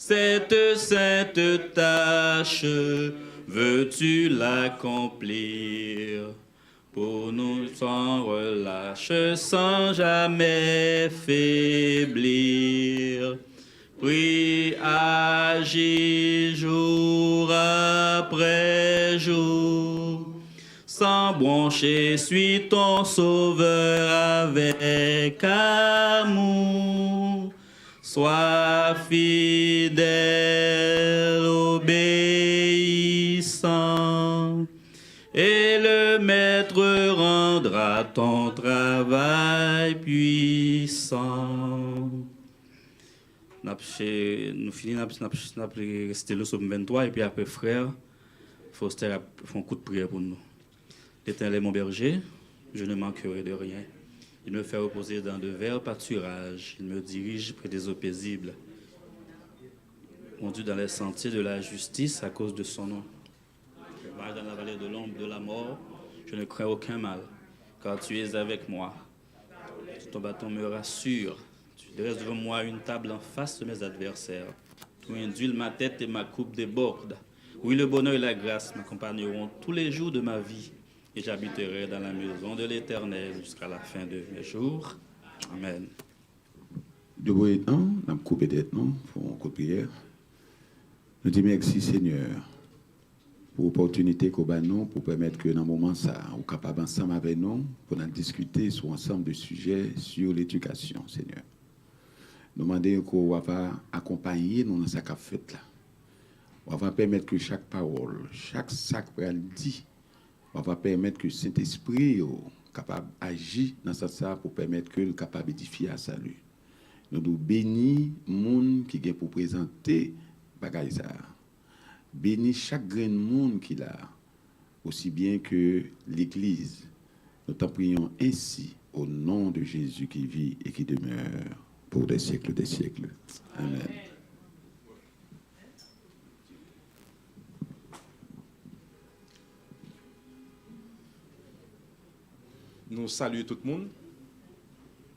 Cette sainte tâche, veux-tu l'accomplir? Pour nous sans relâche, sans jamais faiblir. Prie, agis jour après jour. Sans broncher, suis ton sauveur avec amour. Sois fidèle, obéissant. Et le maître rendra ton travail puissant. Nous finissons, nous rester le psaume 23 et puis après, frère, Foster fait un coup de prière pour nous. L'Éternel est mon berger, je ne manquerai de rien. Il me fait reposer dans de verts pâturages, il me dirige près des eaux paisibles. Conduit dans les sentiers de la justice à cause de son nom. Je marche dans la vallée de l'ombre de la mort, je ne crains aucun mal, car tu es avec moi. Ton bâton me rassure. Tu dresses devant moi une table en face de mes adversaires. Tu induis ma tête et ma coupe déborde. Oui, le bonheur et la grâce m'accompagneront tous les jours de ma vie, et j'habiterai dans la maison de l'Éternel jusqu'à la fin de mes jours. Amen. Debout et non, nous avons coupé tête, non, pour un coup de prière. Nous disons merci Seigneur pour l'opportunité qu'on a nous pour permettre que dans le moment ça, on capable ensemble avec nous pour discuter sur un ensemble de sujets sur l'éducation, Seigneur. Nous demandons qu'on va accompagner nous dans ce qu'a fait là. On va permettre que chaque parole, chaque sac dit, on va permettre que Saint-Esprit soit capable d'agir dans ça pour permettre que le capable d'édifier à salut. Nous devons bénir les gens qui viennent pour présenter bagaille ça. Bénis chaque grain de monde qui l'a, aussi bien que l'Église. Nous t'en prions ainsi au nom de Jésus qui vit et qui demeure pour des siècles des siècles. Amen. Nous saluons tout le monde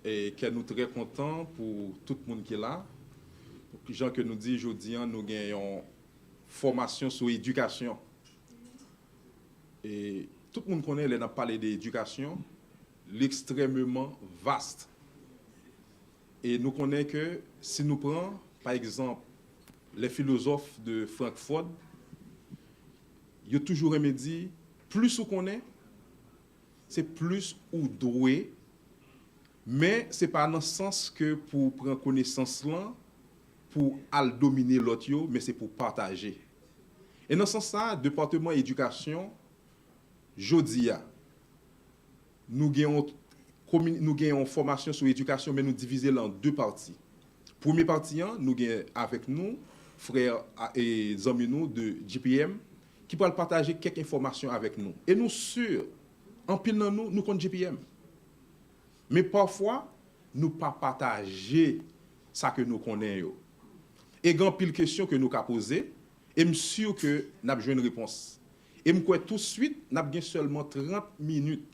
et que nous sommes très contents pour tout le monde qui est là. Pour les gens que nous disons aujourd'hui, nous gagnons formation sur l'éducation. Et tout le monde connaît, on a parlé d'éducation, l'extrêmement vaste. Et nous connaissons que si nous prenons, par exemple, les philosophes de Francfort, ils ont toujours dit, plus on connaît, c'est plus ou doué, mais ce n'est pas dans le sens que pour prendre connaissance là, pour al dominer l'autre, mais c'est pour partager. Et dans ce sens-là, département éducation, jodi a, nous gagnons une formation sur l'éducation, mais nous divisons en deux parties. Première partie, nous gagnons avec nous, frères et amis nous de JPM, qui pourront partager quelques informations avec nous. Et nous sûrs, en pile dans nous compte JPM. Mais parfois, nous ne pas partager ça que nous connaissons. Et il y a pile question que nous avons posées, et je suis sûr que nous avons une réponse. Et je crois tout de suite, nous avons seulement 30 minutes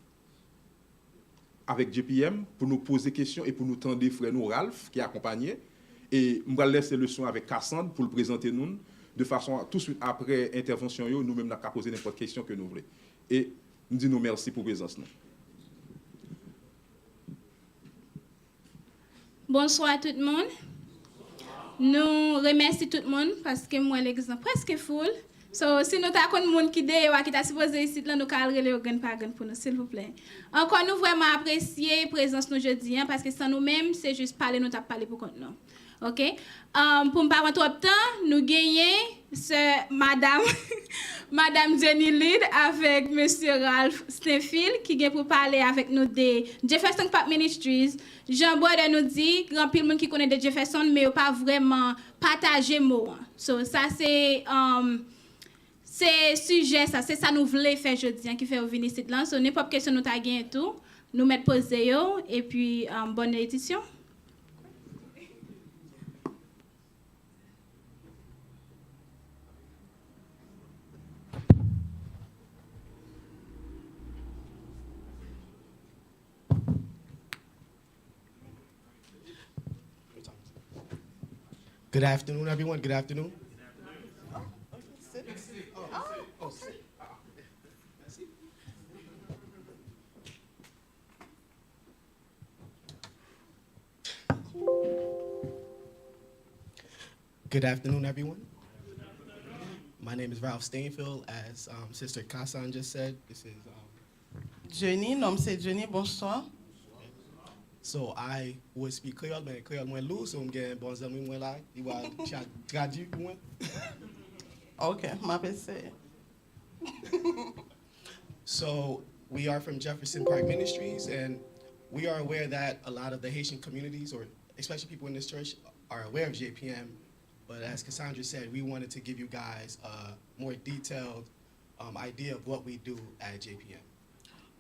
avec JPM pour nous poser des questions et pour nous tendre frère nous Ralph qui est accompagné. Et je vais laisser le son avec Cassandre pour le présenter nous, de façon tout de suite après intervention, nous-mêmes nous avons posé n'importe quelle question que nous voulons. Et nous disons merci pour la présence. Bonsoir à tout le monde. Nous remercions tout le monde parce que moi, l'exemple presque full. So, si nous avons des gens qui sont supposés ici, nous allons les pour nous, s'il vous plaît. Encore, nous vraiment apprécier la présence de nous aujourd'hui, parce que sans nous-mêmes, c'est juste parler, nous parler pour nous. OK? Pour ne pas prendre trop de temps, nous gagnons Madame Jenny Lead avec Monsieur Ralph Stenfield qui vient pour parler avec nous de Jefferson Ministries. Jean Bois nous dit, grand pile monde qui connaît de Jefferson, mais pas vraiment partager mots. So, ça c'est sujet, ça c'est ça nous voulons faire aujourd'hui, qui fait venir ici là. So, n'importe question nous t'a gagné tout, nous mettre poser et puis bonne édition. Good afternoon, everyone. Good afternoon. Good afternoon, everyone. My name is Ralph Stainfield. As Sister Kassan just said, this is. Jenny, nom c'est Jenny, bonsoir. So I would speak Creole, mais Creole moins lourd, so I'm getting bons amis moins là. Il va traduire pour moi. Ok, m'appelle c'est. So we are from Jefferson Park Ministries, and we are aware that a lot of the Haitian communities, or especially people in this church, are aware of JPM. But as Cassandra said, we wanted to give you guys a more detailed idea of what we do at JPM.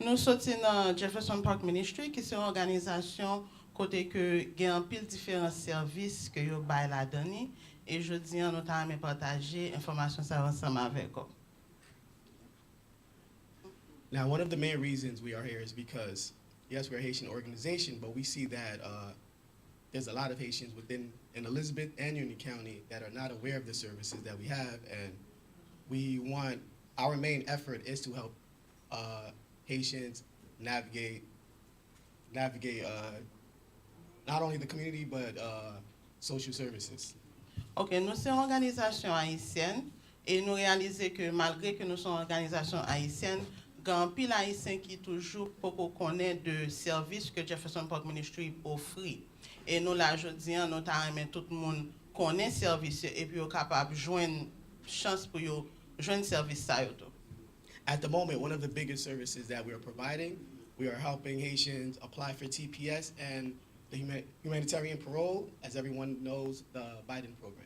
Nous sortis dans Jefferson Park Ministry, qui est une organisation côté que gagne pile différents services que yo bay la donné et je dis nous t'aimer partager information ça ensemble avec vous. Now, one of the main reasons we are here is because, yes, we're a Haitian organization, but we see that there's a lot of Haitians within in Elizabeth and Union County that are not aware of the services that we have, and our main effort is to help Haitians navigate not only the community but social services. Ok, nous sommes une organisation haïtienne et nous réalisons que malgré que nous sommes une organisation haïtienne, il y a un pile haïtien qui toujours beaucoup connaît de services que Jefferson Park Ministry offre. Et nous là aujourd'hui nous t'aimer tout le monde connaît service et puis est capable joindre chance pour joindre service ça yo. At the moment, one of the biggest services that we are providing, we are helping Haitians apply for TPS and the humanitarian parole, as everyone knows, the Biden program.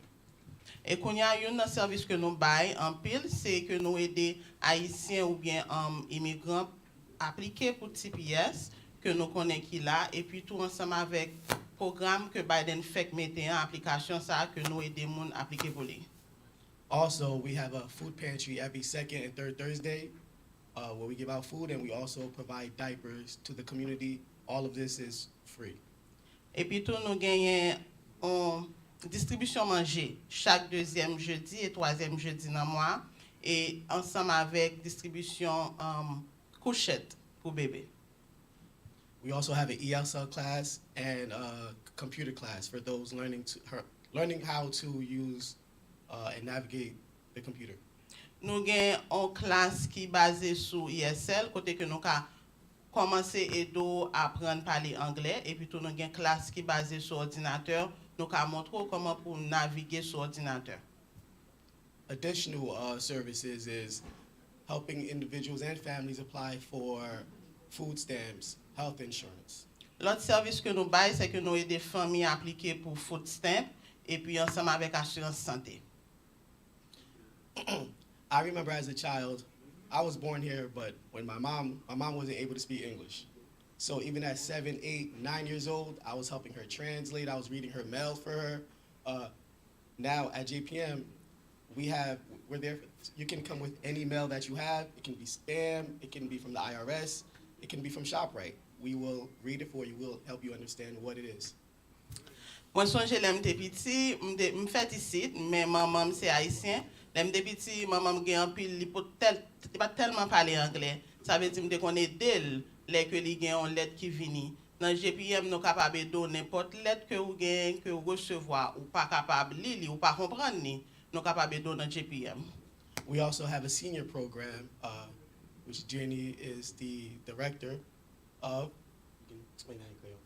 Et qu'on y a un service que nous bail en pile, c'est que nous aider haïtiens ou bien immigrants appliquer pour TPS que nous connaissons qui là et puis tout ensemble avec programme que Biden fait mettre en application ça que nous aider moun appliquer pour lui. Also, we have a food pantry every second and third Thursday where we give out food, and we also provide diapers to the community. All of this is free. Et puis tout nous gagnons en distribution manger chaque deuxième jeudi et troisième jeudi dans le mois et ensemble avec distribution couchette pour bébé. We also have an ESL class and a computer class for those learning how to use and navigate the computer. Nous avons une classe qui est basée sur ESL, côté que nous avons commencé à apprendre à parler anglais, et puis nous avons une classe qui est basée sur ordinateur, nous avons montré comment pour naviguer sur ordinateur. Additional services is helping individuals and families apply for food stamps, health insurance. L'autre service que nous avons, c'est que nous aidons les familles à appliquer pour food stamp, et puis ensemble avec assurance santé. I remember as a child, I was born here, but when my mom wasn't able to speak English. So even at 7, 8, 9 years old, I was helping her translate. I was reading her mail for her. Now at JPM, we're there. You can come with any mail that you have. It can be spam. It can be from the IRS. It can be from ShopRite. We will read it for you. We'll help you understand what it is. Moi, songe l'aime petit, me fait ici, mais maman c'est haïtien. L'aime petit, maman gagne un pile, il pas tellement parler anglais. Ça veut dire qu'on est d'elle, les que li gagne une lettre qui vient. Dans GPM, nous capable de donner n'importe lettre que vous gagne, que vous recevoir, ou pas capable lire, ou pas comprendre ni, nous capable de donner dans GPM. We also have a senior program, which Jenny is the director of. You can explain that in Creole.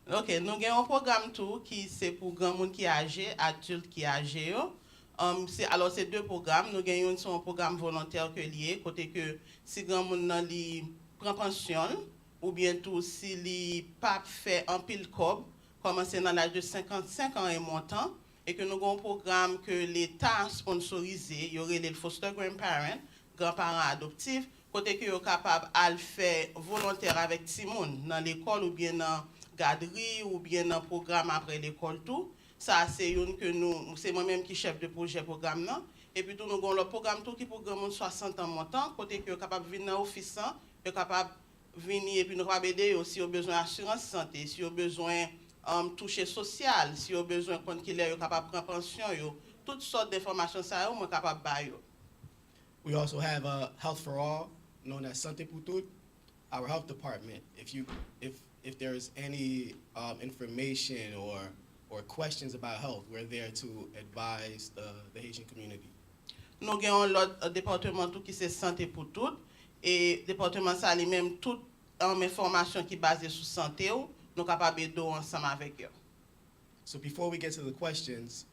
Ok, nous avons un programme tout qui c'est pour grand monde qui est âgé, adulte qui est âgé. Alors c'est deux programmes. Nous avons un programme volontaire que lié, côté que si grand monde li prend pension ou bien tout si li pas fait un pile cob, commencer dans l'âge de 55 ans et montant, et que nous avons un programme que l'État a sponsorisé, il y aurait les foster grandparents, grands-parents adoptifs, côté que yo capable à faire volontaire avec Timon dans l'école ou bien dans garderie ou bien dans programme après l'école tout. Ça c'est une que nous c'est moi-même qui chef de projet programme là et puis tout nous avons le programme tout qui programme 60 ans montant côté que capable venir dans office capable venir et puis nous capable aider aussi au besoin assurance santé si au besoin toucher social, si vous avez besoin de qu'il est capable de prendre pension, toutes sortes d'informations, ça, vous êtes capable de faire. We also have Health for All, known as Santé pour Toutes, our health department. If there's any information or questions about health, we're there to advise the Haitian community. Nous avons l'autre département qui c'est Santé pour toutes, et département ça lui-même toute information qui est basée sur santé, nous sommes capables de ensemble avec eux. So before we get to the questions,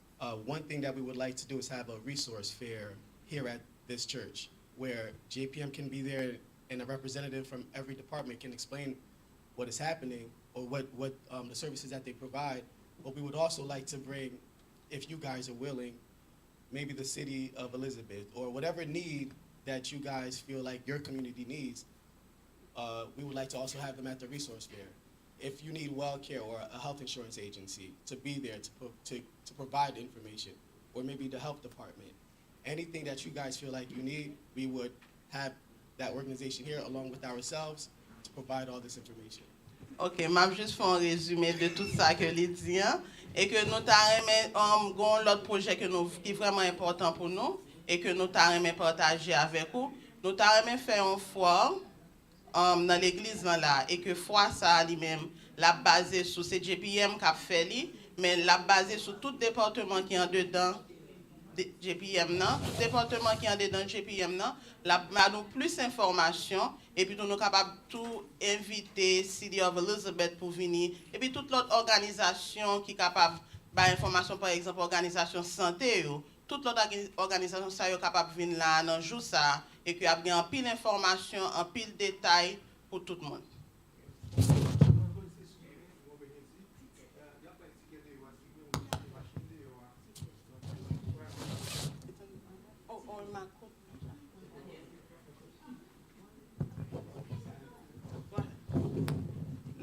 one thing that we would like to do is have a resource fair here at this church, where JPM can be there and a representative from every department can explain what is happening or what the services that they provide. But we would also like to bring, if you guys are willing, maybe the city of Elizabeth or whatever need that you guys feel like your community needs, we would like to also have them at the resource fair. If you need WellCare or a health insurance agency to be there to provide information, or maybe the health department, anything that you guys feel like you need, we would have that organization here along with ourselves to provide all this information. Ok, je vais juste faire un résumé de tout ça que l'on dit, et que nous avons l'autre projet qui est vraiment important pour nous, et que nous avons partagé avec vous. Nous avons fait un foire dans l'église là, et que foire ça lui-même, la basée sur CJPM qui a fait, mais la basée sur tout département qui est en dedans. JPM, tout département qui est en dedans JPM, là, nous plus d'informations et puis nous sommes capables de tout inviter City of Elizabeth pour venir et puis toute l'autre organisation qui est capable d'informations, par exemple, organisation santé, toute l'autre organisation ça est capable de venir là dans jour ça et qu'il y a bien un pile d'informations, un pile de détails pour tout le monde.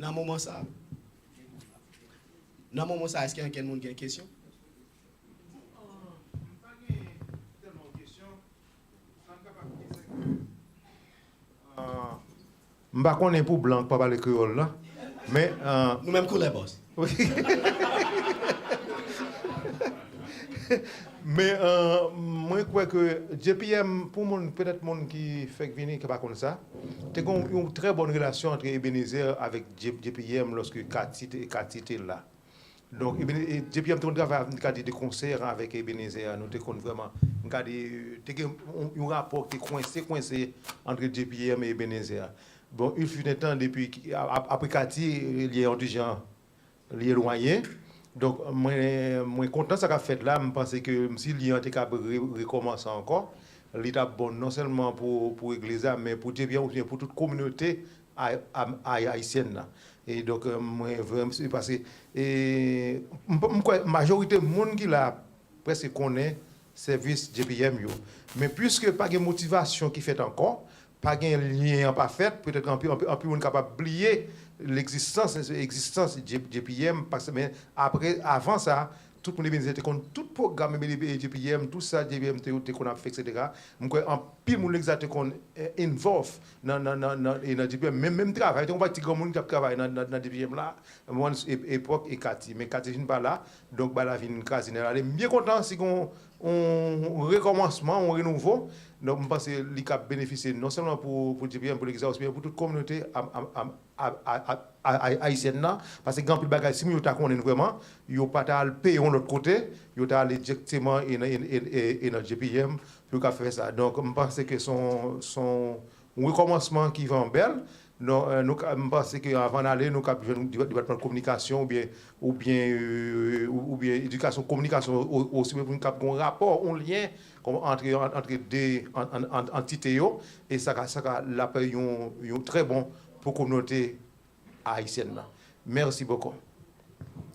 Dans le moment ça, est-ce qu'il y a quelqu'un qui a une question? Je ne sais pas pour blanc, pas parler créole là, mais nous-mêmes couleurs, boss. Mais moi je crois que JPM pour peut-être monde qui fait venir qui pas comme ça, tu as une très bonne relation entre Eben-Ezer avec JPM lorsque Cathy là. Donc JPM travaille des concerts avec Eben-Ezer, nous te connaissons vraiment un rapport qui est coincé entre JPM et Eben-Ezer. Bon, il fut un temps depuis après Cathy, il y a un gens éloigné. Donc, moi content de ce qu'a fait là, je pense que si l'I a été recommencer encore, l'état bon non seulement pour l'Église, mais pour bien ou pour toute communauté haïtienne. Et donc, moi vraiment parce que la majorité des gens qui là presque connaît service JPM yo. Mais puisque pas de motivation qui fait encore, pas de lien pas fait, peut-être un peu on capable d'oublier l'existence de JPM parce que mais après avant ça tout le monde était contre tout programme JPM tout ça JPM qu'on a fait etc. Donc en pile monde exact qu'on involve dans JPM même travail on va dire grand monde qui travaille dans JPM là moi époque et Cathy mais Cathy n'est pas là donc bah la vie une case générale bien content si on recommencement on renouveau donc je pense que l'ICAP bénéficie non seulement pour JPM pour l'Église mais pour toute communauté haïtienne parce que grand pile bagage si nous ta connait vraiment yo pas ta payer de l'autre côté yo ta aller directement et dans JPM pour faire ça donc je pense que son recommencement qui va en belle nous je pense que avant d'aller nous cap département de communication ou bien éducation communication aussi pour nous cap un rapport un lien entre deux entités et ça la paye un très bon pour communauté haïtienne. Merci beaucoup.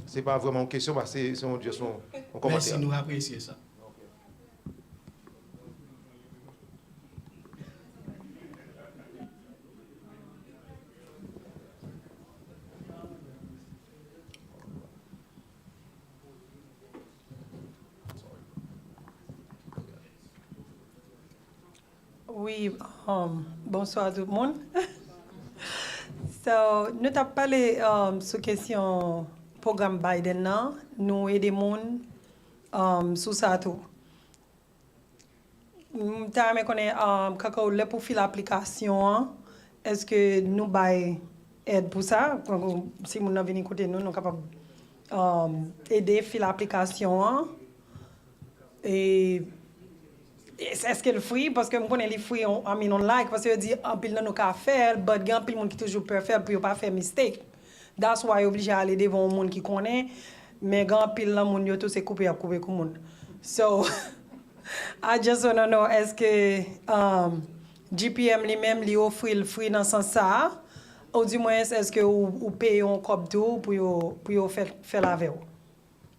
C'est pas vraiment une question, parce que c'est un commentaire. Merci, nous apprécions ça. Oui, bonsoir tout le monde. So, nous avons parlé sur la question programme Biden nan, nous aider moun sous ça tout. T'as me connaît quand le pour faire l'application, est-ce que nous bail aide pour ça? Si moun nan vini côté nous, nous capable aider faire l'application et est-ce qu'elle free parce que me connais les free on like parce que dit en pile dans nos ka faire but gan pile monde qui toujours peut faire pour pas faire mistake. That's why obligé à aller devant monde qui connaît mais gan pile là monde yo tout c'est couper ku monde. So I just want to know est-ce que GPM lui-même lui offre le free dans sens ça ou du moins est-ce que ou paye un cop tout pour faire la veille.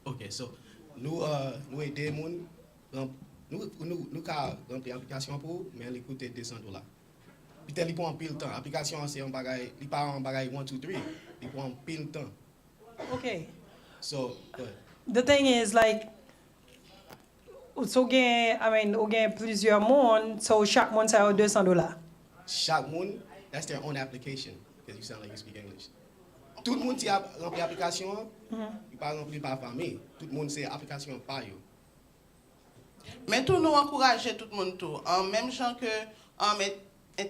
OK, so nous aider monde nous ka remplir application pour mais elle coûte $200. Peut-être il prend pile temps. Application c'est un bagage, il pas un bagage 1 2 3, il prend pile temps. Okay. So, the thing is like so gain plusieurs monde, so chaque monde ça $200. Chaque monde, that's their own application because you sound like you speak English. Tout le monde qui a rempli l'application, il pas rempli par famille. Tout le monde c'est application par yo. Mais tout nous encourager tout le monde tout. Même gens que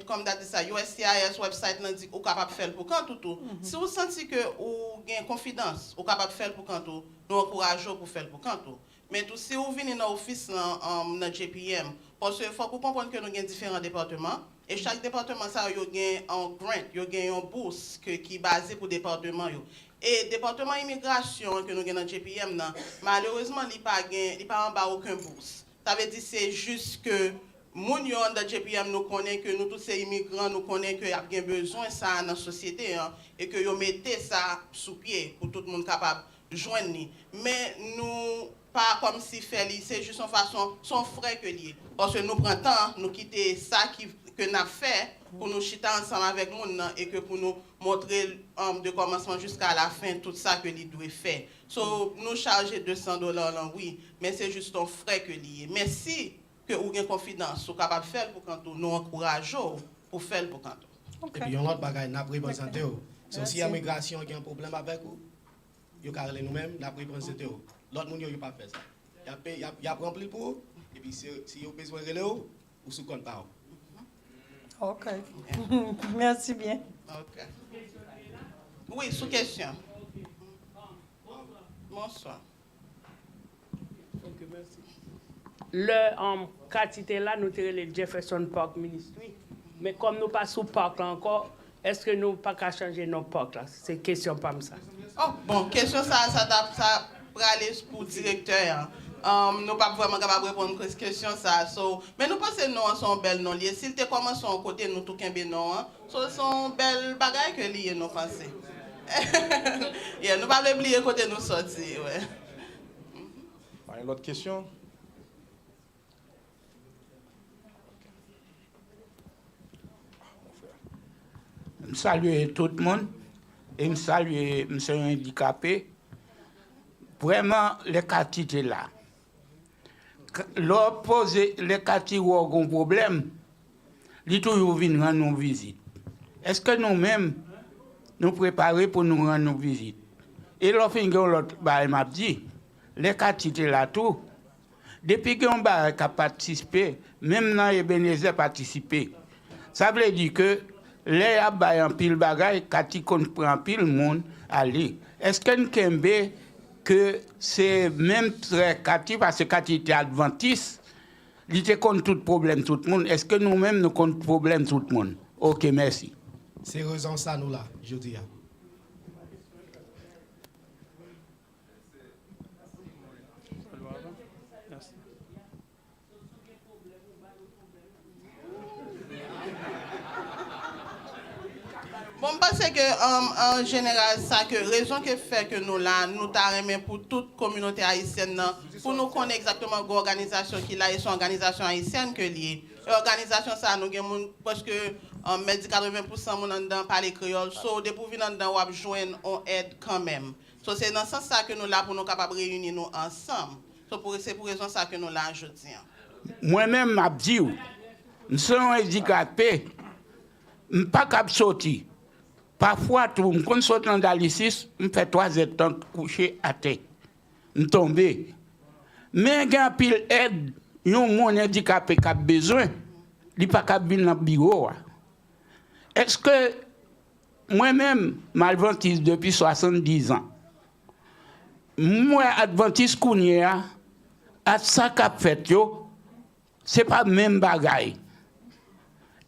comme date ça USCIS website là dit ou capable faire pour quand tout. Si vous sentez que ou gain confiance, ou capable faire pour quand tout, nous encourageons pour faire pour quand tout. Mais tout si vous venez dans office dans JPM parce que faut comprendre que nous avons différents départements et chaque département ça yo gain un grant, yo gain un bourse qui basé pour département yo. Et département immigration que nous avons dans JPM malheureusement il pas en bas aucun bourse. Ça veut dire c'est juste que moun yo dans JPM nous connaît que nous tous ces immigrants nous connaît que y a bien besoin ça dans la société et que yo mettez ça sous pied pour tout le monde capable joindre ni. Mais nous pas comme si fait c'est juste en façon son frère que lié parce que nous prenons temps nous quitter ça que n'a fait pour nous chiter ensemble avec moun et que pour nous montrer de commencement jusqu'à la fin tout ça que lui doit faire. So nous charger $200 là oui, mais c'est juste ton frère que lié. Mais si que ou gain confiance ou capable faire pour quand nous encourageons pour faire pour quand. Et puis on autre bagaille n'a représenter. So si immigration a un problème avec vous, yo carré nous-mêmes n'a représenter. L'autre monde yo pas fait ça. Y a rempli pour et puis si yo besoin de ou sous compte pas. OK. Merci bien. OK. Oui, sous question. Bonsoir. OK, merci. Le quantité là nous tirons le Jefferson Park Ministries mais comme nous pas sous parc là encore est-ce que nous pas qu'à changer nos parcs là c'est question pas ça. Oh bon, question ça pour aller pour directeur. Nous pas vraiment capable répondre à cette question ça. Mais nous pensons non sont belles non liées. S'il te commence en côté nous tout kembe non. So sont belles bagages que liées nous penser. Yeah, nous pas oublier côté nous sortir ouais. Une autre question? Je salue tout le monde et je salue M. handicapé. Vraiment, les quantités là. Leur poser les quantités où on a un problème, ils toujours viennent rendre nos visites. Est-ce que nous-mêmes, nous préparons pour nous rendre nos visites? Et l'autre, m'a dit, les quantités là tout, depuis qu'on a participé, même dans Eben-Ezer participé, ça veut dire que les abay en pile bagay, quand ils prend pile monde, aller. Est-ce qu'on kembe que c'est même très captif parce que quand il était adventiste, il était contre tout problème tout le monde. Est-ce que nous-mêmes nous contre problème tout le monde? OK, merci. C'est raison ça nous là, je dis. Bon, parce que en général, ça que raison que fait que nous là, nous t'arrêtons pour toute communauté haïtienne, pour nous connaître exactement l'organisation qui là, et son organisation haïtienne que liée. L'organisation ça, nous avons parce que 80% mon dedans parler créole, so depuis venir dedans, on va joindre on aide quand même. So c'est dans ce sens ça que nous là pour nous capables réunir nous ensemble. So c'est pour raison ça que nous là aujourd'hui. Moi-même m'a dit, je suis handicapé, je ne suis pas capable de sortir. Parfois, tout, quand je sors dans dialysis, je fais 3 heures couché à terre. Je tombe. Mais il y a pile aide, il y a un handicapé qui a besoin, il n'y a pas venir dans le bureau. Est-ce que moi-même, je suis adventiste depuis 70 ans, moi, adventiste Kounia, à ça qu'a fait, ce n'est pas le même bagaille.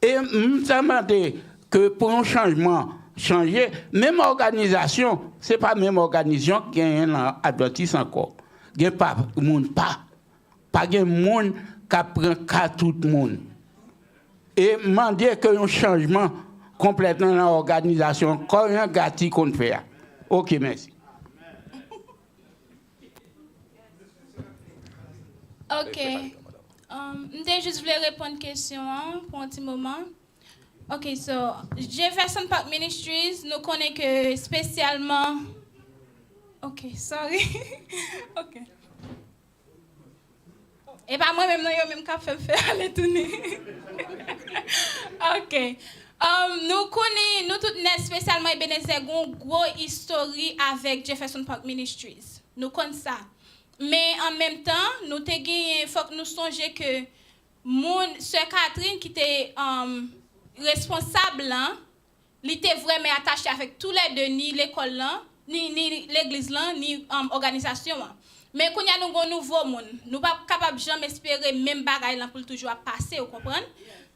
Et je me demande que pour un changement, changer, même organisation, ce n'est pas la même organisation qui est un adventiste encore. Il n'y a pas de monde, pas de monde qui prend qu'à tout le monde. Et je me dis qu'il y a un changement complètement dans l'organisation, comme un gâti qu'on fait. Ok, merci. Ok. Je juste voulais répondre à une question pour un petit moment. Ok, so Jefferson Park Ministries, nous connaissons que spécialement. Ok, sorry. Ok. Et pas moi-même, non, yo même qu'à faire aller tourner. Ok. Nous connaissons, nous tous net spécialement Eben-Ezer, une grosse histoire avec Jefferson Park Ministries. Nous connaissons ça. Mais en même temps, nous il faut que nous songions que mon sœur Catherine qui était responsable là, elle était vraiment attachée avec tous les deux, ni l'école là, ni l'église là, ni organisation là. Mais quand nous avons un nouveau monde, nous ne sommes pas capables jamais espérer même bagaille là pour toujours passer, vous comprenez?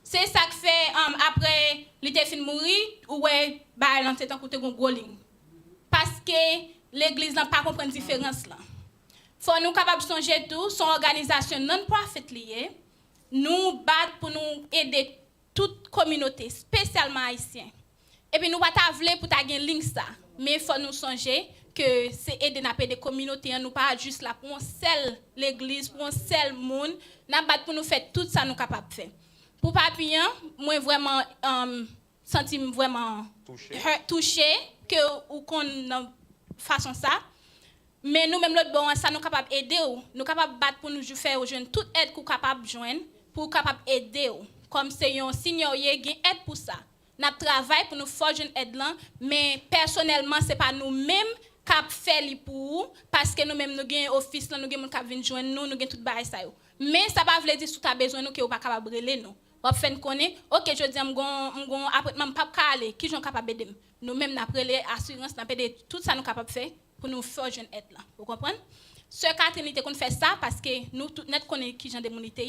C'est ça qui fait après il était fini mourir ou ouais bah là c'est un côté gros ligne. Parce que l'église n'a pas comprendre différence là. Faut nous capables songer tout son organisation non profit liée nous battre pour nous aider toute communauté spécialement haïtien. Et puis nous pas tavler pour ta gain ligne ça mais faut nous songer que c'est aider n'a pas des communautés nous pas juste là pour un seul l'église pour un seul monde n'a battre pour nous faire tout ça nous capable faire. Pour papillon moi vraiment senti vraiment touché que ou qu'on façon ça. Mais nous-mêmes, l'autre bon, ça nous capable d'aider, nous capable de battre pour nous faire aux jeunes toute aide qu'on capable de joindre pour capable d'aider. Comme c'est un senior, il y a aide pour ça. Nous travaillons pour nous faire une aide là, mais personnellement, ce n'est pas nous-mêmes qui faisons pour parce que nous-mêmes, nous avons un office, nous avons des gens qui viennent joindre nous, nous avons tout le ça. Mais ça ne veut pas dire que tu as besoin de nous, que vous ne pouvez pas brûler nous. Vous faites connaître, ok, je dis, après, je ne peux pas aller, qui sont capables d'aider. Nous-mêmes, nous avons l'assurance, nous avons tout ça nous capables de faire. Pour nous faire une aide là. Vous comprenez? Ce Catherine était qu'on fait ça parce que nous tout net connaît qui gens de monité.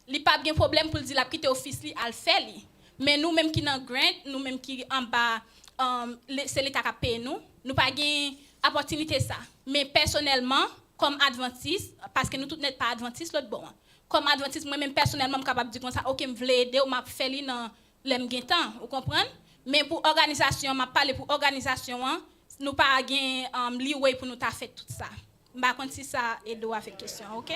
Il pas bien problème pour dire la quitter office li al faire li. Mais nous même qui dans grant, nous même qui en bas c'est l'état qui paye nous pas gain opportunité ça. Mais personnellement comme adventiste parce que nous tout net pas adventiste l'autre bon. Comme adventiste moi même personnellement capable de dire comme ça OK me vle aider ou m'a faire li dans l'aime gain temps, vous comprenez? Mais pour organisation, m'a parler pour organisation nous pas gain liway pour nous ta fait tout ça. Par contre si ça aide avec question, OK?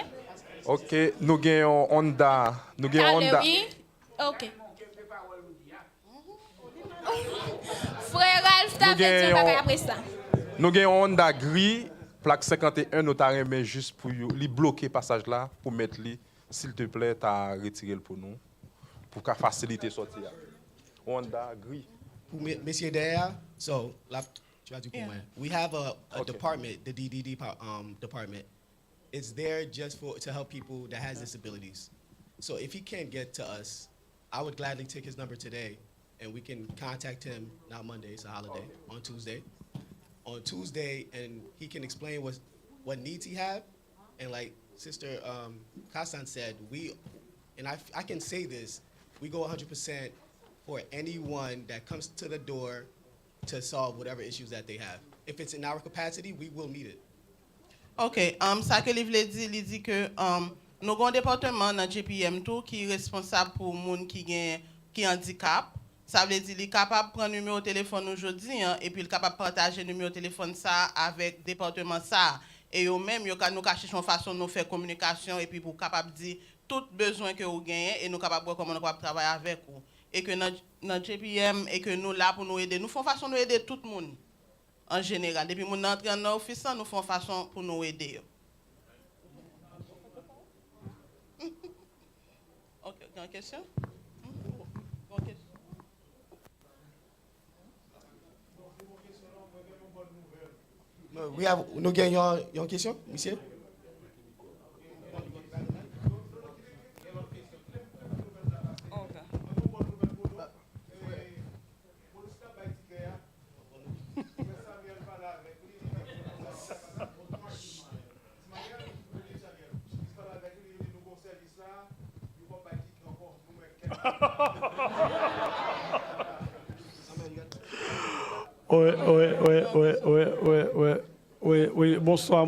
OK, nous gagnons Honda, Honda. Oui. OK. Frère Ralph t'a fait dire après ça. Nous gagnons Honda gris, plaque 51 nous t'a remis juste pour lui bloquer passage là pour mettre lui s'il te plaît t'as retiré pour nous pour qu'à faciliter sortir. Honda gris. Pour messieurs derrière, so we have a department, the DDD department. It's there just to help people that has disabilities. So if he can't get to us, I would gladly take his number today, and we can contact him. Not Monday, it's a holiday. On Tuesday, and he can explain what needs he have, and like Sister Kassan said, I can say this, we go 100% for anyone that comes to the door to solve whatever issues that they have. If it's in our capacity, we will meet it. OK, ça que il dit que nous avons un département dans JPM tout qui est responsable pour les gens qui handicap. Ça veut dire qu'il est capable de prendre le numéro de téléphone aujourd'hui et puis il est capable de partager le numéro de téléphone ça avec le département ça. Et eux-mêmes, nous avons cherché une façon de faire communication et puis pour capable dire tout besoin que vous gagnez et nous capable voir comment nous capable travailler avec vous. Et que dans JPM et que nous là pour nous aider, nous faisons façon de aider tout le monde en général. Depuis que nous entrons dans l'office, nous faisons façon pour nous aider. OK, une question? Nous gagnons une question, monsieur? Oui, bonsoir.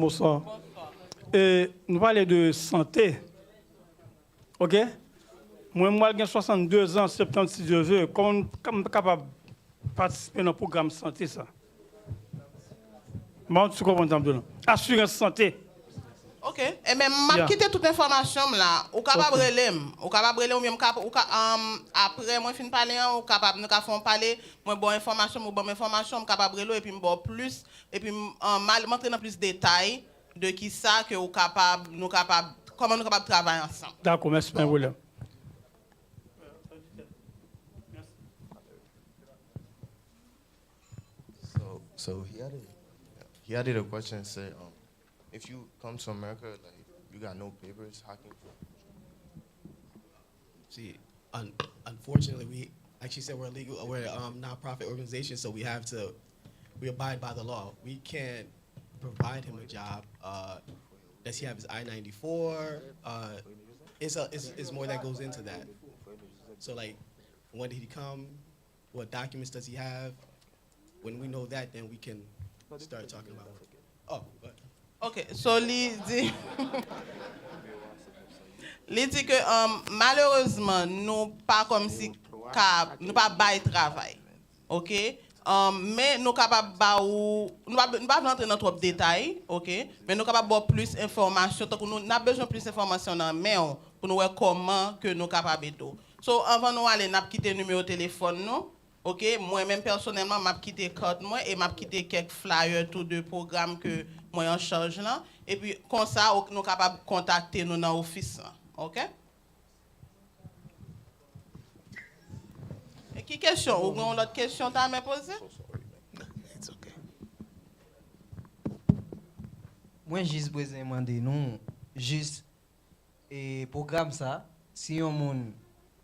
Et nous parlons de santé. OK? Moi, j'ai 62 ans, septembre, si je veux. Comment je suis capable de participer dans le programme de santé, ça? Bon, tu comprends, assurance santé. OK. Et même, je quitte toute information là. Ou capable de relire. Ou capable de relire, ou même après, moi, fin de parler, ou capable de faire parler, moi, bonne information, ou bonne information, capable de relire, et puis, bon, plus, et puis, m'entrer dans plus de détails de qui ça, que ou capable, nous capable, comment nous capable de travailler ensemble. D'accord, merci, pas de problème. So he added a question, said, if you come to America, like, you got no papers, how can you? See, unfortunately, like she said, we're a nonprofit organization, so we abide by the law. We can't provide him a job. Does he have his I-94? It's more that goes into that. So, like, when did he come? What documents does he have? When we know that, then we can start talking about it. Oh, but. OK, so il dit que malheureusement, nous pas comme si nous pas bail travail. OK? Mais nous capables nous pas rentrer dans trop de détails, OK? Mais nous capables avoir plus d'informations, donc nous avons besoin de plus d'informations dans mail pour nous voir comment que nous capables de. So avant nous aller, n'a quitter numéro de téléphone nous. OK, moi-même personnellement, m'a quitté carte moi et m'a quitté quelques flyers tous deux programmes que moi en charge là et puis comme ça nous capable contacter nous dans l'office là. OK? Et qui question ou une autre question t'as me poser? It's okay. Moi juste besoin demander nous juste et programme ça si on monde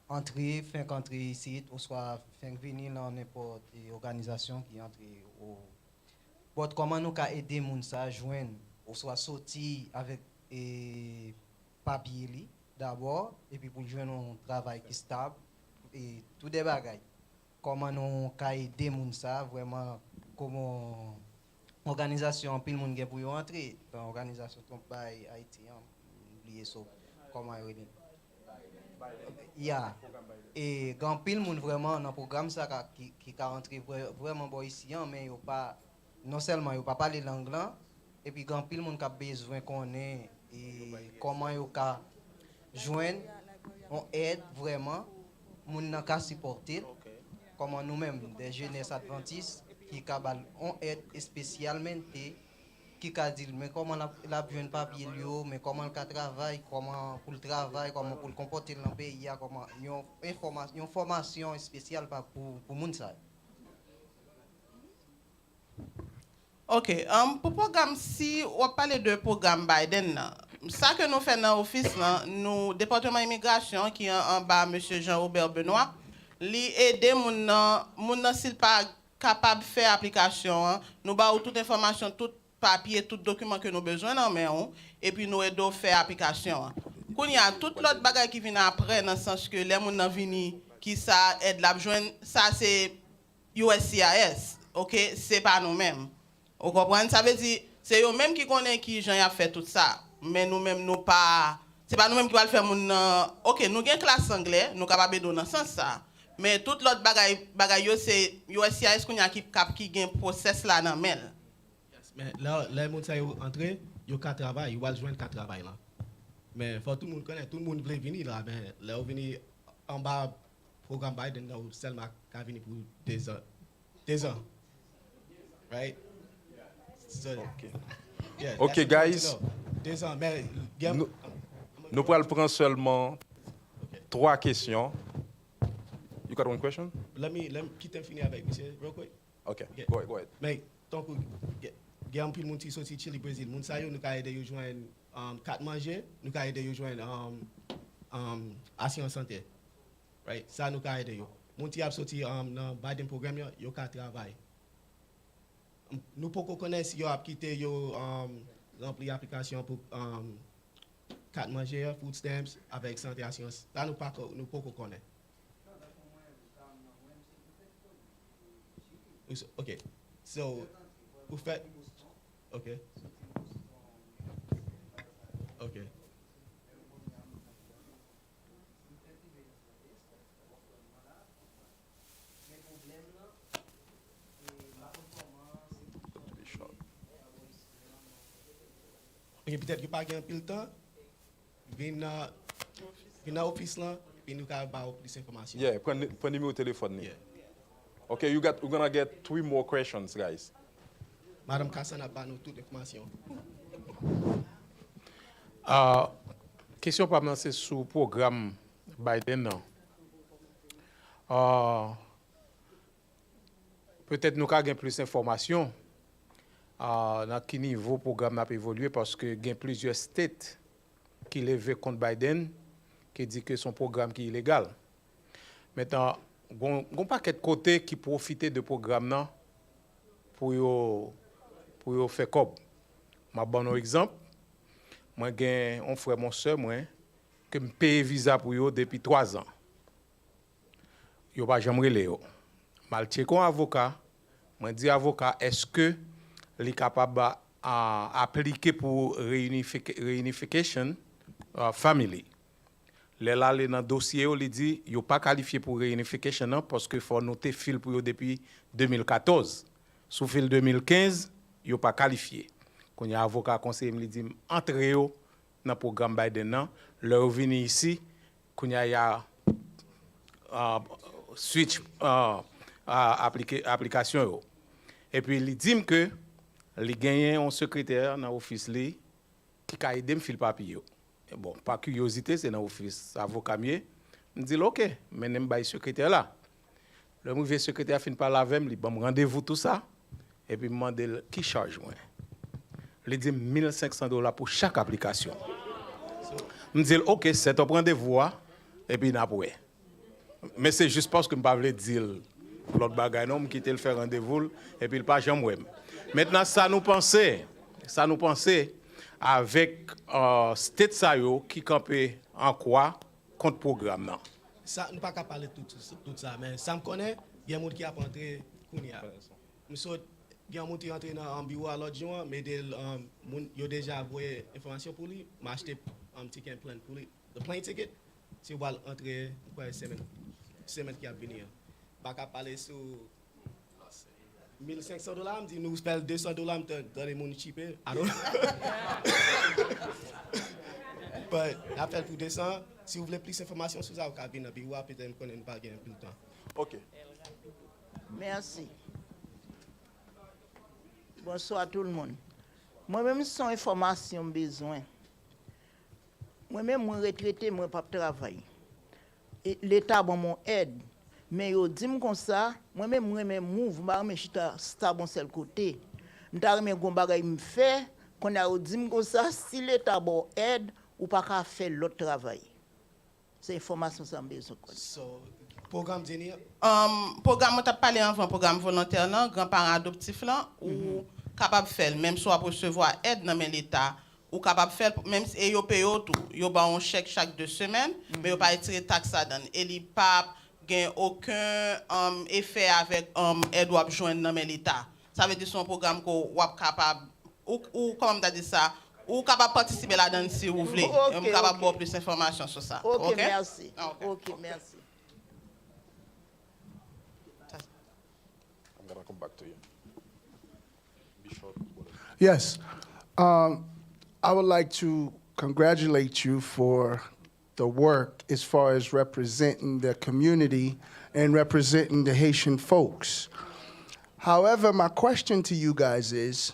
entrer ici ou soit venir dans n'importe quelle organisation qui entre au comment nous ca aider moun ça joindre ou soit sortir avec papier d'abord et puis pour joindre un travail qui stable et tout des bagages comment nous ca aider moun ça vraiment comment organisation pile moun gen pour entrer dans organisation comme by Haïti oublier ça comment yeah. Et quand pile moun vraiment dans programme ça qui rentré vraiment bon ici mais yo pas non seulement yo pas parler langue là et puis quand pile moun qui a besoin connaît et comment yo ka joindre on aide vraiment moun nan ka supporter comment nous-mêmes des jeunesses adventistes qui ka on aide spécialement qui a dit mais comment la besoin papier mais comment le travail comment pour le travail comment pour le comporter dans le pays comment une formation spéciale pour moun ça. OK, pour programme si on parle de programme Biden ça que nous faisons dans l'office nous département immigration qui est en bas monsieur Jean-Robert Benoît li aider moun s'il pas capable faire application nous ba toute information toute papier, tout document que nous besoin dans main et puis nous aidons faire application. Quand il y a toute l'autre bagage qui vient après dans le sens que les gens viennent qui ça aide la joindre ça c'est USCIS. OK, c'est pas nous-mêmes. Vous comprenez ça veut dire c'est eux mêmes qui connaissent qui Jean a fait tout ça mais nous-mêmes nous pas c'est pas nous-mêmes qui va le faire OK, nous gain classe anglais, nous capable de dans sens ça. Mais toute l'autre bagage c'est USCIS qui gain process là dans mail. Mais là, les gens qui sont entrés, ils ont 4 travail, ils vont joindre 4 travail là. Mais faut tout le monde connaître, tout le monde veut venir là, mais là, ils viennent en bas, programme Biden, là, seulement qu'à venir pour 2 ans. 2 ans. Right? So, okay. Yeah, OK, guys. 2 ans, mais... Nous pourrons prendre seulement 3 questions. You got one question? Let me finir avec monsieur, real quick. OK, Yeah. go ahead. Mais, donc, il y a un peu de monde qui sorti Chili Brésil. Moun sa yo nous ka aider yo joindre carte manger, nous ka aider yo joindre assurance santé. Right? Ça nous ka aider yo. Moun ti a sorti dans Biden programme yo ka travail. Nous pouvons connaître si yo a quitté yo rempli application pour carte manger, food stamps avec santé assurance. Là nous pouvons connaître. OK. So vous faites OK. OK. OK, peut-être que pas gain pile temps. Vinn à l'office là, puis nous ca ba plus information. Yeah, prends numéro de téléphone. Yeah. Okay, we're gonna get 3 more questions, guys. Madame Kassan a pas nous toute information. Question pas c'est sur le programme Biden. Peut-être nous avons plus d'informations dans quel niveau le programme a évolué parce que il y a plusieurs states qui lèvent contre Biden qui dit que son programme est illégal. Maintenant, il y a un paquet de côtés qui profitent de programme pour faire comme. Je vais donner un exemple. Moi, j'ai un frère, mon soeur, que je paye visa pour eux depuis 3 ans. Je n'ai pas jamais relé. Je checké un avocat. Je dis avocat, est-ce que il est capable d'appliquer pour réunification family? Là, dans le dossier, il dit qu'il n'est pas qualifié pour réunification parce qu'il faut noter fil pour eux depuis 2014. Sous fil 2015, il n'est pas qualifié. Quand il y a un avocat conseiller, il dit entrez dans le programme Biden, leur venir ici, quand il y a switch application. Et puis il dit que il gagne un secrétaire dans l'office qui a aidé à faire le papier. Bon, par curiosité, c'est dans l'office avocat mieux. Je dis OK, mais je vais secrétaire là. Le secrétaire finit par laver, il me rendez-vous tout ça. Et puis, il me demande qui charge moi. Il dit $1,500 pour chaque application. Je me dis OK, c'est un rendez-vous. Et puis, il n'a pas. Mais c'est juste parce que je ne peux pas dire l'autre bagaille, non, je quitte le faire rendez-vous. Et puis, il pas jamais. Maintenant, ça nous pensait avec State Sayo qui campait en quoi contre programme. Non? Ça, nous ne pouvons pas parler de tout ça, mais ça me connaît, il y a des gens qui ont entré. Il y a des gens qui ont entré dans le bureau à l'autre jour, mais ils ont déjà envoyé l'information pour lui. J'ai acheté un ticket plan pour lui. Le plane ticket, si vous voulez entrer, semaine qui a venu. Je ne peux pas parler sur $1,500, me dit nous payons $200 dans les mondes cheapés. I don't know. But appel pour 200. Si vous voulez plus d'informations sur ça, vous pouvez venir bureau, peut-être qu'on n'a pas gagné plus de temps. OK. Merci. Bonsoir à tout le monde. Moi-même, sans information besoin. Moi-même, je suis retraité, je ne pas travailler. L'État bon mon aide. Mais yo dit comme ça, moi-même, je mouvement, je suis bon seul côté. Je suis gon bagay me fait, qu'on a dit comme ça, si l'État bon aide, ou pas qu'à faire l'autre travail. C'est information sans besoin. So, programme Jenny. Programme, tu as parlé avant, programme volontaire, grand-parents adoptifs, ou capable de faire, même soit pour recevoir aide dans l'État, ou capable de faire, même si vous payez tout, vous avez un chèque chaque 2 semaines, mais vous n'avez pas tiré taxe à donner. Et il n'y a aucun effet avec aide ou joindre dans l'État. Ça veut dire que c'est un programme que vous êtes capable, ou comment tu as dit ça, ou capable de participer là-dedans si vous voulez. Vous êtes capable d'avoir plus d'informations sur ça. OK, merci. OK, merci. I'm going to come back to you. Yes. I would like to congratulate you for the work as far as representing the community and representing the Haitian folks. However, my question to you guys is,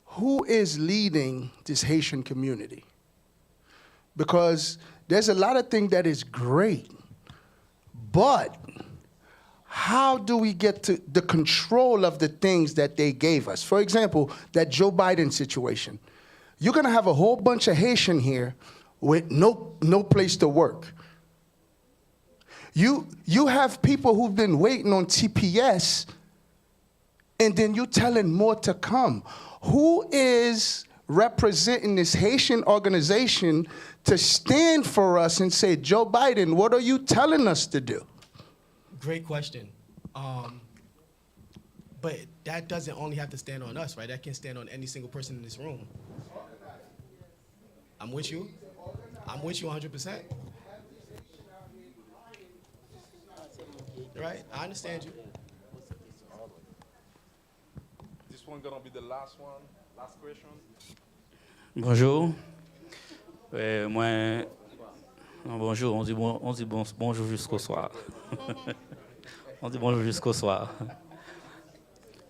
who is leading this Haitian community? Because there's a lot of things that is great, but how do we get to the control of the things that they gave us? For example, that Joe Biden situation. You're going to have a whole bunch of Haitian here with no place to work. You have people who've been waiting on TPS, and then you're telling more to come. Who is representing this Haitian organization to stand for us and say, Joe Biden, what are you telling us to do? Great question. But that doesn't only have to stand on us, right? That can stand on any single person in this room. I'm with you. I'm with you 100%. Right? I understand you. This one gonna be the last one. Last question. Bonjour. Bonjour, on dit bonjour jusqu'au soir. On dit bonjour jusqu'au soir.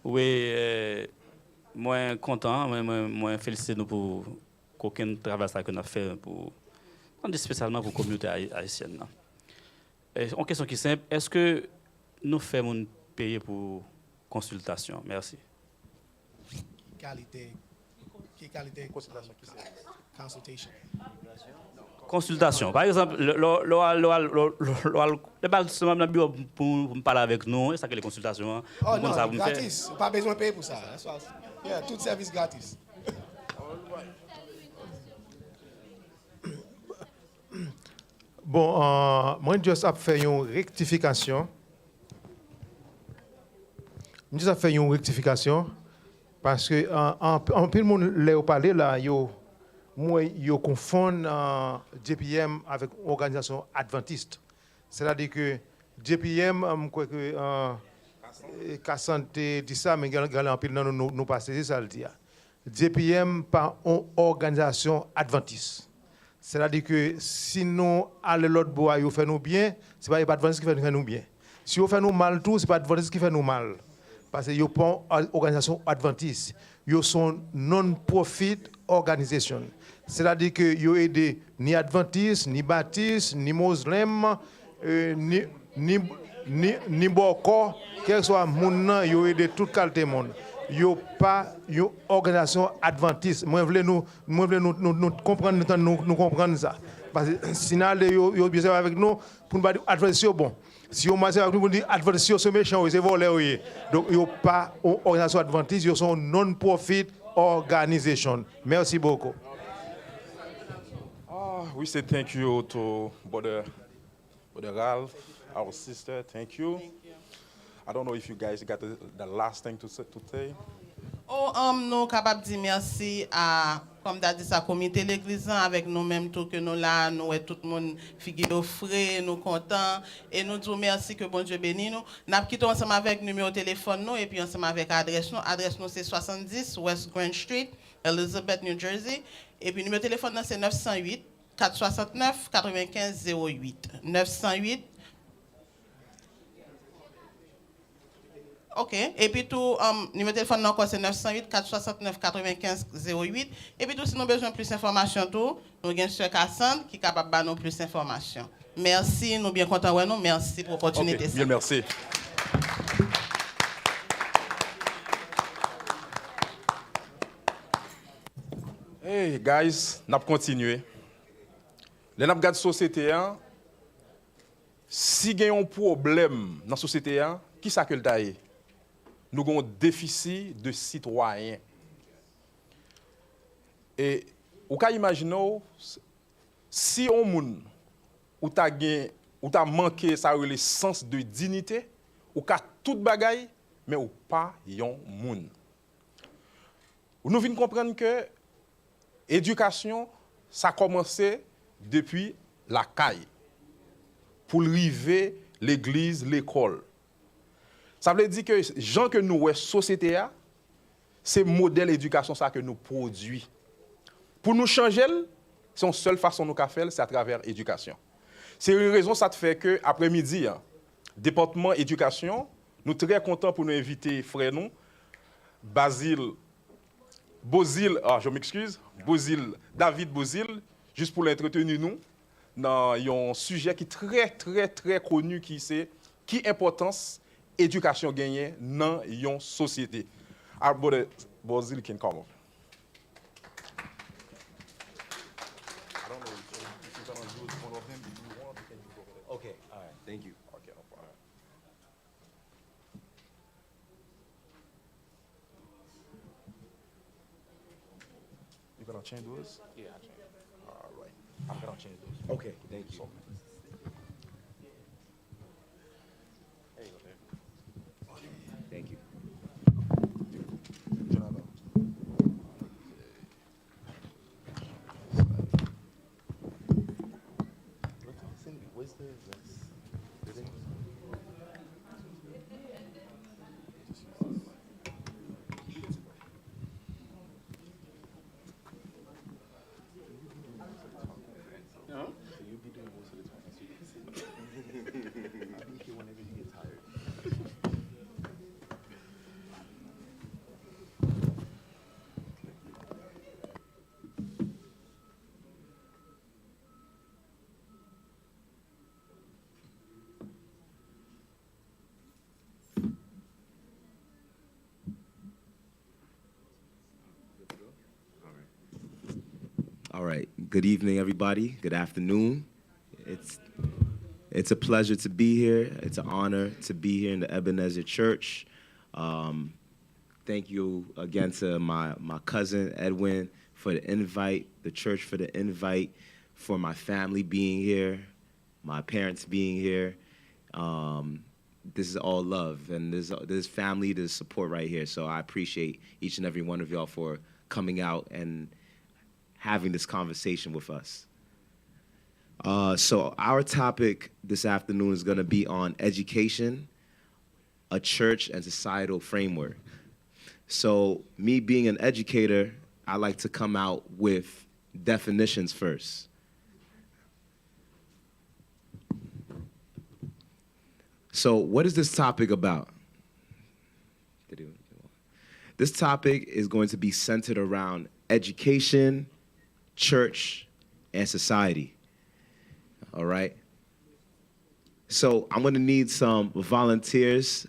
Oui, moi content, moi félicite nous pour aucun travail que nous avons fait pour, spécialement pour la communauté haïtienne. Une question qui est simple, est-ce que nous faisons payer pour consultation? Merci. Quelle qualité consultation? Consultation. Consultation. Par exemple, le bureau pour me parler avec nous, c'est ça que les consultations. Oh non, ça gratis. Pas besoin de payer pour ça. Yeah, tout service gratis. Bon, moi, je vais faire une rectification. Je vais faire une rectification parce que en plus, le monde l'a parlé là, moi, je confonds JPM avec organisation adventiste. C'est-à-dire que JPM, quoi que Cassante dit ça, mais en plus, nous passons ça le dire. JPM par une organisation adventiste. C'est-à-dire que si nous allons l'autre bois, nous faisons bien, ce n'est pas l'adventiste qui fait nous bien. Si nous faisons mal tout, ce n'est pas l'adventiste qui fait nous mal. Parce que nous pas une organisation adventiste. Ils sont non-profit organisation. C'est-à-dire que vous aidez ni adventistes, ni baptistes, ni musulmans, ni boko, quel que soit le monde, vous aidez tout qualité monde. Vous pas une organisation adventiste. Moi, je veux nous comprendre, nous comprendre ça. Parce que sinon, vous bien avec nous pour nous dire adventiste bon. Si vous marchez avec nous pour dire adventiste c'est méchant, c'est volé. Donc, vous pas une organisation adventiste, vous sont non-profit organization. Merci beaucoup. We say thank you to Brother Ralph, our sister. Thank you. I don't know if you guys got the last thing to say. Nous capables de dire merci à, comme tu as dit, sa comité l'église avec nous-mêmes, tout que nous là, nous et tout le monde figure frais, nous contents, et nous disons merci que bon Dieu bénisse nous. Nous avons quitté ensemble avec numéro de téléphone nous, et puis ensemble avec adresse nous. Adresse nous c'est 70 West Grand Street, Elizabeth, New Jersey. Et puis numéro de téléphone c'est 908 469 95 08. 908. OK. Et puis tout, numéro de téléphone encore c'est 908 469 95 08. Et puis tout, si nous avons besoin de plus d'informations, nous avons M. Cassandre qui est capable de nous plus d'informations. Merci, nous sommes bien contents de nous. Merci pour l'opportunité. Okay, bien, merci. Hey, guys, nous allons continuer. Nous avons regardé la société. Si il y a un problème dans la société, qui est-ce que le nous avons un déficit de citoyens. Et vous pouvez imaginer, si on moun ou t'as manqué ça le sens de dignité, ou ka tout bagay, mais ou pas yon moun. Nous venons comprendre que l'éducation, ça a commencé depuis la caille, pour arriver l'église, l'école. Ça veut dire que les gens que nous avons société, c'est le modèle d'éducation que nous produisons. Pour nous changer, c'est une seule façon nous faire, c'est à travers l'éducation. C'est une raison ça te fait que après-midi, département éducation, nous sommes très contents pour nous inviter frère nous, David Beauzil, juste pour l'entretenir nous dans un sujet qui est très très très connu qui c'est qui importance éducation gagnée dans une société. Our brother Beauzil can come up. I don't know if you're going to use one of them. If you want, you can use over there. Okay, all right, thank you. Okay, no problem. You gonna change those? Yeah, I'll change. All right. I'm gonna change those. Okay, thank you. There you go, there. Thank you. Where's the thing? Huh? So you'll be doing most of the talking. So you can sit. I'll be here whenever you get tired. All right. Good evening, everybody. Good afternoon. It's a pleasure to be here. It's an honor to be here in the Eben-Ezer Church. Thank you again to my cousin Edwin for the invite, the church for the invite, for my family being here, my parents being here. This is all love, and there's family, there's support right here. So I appreciate each and every one of y'all for coming out and having this conversation with us. So our topic this afternoon is going to be on education, a church and societal framework. So me being an educator, I like to come out with definitions first. So what is this topic about? This topic is going to be centered around education, church, and society. All right? So I'm going to need some volunteers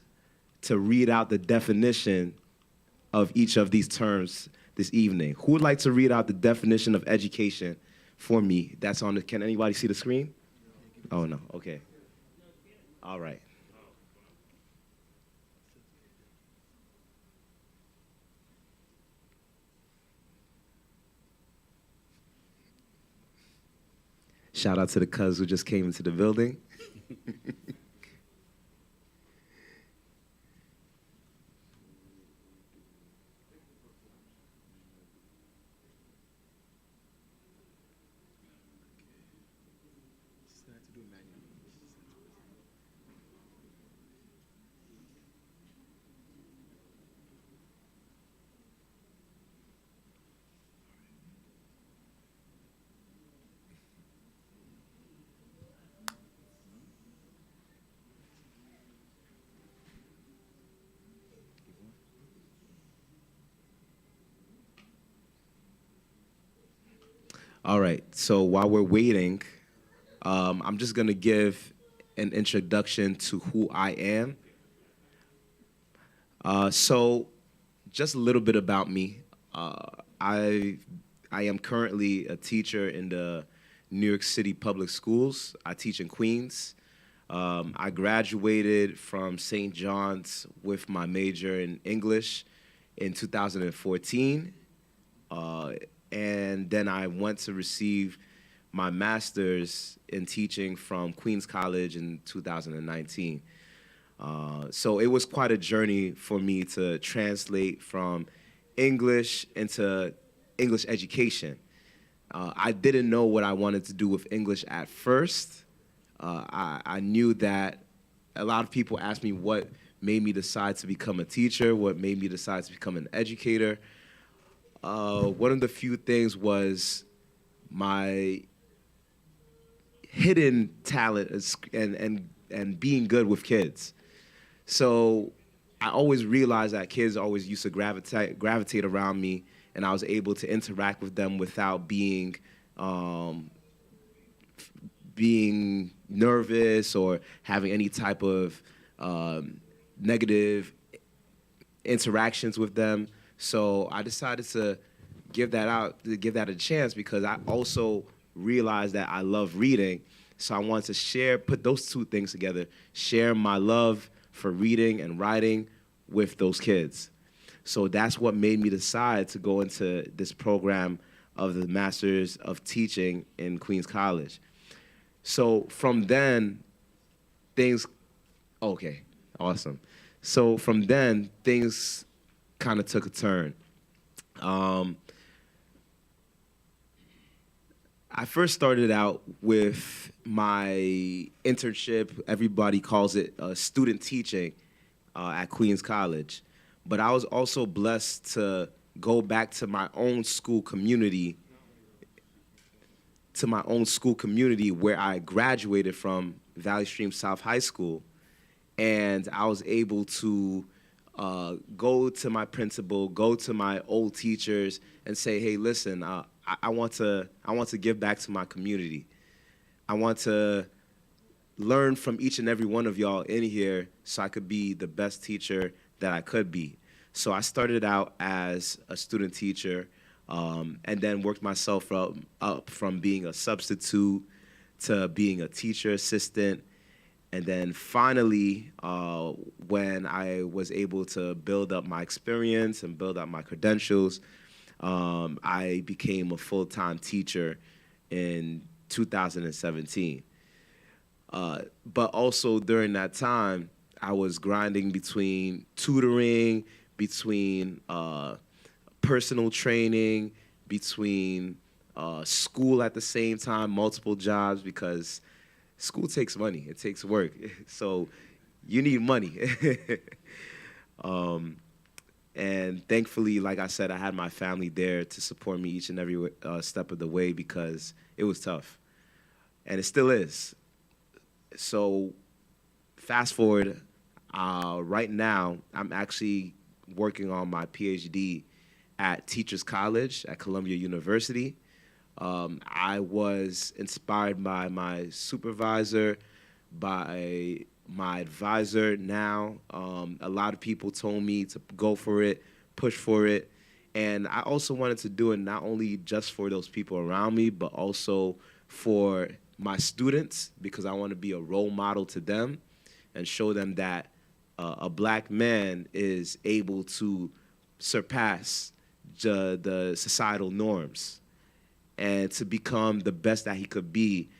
to read out the definition of each of these terms this evening. Who would like to read out the definition of education for me? That's on the, can anybody see the screen? Oh, no, okay. All right. Shout out to the cuz who just came into the building. All right, so while we're waiting, I'm just gonna give an introduction to who I am. So just a little bit about me. I am currently a teacher in the New York City Public Schools. I teach in Queens. I graduated from St. John's with my major in English in 2014. And then I went to receive my master's in teaching from Queens College in 2019. So it was quite a journey for me to translate from English into English education. I didn't know what I wanted to do with English at first. I knew that a lot of people asked me what made me decide to become a teacher, what made me decide to become an educator. One of the few things was my hidden talent and being good with kids. So I always realized that kids always used to gravitate around me, and I was able to interact with them without being nervous or having any type of negative interactions with them. So I decided to give that a chance because I also realized that I love reading. So I wanted to put those two things together, share my love for reading and writing with those kids. So that's what made me decide to go into this program of the Masters of Teaching in Queens College. So from then, okay, awesome. So from then, things kind of took a turn. I first started out with my internship. Everybody calls it student teaching at Queens College. But I was also blessed to go back to my own school community, where I graduated from, Valley Stream South High School. And I was able to go to my principal, go to my old teachers and say, hey, listen, I want to give back to my community. I want to learn from each and every one of y'all in here so I could be the best teacher that I could be. So I started out as a student teacher and then worked myself up from being a substitute to being a teacher assistant. And then finally, when I was able to build up my experience and build up my credentials, I became a full-time teacher in 2017. But also during that time, I was grinding between tutoring, between personal training, between school at the same time, multiple jobs, because school takes money, it takes work. So you need money. And thankfully, like I said, I had my family there to support me each and every step of the way because it was tough. And it still is. So fast forward, right now, I'm actually working on my PhD at Teachers College at Columbia University. I was inspired by my supervisor, by my advisor now. A lot of people told me to go for it, push for it. And I also wanted to do it not only just for those people around me, but also for my students, because I want to be a role model to them and show them that a black man is able to surpass the societal norms and to become the best that he could be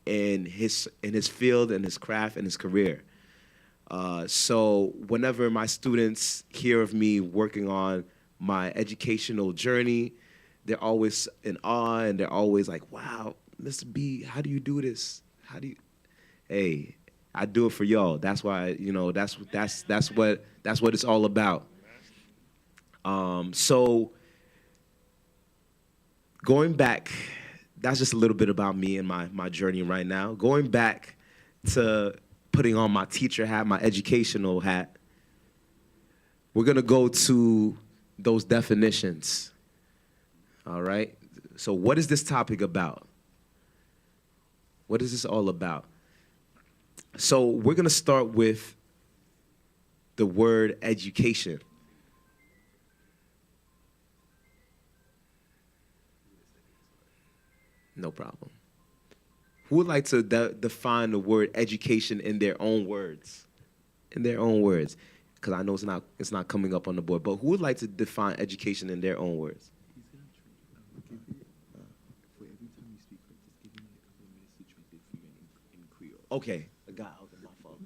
in his field, in his craft, in his career. So whenever my students hear of me working on my educational journey, they're always in awe and they're always like, wow, Mr. B, how do you do this? Hey, I do it for y'all. That's why, that's what it's all about. So going back, that's just a little bit about me and my journey right now. Going back to putting on my teacher hat, my educational hat, we're gonna go to those definitions, all right? So what is this topic about? What is this all about? So we're gonna start with the word education. No problem. Who would like to define the word education in their own words? In their own words. Because I know it's not coming up on the board, but who would like to define education in their own words? Okay, okay, my fault.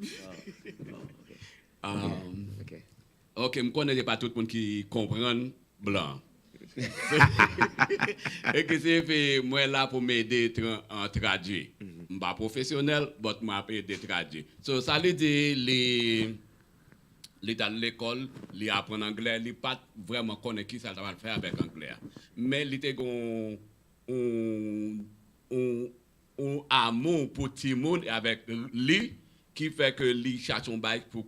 Okay. Ok, je ne connais pas tout le monde qui comprend blanc. Et que c'est moi là pour m'aider à traduire. Je ne suis pas professionnel, mais je m'appelle aider à traduire. So, ça veut dire l'état de l'école, il apprend anglais, il pas vraiment connaît qui ça va faire avec anglais. Mais il était un amour pour tout le monde avec lui qui fait que lui cherche un bail pour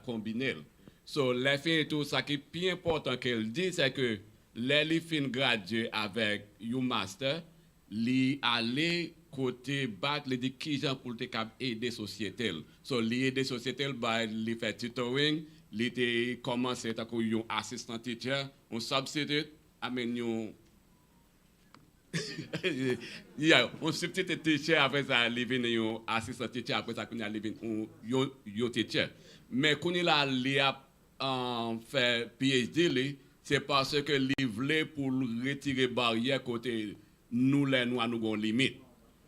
combiner. So, les fins tout ça qui est plus important qu'elle dit, c'est que les fin gradué avec un master, li aller côté bac, il dit qui gens pour te cap aider société. So li aider société bah li fait tutoring, li te commencé ta ko yon assistant teacher, on substitute amène yon yeah, on substitute teacher après ça li vinn yon assistant teacher après ça qu'on a li vinn yon teacher. Mais quand il a li a fait PhD li, c'est parce que li voulait pour retirer barrière côté nous les noirs nous gon limite.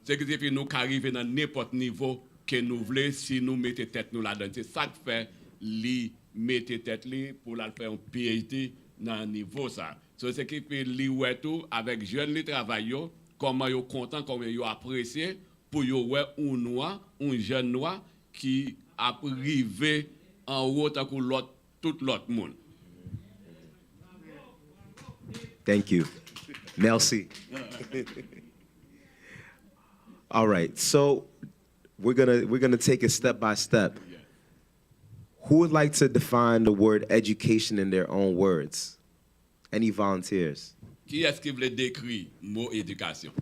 C'est que si nous arriver dans n'importe niveau que nous voulons si nous mettons tête nous là-dedans. C'est ça qui fait li mettre tête li pour la faire un PhD dans niveau ça. So, c'est qui fait li ouais tout avec jeunes li travail comment yo content comment yo apprécié pour yo ouais un noir, un jeune noir qui a arrivé en haut tant que l'autre tout l'autre monde. Thank you. Merci. All right, so we're gonna take it step by step. Who would like to define the word education in their own words? Any volunteers? Qui est-ce qui veut décrire mot éducation?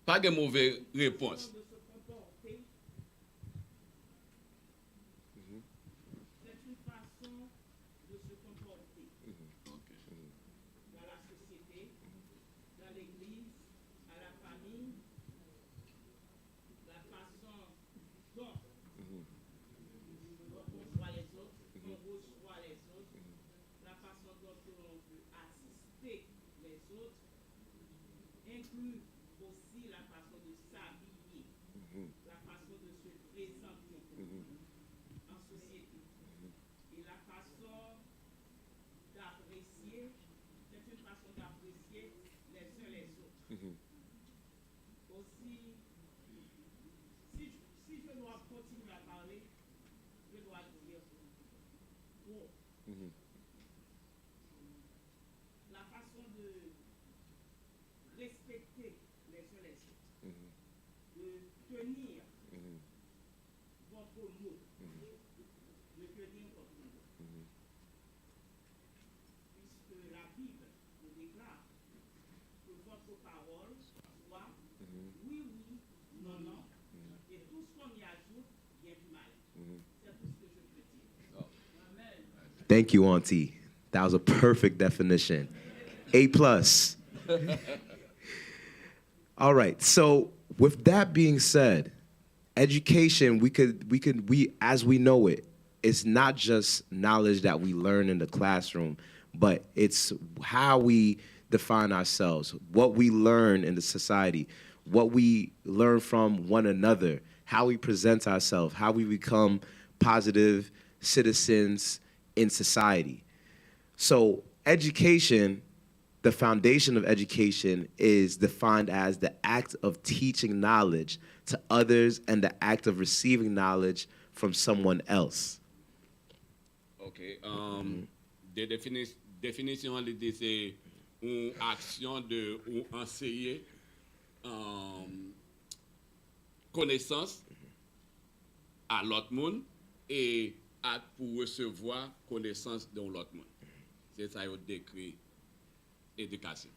Pas de mauvaise réponse. Thank you, Auntie. That was a perfect definition. A+. All right. So with that being said, education, we as we know it, it's not just knowledge that we learn in the classroom, but it's how we define ourselves, what we learn in the society, what we learn from one another, how we present ourselves, how we become positive citizens in society. So education, the foundation of education is defined as the act of teaching knowledge to others and the act of receiving knowledge from someone else. OK. Des définitions, l'idée c'est une action de ou enseigner connaissance à l'autre monde et pour recevoir connaissance de l'autre monde. C'est ça qu'on décrit éducation.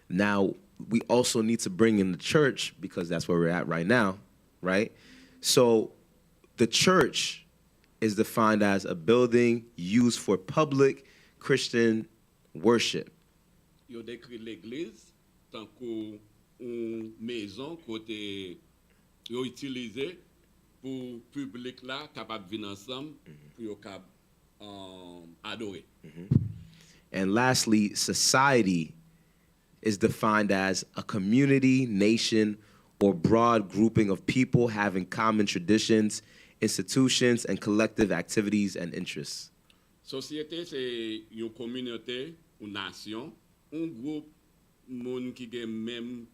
Now, we also need to bring in the church because that's where we're at right now, right? So the church is defined as a building used for public Christian worship. Yo décrit l'église tant qu'une maison côté yo utilisé pour public là capable venir ensemble pour yo capable adorer. And lastly, society is defined as a community, nation, or broad grouping of people having common traditions, institutions, and collective activities and interests. Société c'est une communauté, une nation, un groupe monde qui a même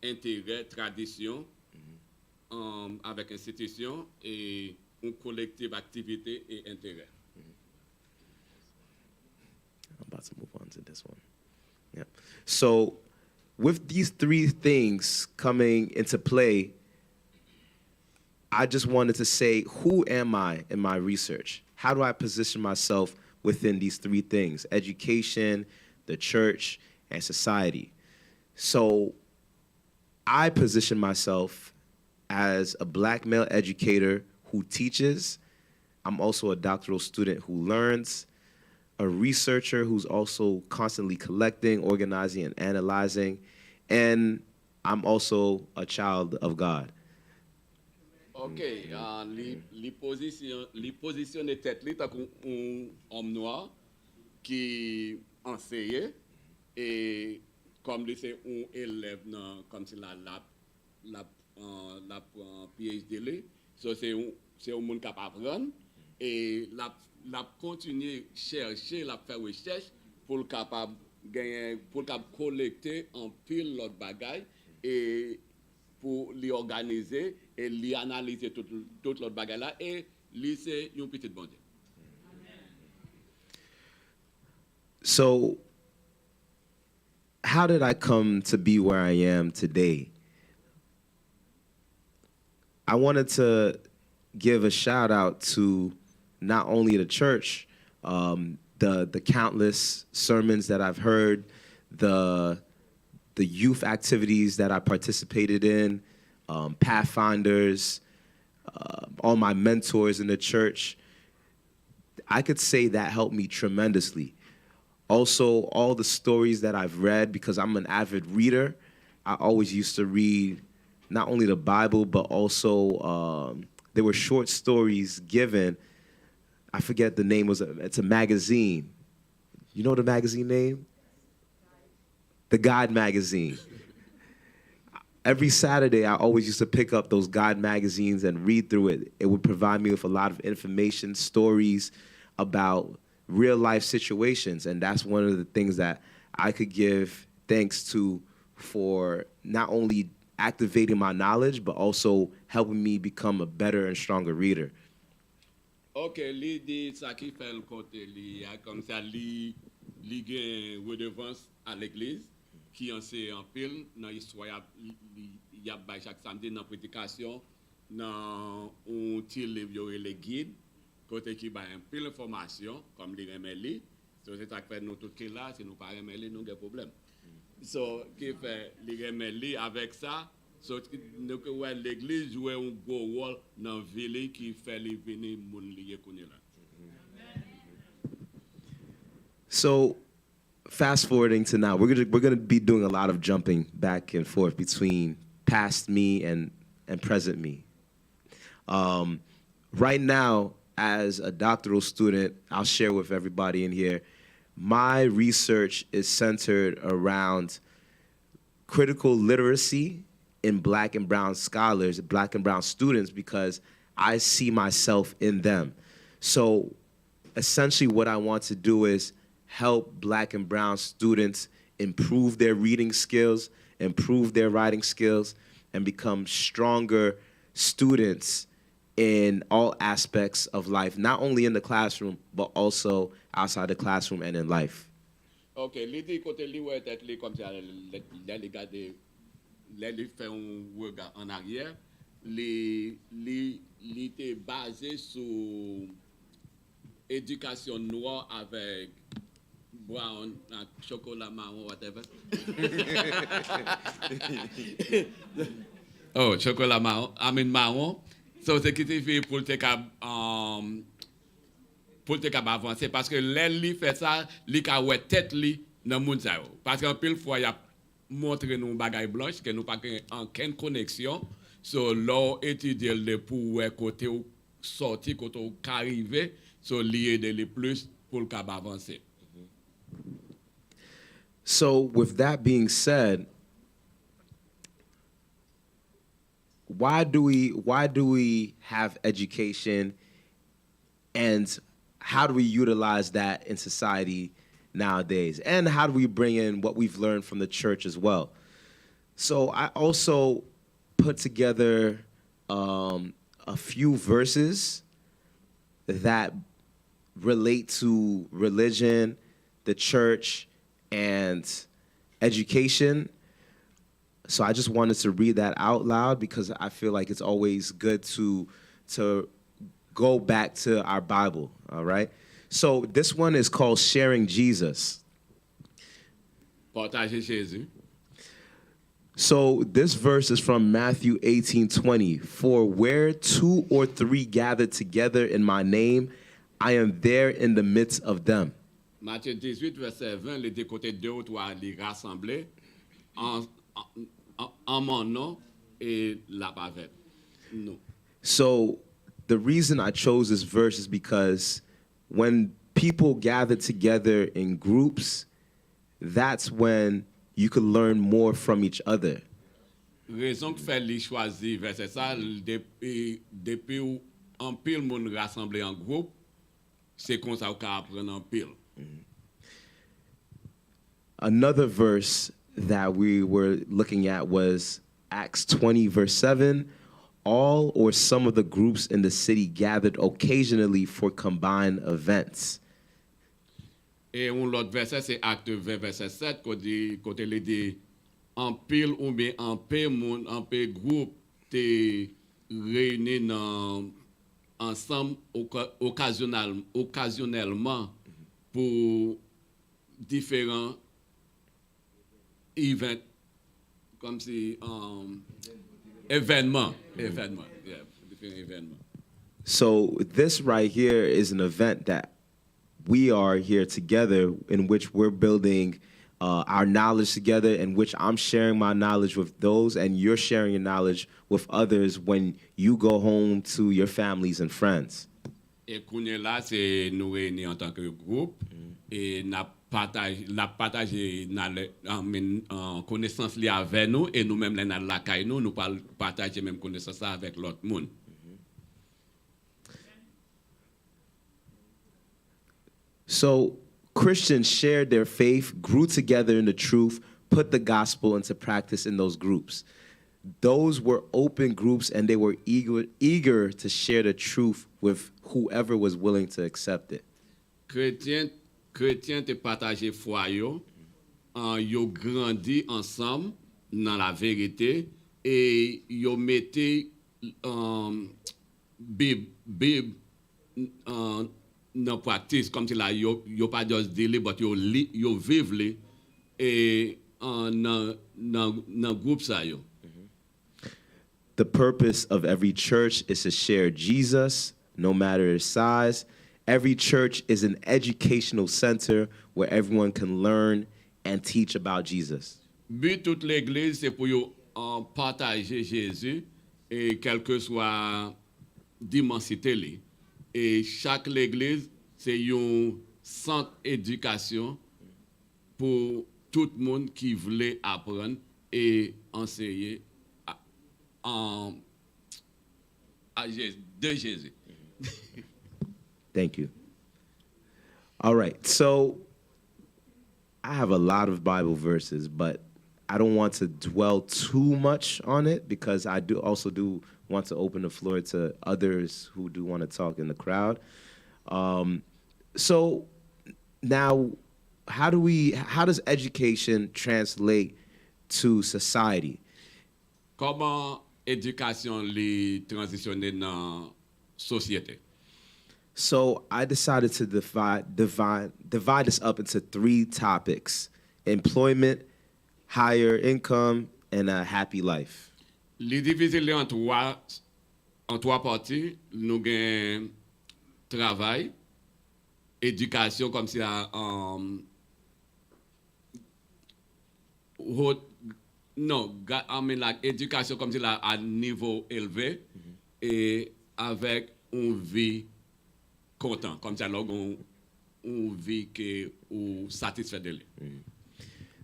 intérêt, tradition avec institution et une collective activité et intérêt. I'm about to move on to this one. Yeah. So with these three things coming into play, I just wanted to say, who am I in my research? How do I position myself within these three things? Education, the church, and society. So I position myself as a black male educator who teaches. I'm also a doctoral student who learns, a researcher who's also constantly collecting, organizing, and analyzing, and I'm also a child of God. Ok, li positionne tête li tant un homme noir qui enseigne et comme lui c'est un élève comme si la PhD li, so c'est un monde qui apprendre et la continuer chercher, la faire recherche pour capable gagner pour capable collecter en pile l'autre bagaille et pour les organiser et les analyser tout l'autre bagage là et lui c'est une petite bande. So how did I come to be where I am today? I wanted to give a shout out to not only the church, the countless sermons that I've heard, the youth activities that I participated in, Pathfinders, all my mentors in the church. I could say that helped me tremendously. Also, all the stories that I've read, because I'm an avid reader, I always used to read not only the Bible, but also there were short stories given. I forget the name, it's a magazine. You know the magazine name? The God magazine. Every Saturday, I always used to pick up those God magazines and read through it. It would provide me with a lot of information, stories about real life situations. And that's one of the things that I could give thanks to for not only activating my knowledge, but also helping me become a better and stronger reader. Ok, li di sa ki fait le côté li a comme ça li gen redevance à l'église qui en sait en pile dans l'histoire y a bay chaque samedi dans prédication dans un petit livre yo les guides côté qui bay un pile information comme li remet li so c'est ça que fait nous tout qui là si nous pas remet li nous des problèmes so qui fait li remet li avec ça so nous que ouais l'église joue un gros rôle dans ville qui fait li venir moun li connait là. So fast forwarding to now, we're gonna be doing a lot of jumping back and forth between past me and present me. Right now, as a doctoral student, I'll share with everybody in here, my research is centered around critical literacy in Black and brown scholars, Black and brown students, because I see myself in them. So essentially what I want to do is help Black and brown students improve their reading skills, improve their writing skills, and become stronger students in all aspects of life, not only in the classroom, but also outside the classroom and in life. Ok, l'idée côté li ouais tête li comme ça les garder les faire un regard en arrière, les était basé sur éducation noire avec brown, chocolat marron, whatever. Oh, chocolat marron, I mean marron. So, ce qui signifie pour te avancer, parce que l'elle fait ça, li ka ouais tête li dans moun sa yo. Parce qu'en pile fois, y a montré nous bagaille blanche, que nous pas aucune connexion. So, l'on étudie le pour côté ou sorti, côté ou arriver, so lié de les plus pour le cap avancer. So with that being said, why do we have education, and how do we utilize that in society nowadays? And how do we bring in what we've learned from the church as well? So I also put together a few verses that relate to religion, the church, and education. So I just wanted to read that out loud because I feel like it's always good to go back to our Bible, all right? So this one is called Sharing Jesus. Partager Jésus. So this verse is from Matthew 18:20. For where 2 or 3 gather together in my name, I am there in the midst of them. Matthieu 18, verset 20, les deux côtés 2 ou 3 les rassembler en mon nom et la pavette. No. So the reason I chose this verse is because when people gather together in groups, that's when you can learn more from each other. Raison que fait les choisir verset ça depuis où en pile monde rassemblé en groupe, c'est comme ça qu'on apprend en pile. Another verse that we were looking at was Acts 20, verse 7. All or some of the groups in the city gathered occasionally for combined events. Et un autre verset, c'est Acte 20, verset 7, côté les dit en pile ou bien en paix monde, en paix groupe, te réunis ensemble occasionnellement pour différents events, comme si événements, yeah, different événements. So this right here is an event that we are here together in which we're building our knowledge together, in which I'm sharing my knowledge with those and you're sharing your knowledge with others when you go home to your families and friends. Et qu'on est là, c'est nous réunir en tant que groupe et n'a partager connaissance avec nous et nous-mêmes là la caille nous partager même connaissance avec l'autre monde. So Christians shared their faith, grew together in the truth, put the gospel into practice in those groups. Those were open groups and they were eager to share the truth with whoever was willing to accept it. Chrétien te partager foi yo grandi ensemble dans la vérité et yo mette Bible dans pratique comme si là yo pas juste délai but yo vivre et dans groupe ça yo. The purpose of every church is to share Jesus, no matter its size. Every church is an educational center where everyone can learn and teach about Jesus. But toute l'église c'est pour yo partager Jésus et quelle que soit dimension li. Et chaque église c'est un centre d'éducation pour tout le monde qui voulait apprendre et enseigner de Jésus. Thank you. All right, so I have a lot of Bible verses, but I don't want to dwell too much on it because I also want to open the floor to others who do want to talk in the crowd. So now, how does education translate to society? Comment éducation li transitionner dans société? So I decided to divide this up into 3 topics: employment, higher income, and a happy life. Li diviser en 3 parties. Nous gain travail, éducation comme si éducation comme si là à niveau élevé et avec une vie content comme ça une vie que ou satisfait de lui.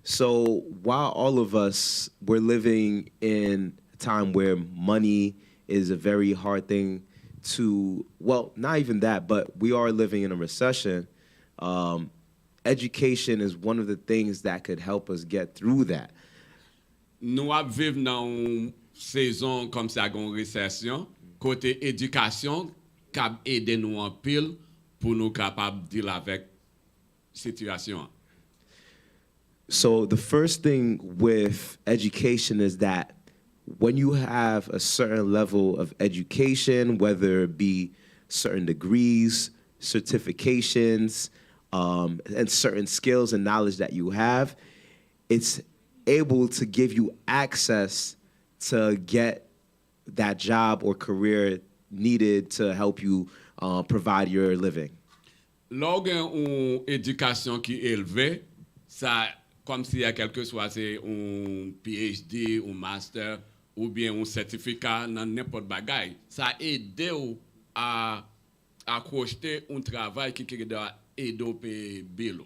So while all of us we're living in a time where money is a very hard thing to, well, not even that, but we are living in a recession. Education is one of the things that could help us get through that. Nous vivons dans une saison comme ça, une récession. Côté éducation, cap aider nous en pile pour nous capables de dealer avec situation. So the first thing with education is that when you have a certain level of education, whether it be certain degrees, certifications, and certain skills and knowledge that you have, it's able to give you access to get that job or career needed to help you provide your living. Lorsqu'on une éducation qui est élevée, ça comme s'il y a quelque soit c'est un PhD, un master ou bien un certificat dans n'importe bagaille, ça aide à accrocher un travail qui doit aider au bilo.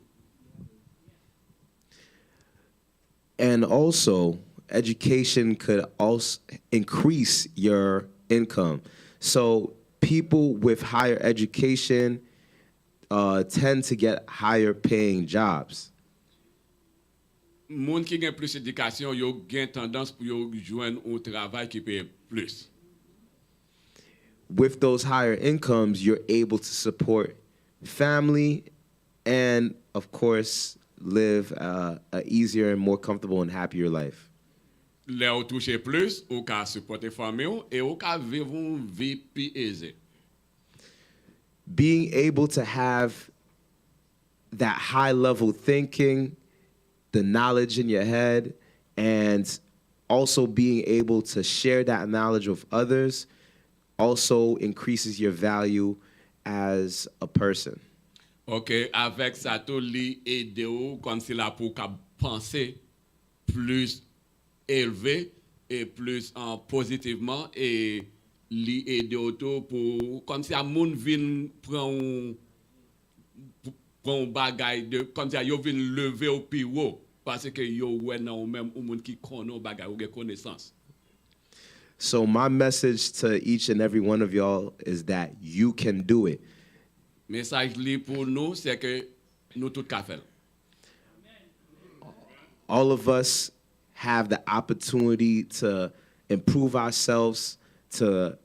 And also, education could also increase your income. So people with higher education tend to get higher paying jobs. Moun qui gagne plus d'éducation, yo gagne tendance pour yo joindre un travail qui paye plus. With those higher incomes, you're able to support family and, of course, live a easier and more comfortable and happier life. Là ou toucher plus, ou ka supporter famille et ou ka vivre une vie plus aisée. Being able to have that high level thinking, the knowledge in your head, and also being able to share that knowledge with others also increases your value as a person. OK, avec ça tout li aide ou comme si la pour ka penser plus élevé et plus positivement et li aide auto pour comme si a moun vinn prend un bagay de comme si yo vinn lever au plus haut parce que yo ouais nan même ou moun qui connaît bagay ou gen connaissance. So my message to each and every one of y'all is that you can do it. Message li pour nous c'est que nous tout ka faire. All of us have the opportunity to improve ourselves, to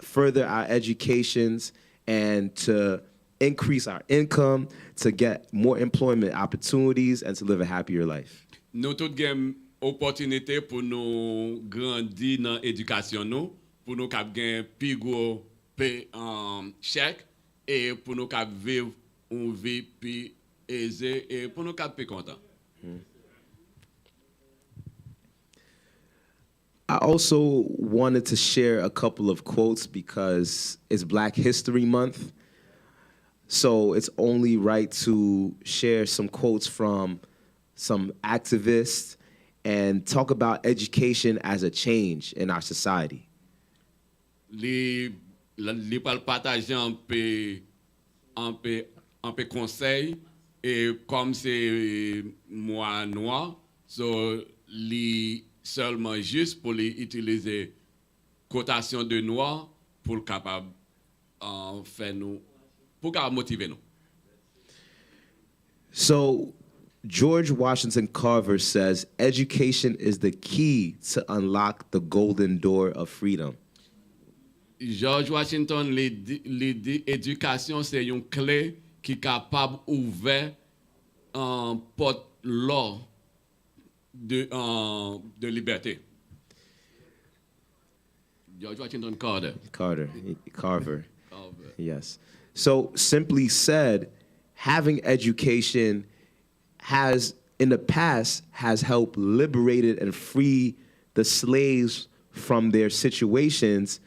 further our educations, and to increase our income, to get more employment opportunities, and to live a happier life. Nous tout gen opportunité pour nous grandir dans l'éducation nous, pour nous cap gen plus gros chèque et pour nous cap vivre une vie plus aisée et pour nous cap plus content. I also wanted to share a couple of quotes because it's Black History Month. So it's only right to share some quotes from some activists and talk about education as a change in our society. Li pal partager un peu conseil et comme c'est moi noir, so li seulement juste pour les utiliser cotation de noir pour capable faire nous pour capable motiver nous. So George Washington Carver says education is the key to unlock the golden door of freedom. George Washington li dit éducation c'est une clé qui est capable ouvrir un porte l'or de liberté. George Washington Carver. Carver. Yes. So simply said, having education has, in the past, has helped liberate and free the slaves from their situations.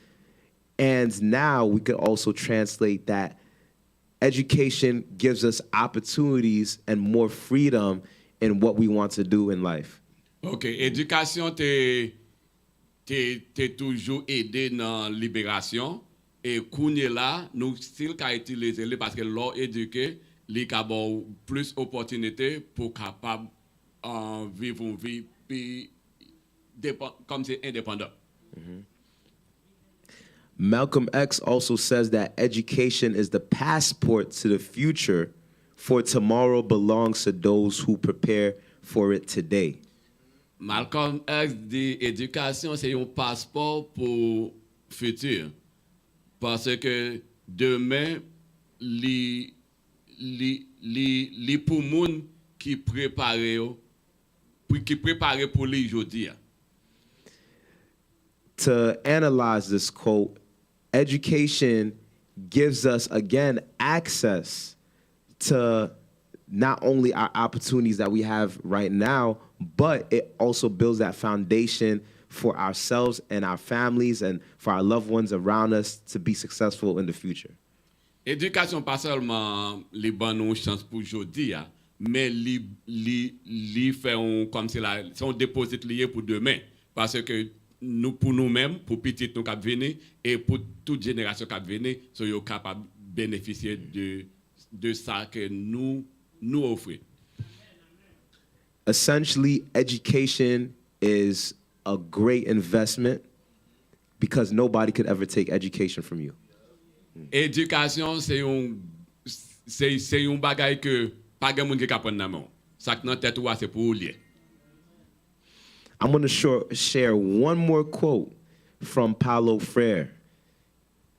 And now we could also translate that education gives us opportunities and more freedom in what we want to do in life. OK, éducation t'es toujours aidé dans libération et kounye là nous still ka utiliser parce que l'on éduqué li ka bon plus opportunité pour capable vivre une vie comme c'est indépendant. Malcolm X also says that education is the passport to the future, for tomorrow belongs to those who prepare for it today. Malcolm X dit éducation c'est un passeport pour futur parce que demain li pour moun qui prépare pour les aujourd'hui. To analyze this quote, education gives us again access to not only our opportunities that we have right now, but it also builds that foundation for ourselves and our families and for our loved ones around us to be successful in the future. Éducation pas seulement les bonnes nous chance pour aujourd'hui, mais li fait comme c'est là, son déposit lié pour demain parce que nous pour nous-mêmes, pour petit nous cap venir et pour toute génération cap venir, so yo capable bénéficier de ça que nous offrons. Essentially, education is a great investment because nobody could ever take education from you. Éducation c'est un bagage que pas grand monde qui capable nan main. Ça que nan tête ou c'est pour lier. I'm going to share one more quote from Paulo Freire.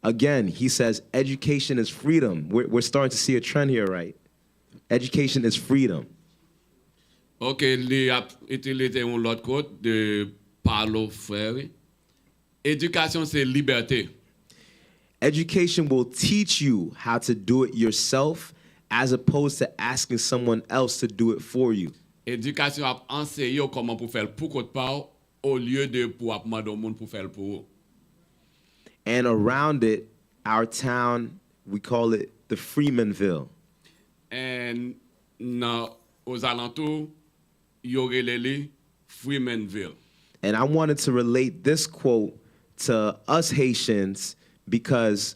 Again, he says, education is freedom. We're starting to see a trend here, right? Education is freedom. OK, il a utilisé un autre quote de Paulo Freire. Éducation, c'est liberté. Education will teach you how to do it yourself as opposed to asking someone else to do it for you. Éducation a enseigné comment pour faire pour côté part au lieu de pour demander au monde pour faire pour. And around it, our town, we call it the Freemanville. And aux alentours, y aurait les Freemanville. And I wanted to relate this quote to us Haitians because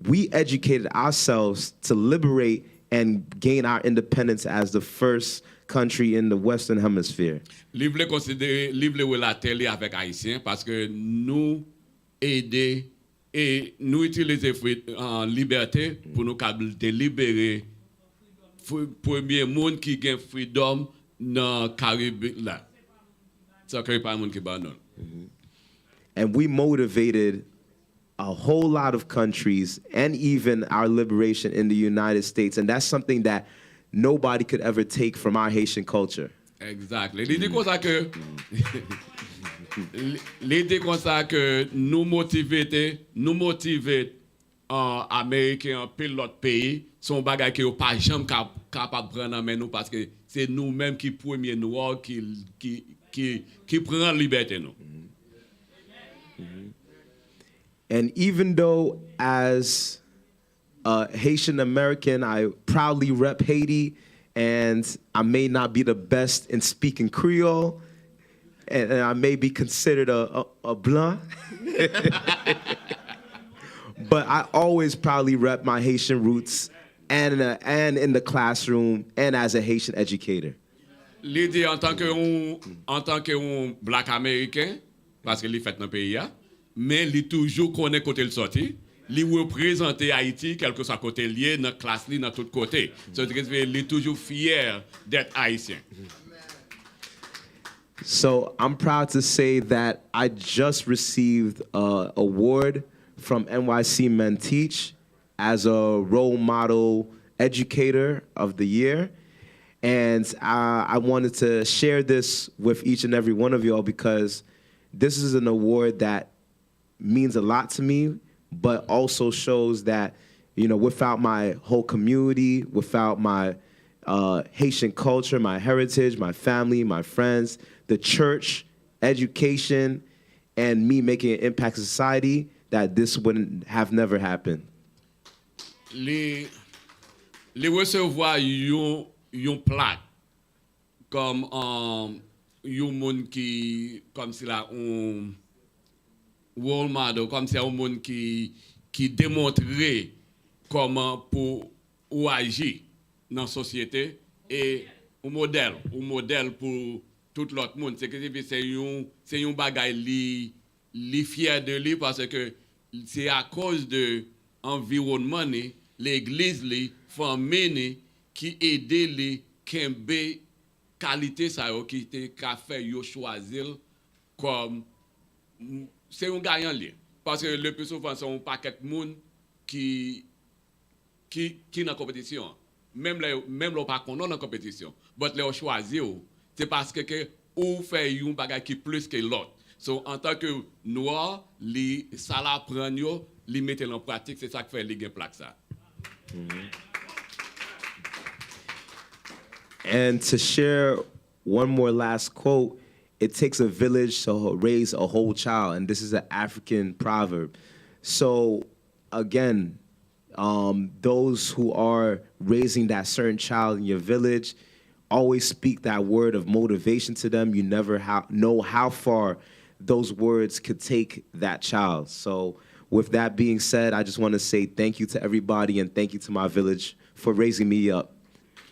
we educated ourselves to liberate and gain our independence as the first country in the Western Hemisphere. Livre considérer livre relater avec haïtien parce que nous aider et nous utiliser en liberté pour nous libérer premier monde qui gain freedom dans Caraïbes là. Ça que pas monde qui banon. And we motivated a whole lot of countries and even our liberation in the United States, and that's something that nobody could ever take from our Haitian culture. Exactly. L'idée comme ça que l'idée comme ça que nous motiver Américains en pile l'autre pays sont bagages que pas jamais capable prendre en main nous parce que c'est nous-mêmes qui premier noirs qui prend liberté nous. And even though as a Haitian American, I proudly rep Haiti, and I may not be the best in speaking Creole, and I may be considered a blanc, but I always proudly rep my Haitian roots and in the classroom and as a Haitian educator. L'idée en tant que black américain, parce que l'il fait dans le pays, mais il toujours connaît côté le sorti. Il représente Haïti, quel que soit côté lié, dans la classe, dans tout côté. C'est-à-dire qu'il est toujours fier d'être haïtien. So I'm proud to say that I just received an award from NYC Men Teach as a role model educator of the year. And I wanted to share this with each and every one of y'all because this is an award that means a lot to me, but also shows that, you know, without my whole community, without my Haitian culture, my heritage, my family, my friends, the church, education, and me making an impact in society, that this wouldn't have never happened. Les recevoir yon plaque comme yon monde qui comme si là un role model, comme si un monde qui démontrait comment pour ou agir dans la société et un modèle pour tout l'autre monde. C'est que c'est un bagage li fier de lui parce que c'est à cause de environnement l'église li famille qui aide les kembe qualité ça qui te ka fait yo choisir comme c'est un gagnant li parce que le plus souvent c'est un paquet de monde qui dans compétition même là pas connait dans compétition mais les choisir c'est parce que ou fait un bagage qui plus que l'autre. So en tant que noir li ça la prend yo li mettre en pratique c'est ça qui fait li gain plaque ça. And to share one more last quote. It takes a village to raise a whole child, and this is an African proverb. So, again, those who are raising that certain child in your village, always speak that word of motivation to them. You never know how far those words could take that child. So with that being said, I just want to say thank you to everybody and thank you to my village for raising me up.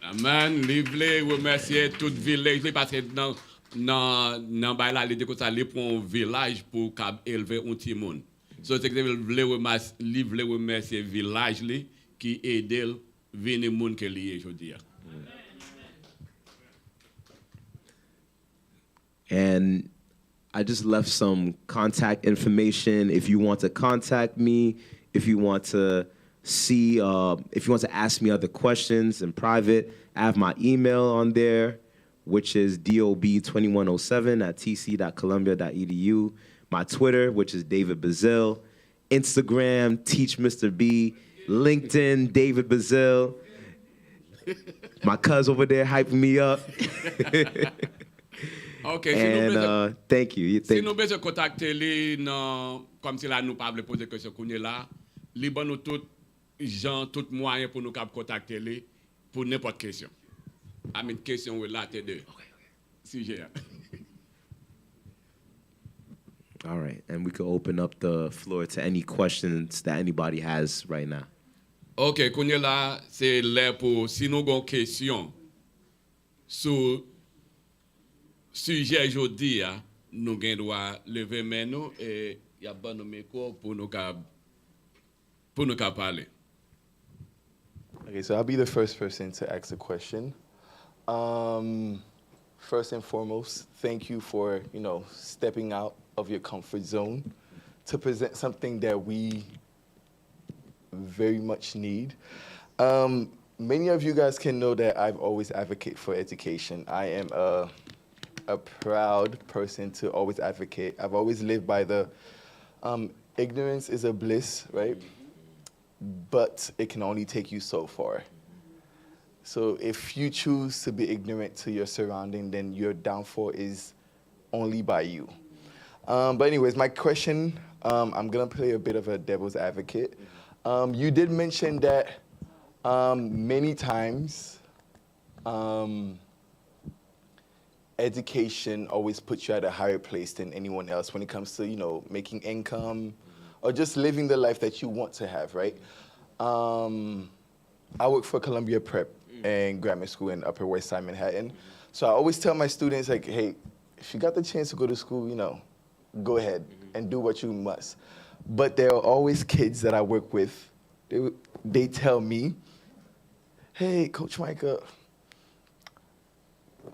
Amen. Livre remercier tout village parce que dans bail là, il dit que ça les pour un village pour élever un petit monde. So c'est que livre remercier village qui aide venir monde que lié aujourd'hui. And I just left some contact information. If you want to contact me, if you want to see, if you want to ask me other questions in private, I have my email on there, which is dob2107@tc.columbia.edu. My Twitter, which is David Beauzil. Instagram, Teach Mr. B. LinkedIn, David Beauzil. My cuz over there hyping me up. Okay, and thank you. Si nous besoin contacter lui comme si là nous pas poser question qu'on est là, li bon nous tout gens tout moyen pour nous contacter lui pour n'importe question. I mean question là t'es deux. Sujet. All right, and we could open up the floor to any questions that anybody has right now. OK, qu'on est là, c'est là pour si nous avons question sur sujet aujourd'hui, nous devons lever main nous et y a bon micro pour nous parler. Okay, so I'll be the first person to ask a question. First and foremost, thank you for, stepping out of your comfort zone to present something that we very much need. Many of you guys can know that I've always advocated for education. I am a proud person to always advocate. I've always lived by the ignorance is a bliss, right? But it can only take you so far. So if you choose to be ignorant to your surrounding, then your downfall is only by you. But anyways, my question, I'm gonna play a bit of a devil's advocate. You did mention that many times education always puts you at a higher place than anyone else when it comes to, making income or just living the life that you want to have, right? I work for Columbia Prep and Grammar School in Upper West Side Manhattan. So I always tell my students, like, hey, if you got the chance to go to school, go ahead and do what you must. But there are always kids that I work with, they tell me, hey, Coach Micah,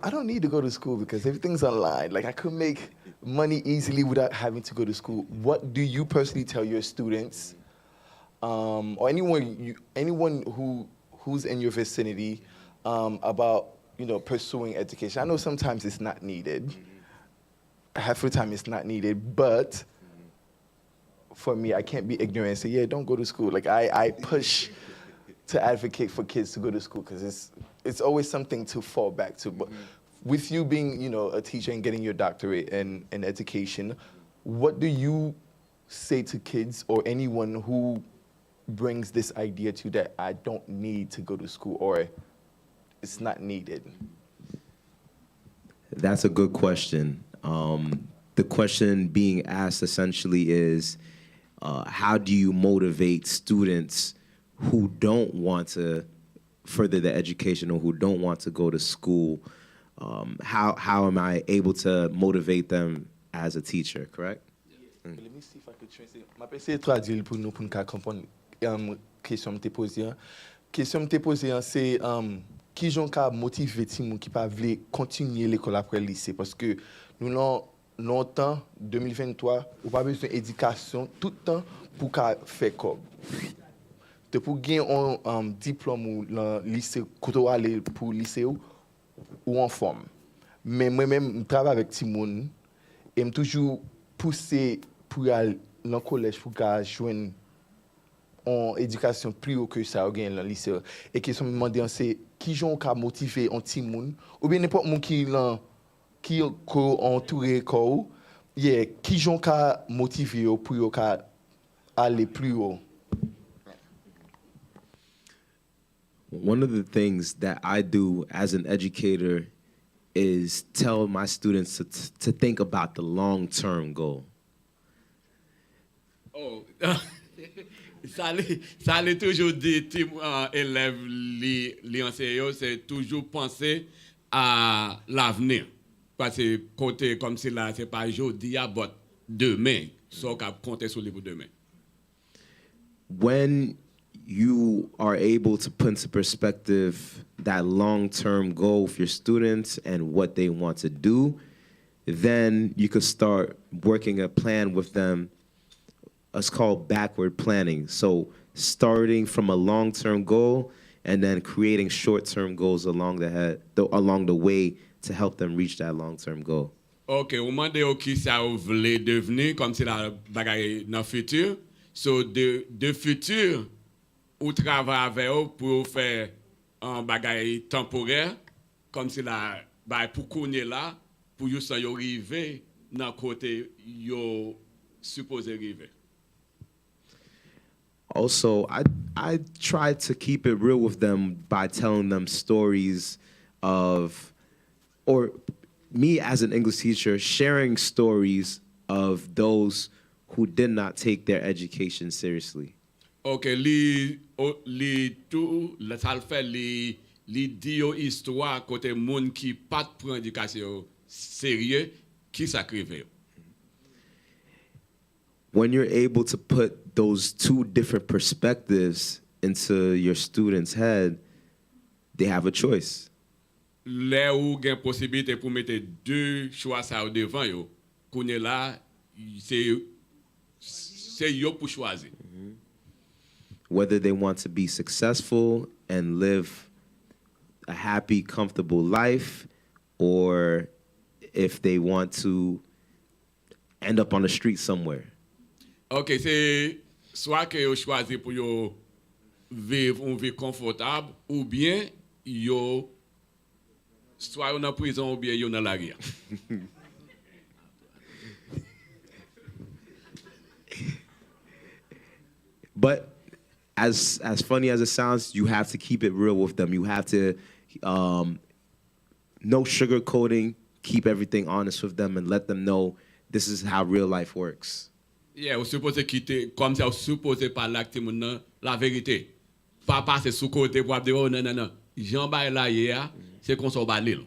I don't need to go to school because everything's online. Like, I could make money easily without having to go to school. What do you personally tell your students or anyone who's in your vicinity about, pursuing education? I know sometimes it's not needed. Half the time it's not needed, but for me, I can't be ignorant and say, yeah, don't go to school. Like, I push to advocate for kids to go to school because it's always something to fall back to. But with you being, a teacher and getting your doctorate in education, what do you say to kids or anyone who brings this idea to you that I don't need to go to school or it's not needed? That's a good question. The question being asked essentially is, how do you motivate students who don't want to further their education or who don't want to go to school? How am I able to motivate them as a teacher, correct? Let me see if I could translate. Je vais essayer de traduire pour nous comprendre question que tu posée. Question que tu posée, c'est qui j'en ka motiver ti moun qui pas vle continuer l'école après le lycée parce que nous longtemps 2023 ou pas besoin d'éducation tout le temps pour faire comme de pour gagner un diplôme ou le lycée quand aller pour lycée ou en forme. Mais moi-même je travaille avec ti moun et me toujours pousser pour aller dans le collège pour joindre en éducation plus haut que ça ou gagner dans le lycée et qui sont me demander c'est qui j'ont ka motiver un petit moun ou bien n'importe moun qui qui entouré ko, yeah, qui jon ka motiver yo pour yo ka aller plus haut. One of the things that I do as an educator is tell my students to think about the long-term goal. Oh, ça l'est toujours dit, élèves, les enseignants, c'est toujours penser à l'avenir. Parce que côté comme c'est là, c'est pas aujourd'hui, mais demain, ça qu'on compter sur les pour demain. When you are able to put into perspective that long-term goal for your students and what they want to do, then you could start working a plan with them. It's called backward planning. So starting from a long-term goal and then creating short-term goals along the way to help them reach that long-term goal. OK, au moment de qui ça voulait devenir comme c'est la bagaille dans le futur. So de futur ou travaille avec eux pour faire un bagaille temporaire comme c'est la pour connaître là pour yo sans yo arriver dans côté yo supposé arriver. Also, I try to keep it real with them by telling them stories of, or me as an English teacher, sharing stories of those who did not take their education seriously. OK, tout ça le fait li dit yo histoire côté monde qui pas prend éducation sérieux qui sacrifié. When you're able to put those two different perspectives into your student's head, they have a choice. Là où gain possibilité pour mettre deux choix ça devant yo, connait là c'est yo pour choisir. Whether they want to be successful and live a happy, comfortable life, or if they want to end up on the street somewhere. OK, c'est soit que yo choisi pour yo vivre une vie confortable ou bien yo soit en prison ou bien yo dans la rue. But as funny as it sounds, you have to keep it real with them. You have to no sugarcoating, keep everything honest with them and let them know this is how real life works. Yeah, vous supposez quitter comme ça, vous supposez parler avec tout le monde la vérité. Pas passer sous côté pour dire oh non. Jean Bay là hier, c'est qu'on s'en bat l'île.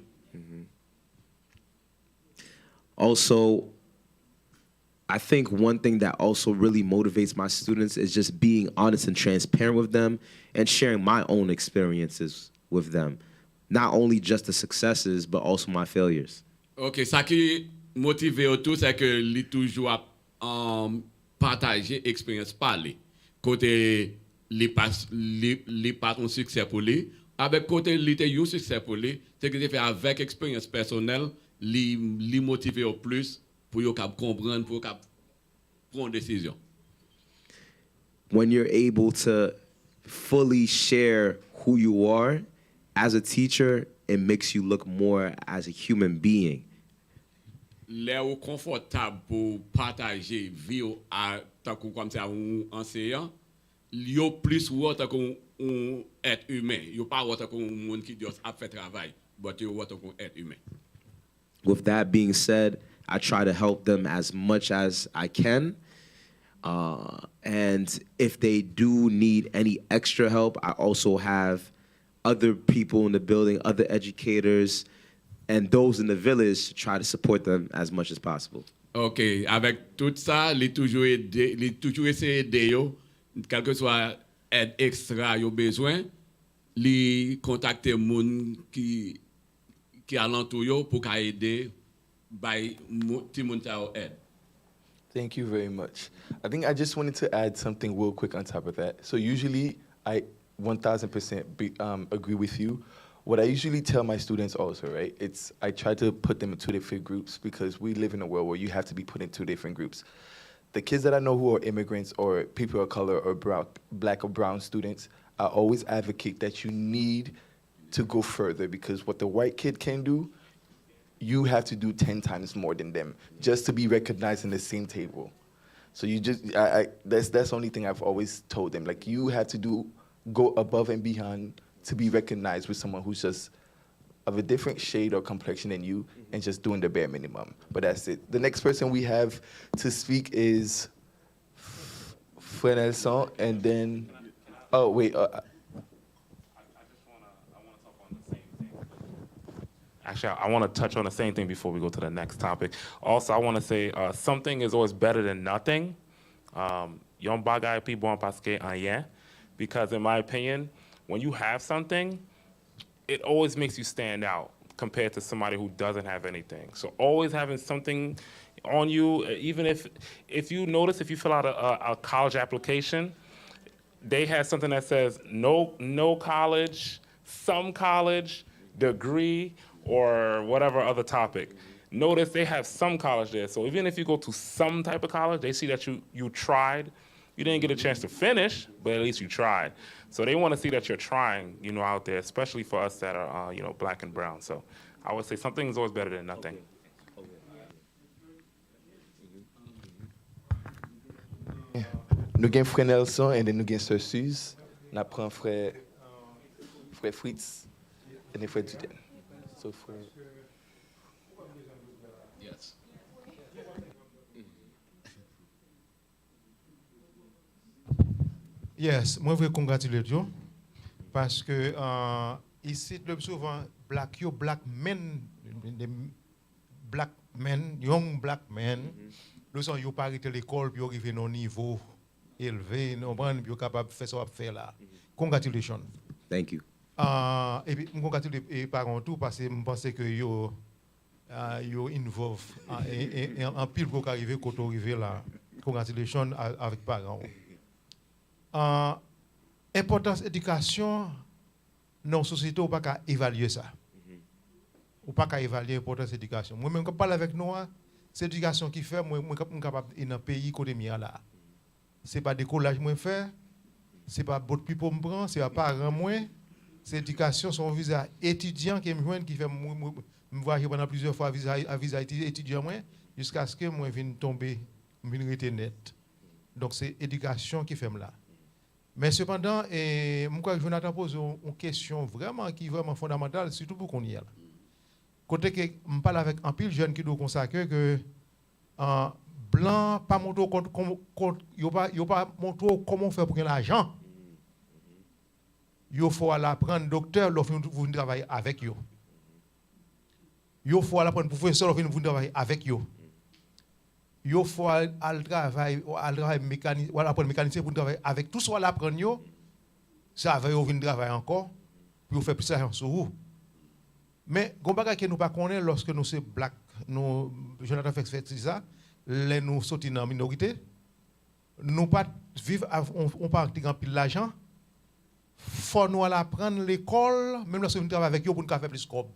Also, I think one thing that also really motivates my students is just being honest and transparent with them and sharing my own experiences with them. Not only just the successes, but also my failures. OK, ça qui motive tout, c'est que lui toujours partager expérience parler. Côté les pas un succès pour lui, avec côté lui était un succès pour lui, c'est que j'ai fait avec expérience personnelle, lui motiver au plus pour yo cap comprendre pour cap prendre décision. When you're able to fully share who you are as a teacher, it makes you look more as a human being. Là où confortable pour partager vie à tant comme ça un enseignant, yo plus ou tant qu'un être humain, yo pas tant qu'un monde qui doit faire travail, but yo tant qu'un être humain. With that being said, I try to help them as much as I can. And if they do need any extra help, I also have other people in the building, other educators, and those in the village to try to support them as much as possible. OK, avec tout ça, il toujours essayer d'aider yo, quel que soit aide extra yo besoin, li contacter moun qui alentour yo pour aider by ti moun ta aide. Thank you very much. I think I just wanted to add something real quick on top of that. So usually I 1000% agree with you. What I usually tell my students also, right, I try to put them in two different groups because we live in a world where you have to be put in two different groups. The kids that I know who are immigrants or people of color or black or brown students, I always advocate that you need to go further because what the white kid can do, you have to do 10 times more than them just to be recognized in the same table. So you just, that's the only thing I've always told them. Like, you have to go above and beyond to be recognized with someone who's just of a different shade or complexion than you and just doing the bare minimum. But that's it. The next person we have to speak is Parental, and then, oh wait. Actually, I want to touch on the same thing before we go to the next topic. Also, I want to say something is always better than nothing. Yon bagay pi bon paske rien. Because in my opinion, when you have something, it always makes you stand out compared to somebody who doesn't have anything. So always having something on you, even if you notice, if you fill out a college application, they have something that says no college, some college, degree, or whatever other topic. Notice they have some college there. So even if you go to some type of college, they see that you tried. You didn't get a chance to finish, but at least you tried. So they want to see that you're trying, out there, especially for us that are, black and brown. So I would say something is always better than nothing. Nous avons frère Nelson et nous avons sœur Suze. Nous avons frère Fritz et frère Duden. So frère. Yes. Yes, moi je veux congratuler Dieu parce que ici le plus souvent black men, young black men, nous sommes yo pas arrêté l'école puis arrivé à un niveau élevé, nous sommes capables de faire ça faire là. Congratulations. Thank you. Et puis je congratule les parents tout parce que je pense que yo involve en pile pour arriver quand arriver là. Congratulations avec parents. Importance éducation dans la société, on ne peut pas évaluer ça. On ne peut pas évaluer l'importance de l'éducation. Moi-même, quand je parle avec nous, c'est l'éducation qui fait, moi, je suis capable dans un pays côté mien là. Ce n'est pas des collages que je fais, ce n'est pas beaucoup de people que je prends, ce n'est pas parents moi. C'est l'éducation, son visa étudiant qui me fait me voyager pendant plusieurs fois à visa étudiant jusqu'à ce que moi vienne tomber, vienne rester net. Donc c'est l'éducation qui fait là. Mais cependant, moi, Jonathan pose une question qui est vraiment fondamentale, surtout pour qu'on y ait. Côté que je parle avec un pile jeune qui doit consacrer que blanc pas montrer pas montrer comment faire pour gagner l'argent. Il faut aller apprendre docteur, vous travailler avec eux. Il faut aller apprendre professeur, vous travailler avec eux. Il faut aller travailler mécanicien, ou apprendre mécanicien pour travailler avec tout ça, l'apprendre, ça va venir travailler encore, puis vous faire plus d'argent sur vous. Mais, il y a des choses que nous ne connaissons pas lorsque nous sommes black, nous, Jonathan fait ça, nous sortons dans la minorité, nous pas vivre, on part en pile l'argent, il faut nous aller apprendre l'école, même lorsque nous travaillons avec eux pour nous faire plus de cob.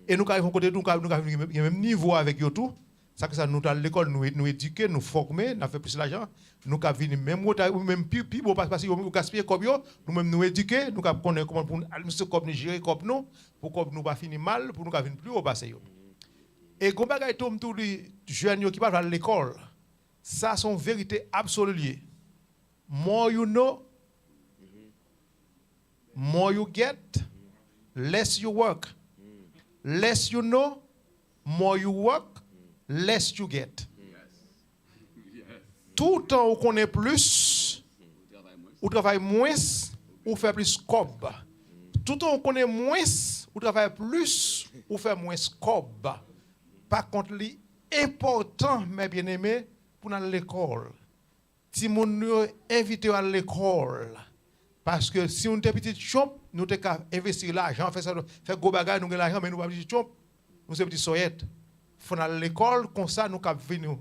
Et nous avons le même niveau avec eux tout. Ça que ça nous à l'école nous éduquer, nous former, nous faire plus d'argent, nous ca venir même plus bon parce que nous gaspiller comme yo, nous même nous éduquer, nous ca connaître comment pour administrer comme gérer comme nous pour que nous pas finir mal pour nous ca venir plus haut passer yo. Et comme bagay tombe tous les jeunes yo qui partent à l'école, ça sont vérité absolue. More you know, more you get, less you work. Less you know, more you work. Less you get. Tout le temps, on connaît plus, on travaille moins, on fait plus cob. Tout le temps, on connaît moins, on travaille plus, on fait moins cob. Par contre, l'important, mes bien-aimés, pour aller à l'école, si nous invitons à l'école, parce que si on est petit chomp, nous devons investir l'argent, faire gros bagages, nous avons l'argent, mais nous ne sommes pas petits chomp, nous sommes petits soyettes. Il faut aller à l'école, comme ça, nous avons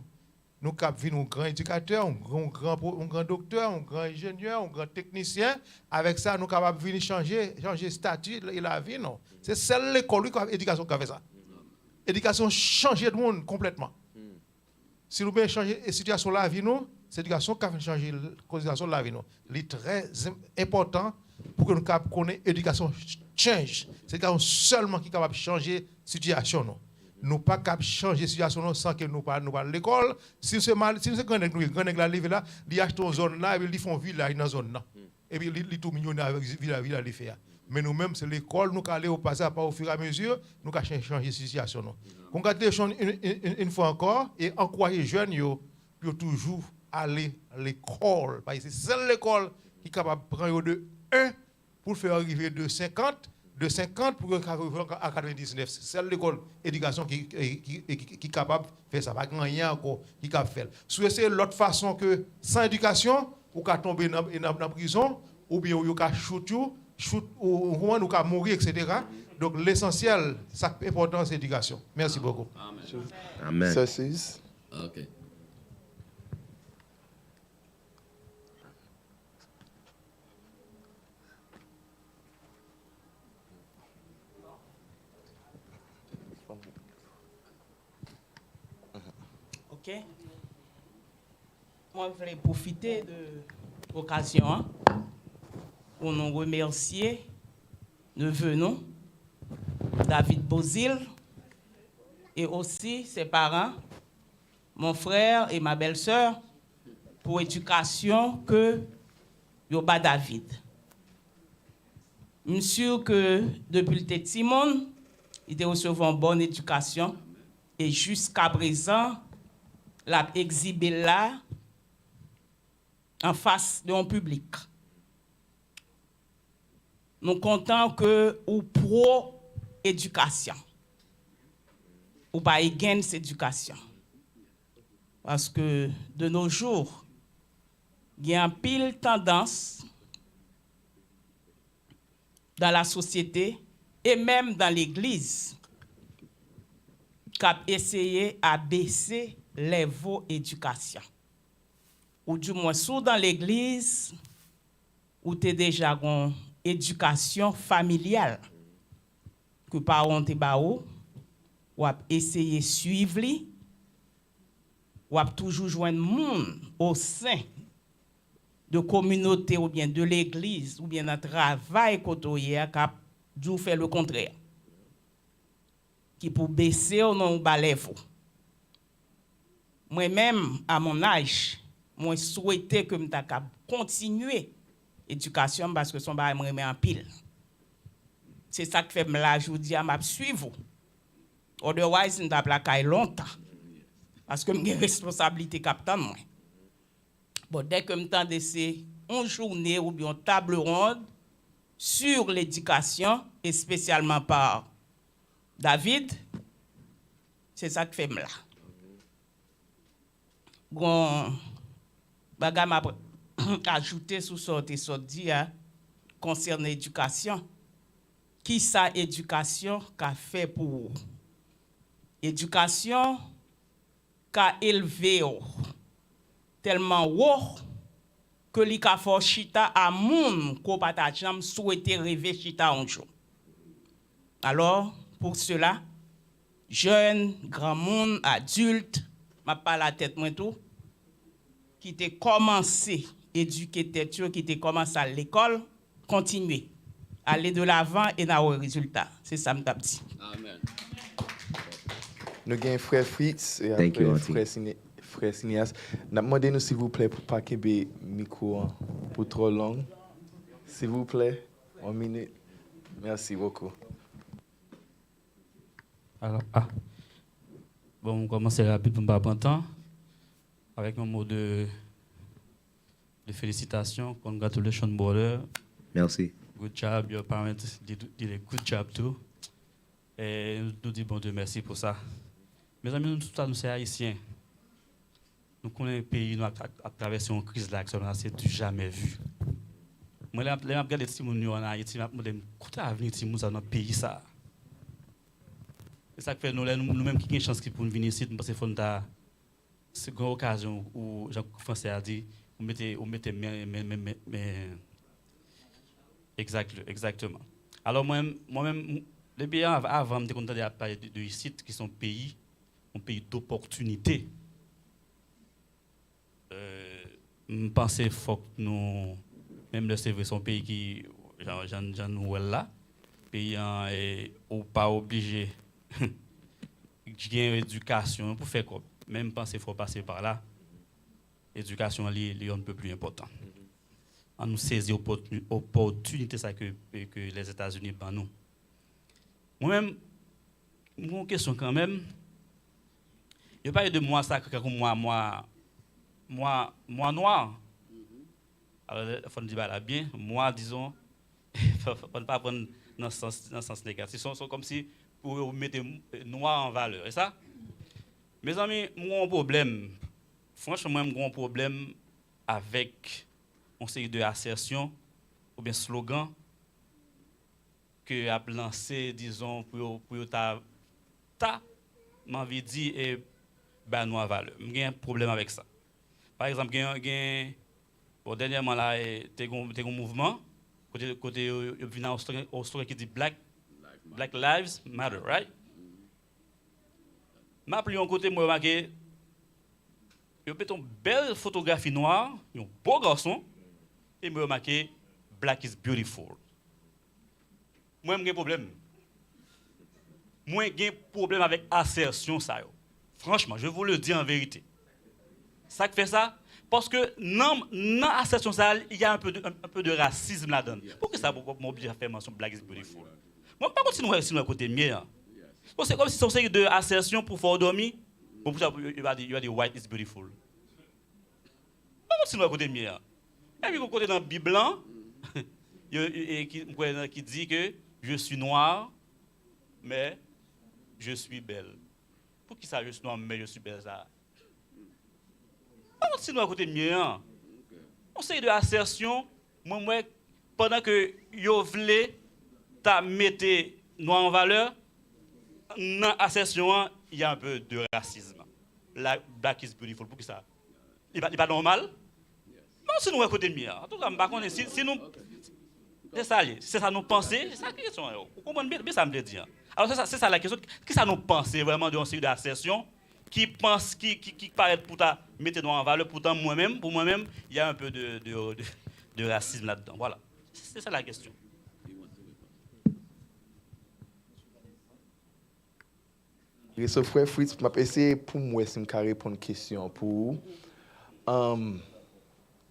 un grand éducateur, un grand docteur, un grand ingénieur, un grand technicien. Avec ça, nous sommes capables de changer le statut et la vie. C'est celle l'école, l'éducation qui a fait ça. L'éducation change le monde complètement. Si nous voulons changer la situation de la vie, c'est l'éducation qui a fait changer la situation de la vie. C'est très important pour que nous connaissions l'éducation change. C'est l'éducation seulement qui est capable de changer la situation. nous pas cap changer la situation sans que nous pas l'école. Si c'est mal, si c'est grand nèg la lever là, ils achètent une zone là et puis ils font village dans zone là. Et puis ils tout millionnaire avec village les faire. Mais nous-mêmes c'est l'école nous aller au passé pas au fur et à mesure, nous ca changer la situation non. Congratulations une fois encore et encourager jeunes yo toujours aller à l'école parce que c'est seule l'école qui est capable de prendre de 1 pour faire arriver de 50 pour arriver à 99. C'est celle l'école éducation qui est capable de faire ça. Pas rien encore qui est capable de faire. Si c'est l'autre façon que sans éducation, ou qu'à tomber dans la prison, ou bien ou qu'à shoot ou qu'à mourir, etc. Donc l'essentiel, ça important, c'est l'éducation. Merci beaucoup. Amen. Ceci. OK. OK. Moi, je voulais profiter de l'occasion pour nous remercier. Nous venons, David Beauzil, et aussi ses parents, mon frère et ma belle-sœur, pour l'éducation que Yoba David. Je suis sûr que depuis le petit monde, il a reçu une bonne éducation et jusqu'à présent, l'a exhibé là en face de un public. Nous sommes contents que ou pro-éducation, ou pas gain cette éducation. Parce que de nos jours, il y a une pile tendance dans la société et même dans l'Église qui a essayé à baisser les niveaux d'éducation. Ou du moins, sous dans l'Église, où tu es déjà une éducation familiale, que parents te baou, ou a essayé de suivre, ou a toujours joindre monde au sein de communauté ou bien de l'église ou bien dans le travail côtoyer qui a dû faire le contraire. Qui pour baisser ou non balève. Moi-même, à mon âge, moi souhaitais que je continuer l'éducation parce que son bail me remet en pile. C'est ça qui fait là je dis à m'a suivre. Otherwise, je n'ai pas longtemps. Parce que j'ai une responsabilité capitaine moi. Bon, dès que je m'entends c'est une journée ou bien une table ronde sur l'éducation, et spécialement par David, c'est ça que fait là. Bon, bagam m'a ajouté sous sorte dit concernant l'éducation. Qui ça éducation qu'a fait pour éducation qu'a élevé tellement haut que li ka fò chita à moun ko pata jam souhaiter rêver chita un jour. Alors, pour cela, jeunes, grand monde, adultes, m'a pas la tête moi tout, qui t'ai commencé éduquer tête qui t'ai commencé à l'école, continuer, aller de l'avant et n'a au résultat. C'est ça m't'a dit. Amen. Nous avons frère Fritz et Thank you, après frère Sinias. Nous demandons s'il vous plaît pour pas que le micro pour trop long. S'il vous plaît, 1 minute. Merci beaucoup. Alors, bon, on commence rapide pour ne pas prendre temps. Avec un mot de félicitations, congratulations, brother. Merci. Good job, your parents did a good job too. Et nous disons bon Dieu merci pour ça. Mes amis, nous tous, nous sommes haïtiens. Nous connaissons un pays, nous avons traversé une crise là, c'est du jamais vu. Moi, je regarde les petits gens en Haïti, je me dis, écoutez, l'avenir de dans notre pays, ça. C'est ça que fait nous-mêmes qui avons une chance pour venir ici, parce que c'est une occasion où Jean-François a dit, vous mettez exactement. Alors moi-même, les pays avant, je me parler de ici, qui sont un pays d'opportunité. Je pense qu'il faut que nous, même le CV, son pays qui, j'en là, pays ou pas obligé gain éducation pour faire quoi? Même penser faut passer par là. Éducation est un peu plus important. On nous saisit opportunité ça que les États-Unis ban nous. Moi-même, une question quand même. Je parle de moi ça comme moi noir. Alors, il faut dire là bien, moi disons, faut ne pas prendre dans le sens négatif. Ils sont comme si pour mettre noir en valeur. Et ça? Mes amis, moi, un problème. Franchement, j'ai un problème avec une série de assertions ou bien slogans que a lancé, disons, pour ta m'envie de dire et ben noir valeur. J'ai un problème avec ça. Par exemple, dernièrement là, tu as un mouvement côté Australie qui dit Black Lives Matter, right? M'a pris un côté, moi, remarqué, il y a une belle photographie noire, un beau garçon, et me remarqué Black is beautiful. Moi, j'ai un problème. Moi, j'ai un problème avec assertion, ça. Franchement, je vous le dis en vérité. Ça qui fait ça, parce que dans l'assertion, il y a un peu de racisme là-dedans. Pourquoi ça m'oblige à faire mention Black is beautiful? Moi, pas continuer sur le côté mien. C'est comme si c'est une série d'assertions pour faire dormir. Pour ça, il va dire white is beautiful. Pas continuer à côté mien. Et puis, côté dans la Bible, qui dit que je suis noir, mais je suis belle. Pour qui ça, je suis noir, mais je suis belle, ça? Pas continuer à côté mien. On série d'assertions, moi, pendant que vous voulez mettre noir en valeur, dans l'assertion, il y a un peu de racisme. Black is beautiful. Pour qui ça? Il n'est pas normal? Non, c'est nous à côté de moi. En tout cas, si nous... C'est ça nous penser, c'est ça la question. Vous comprenez bien ça me dire. Alors c'est ça la question. Qu'est-ce que ça nous penser vraiment d'une série d'assertions qui paraît pour mettre nous en valeur, pourtant pour moi-même, il y a un peu de racisme là-dedans. Voilà. C'est ça la question. Et ce frère Fritz m'a essayé pour moi si je répondre à une question pour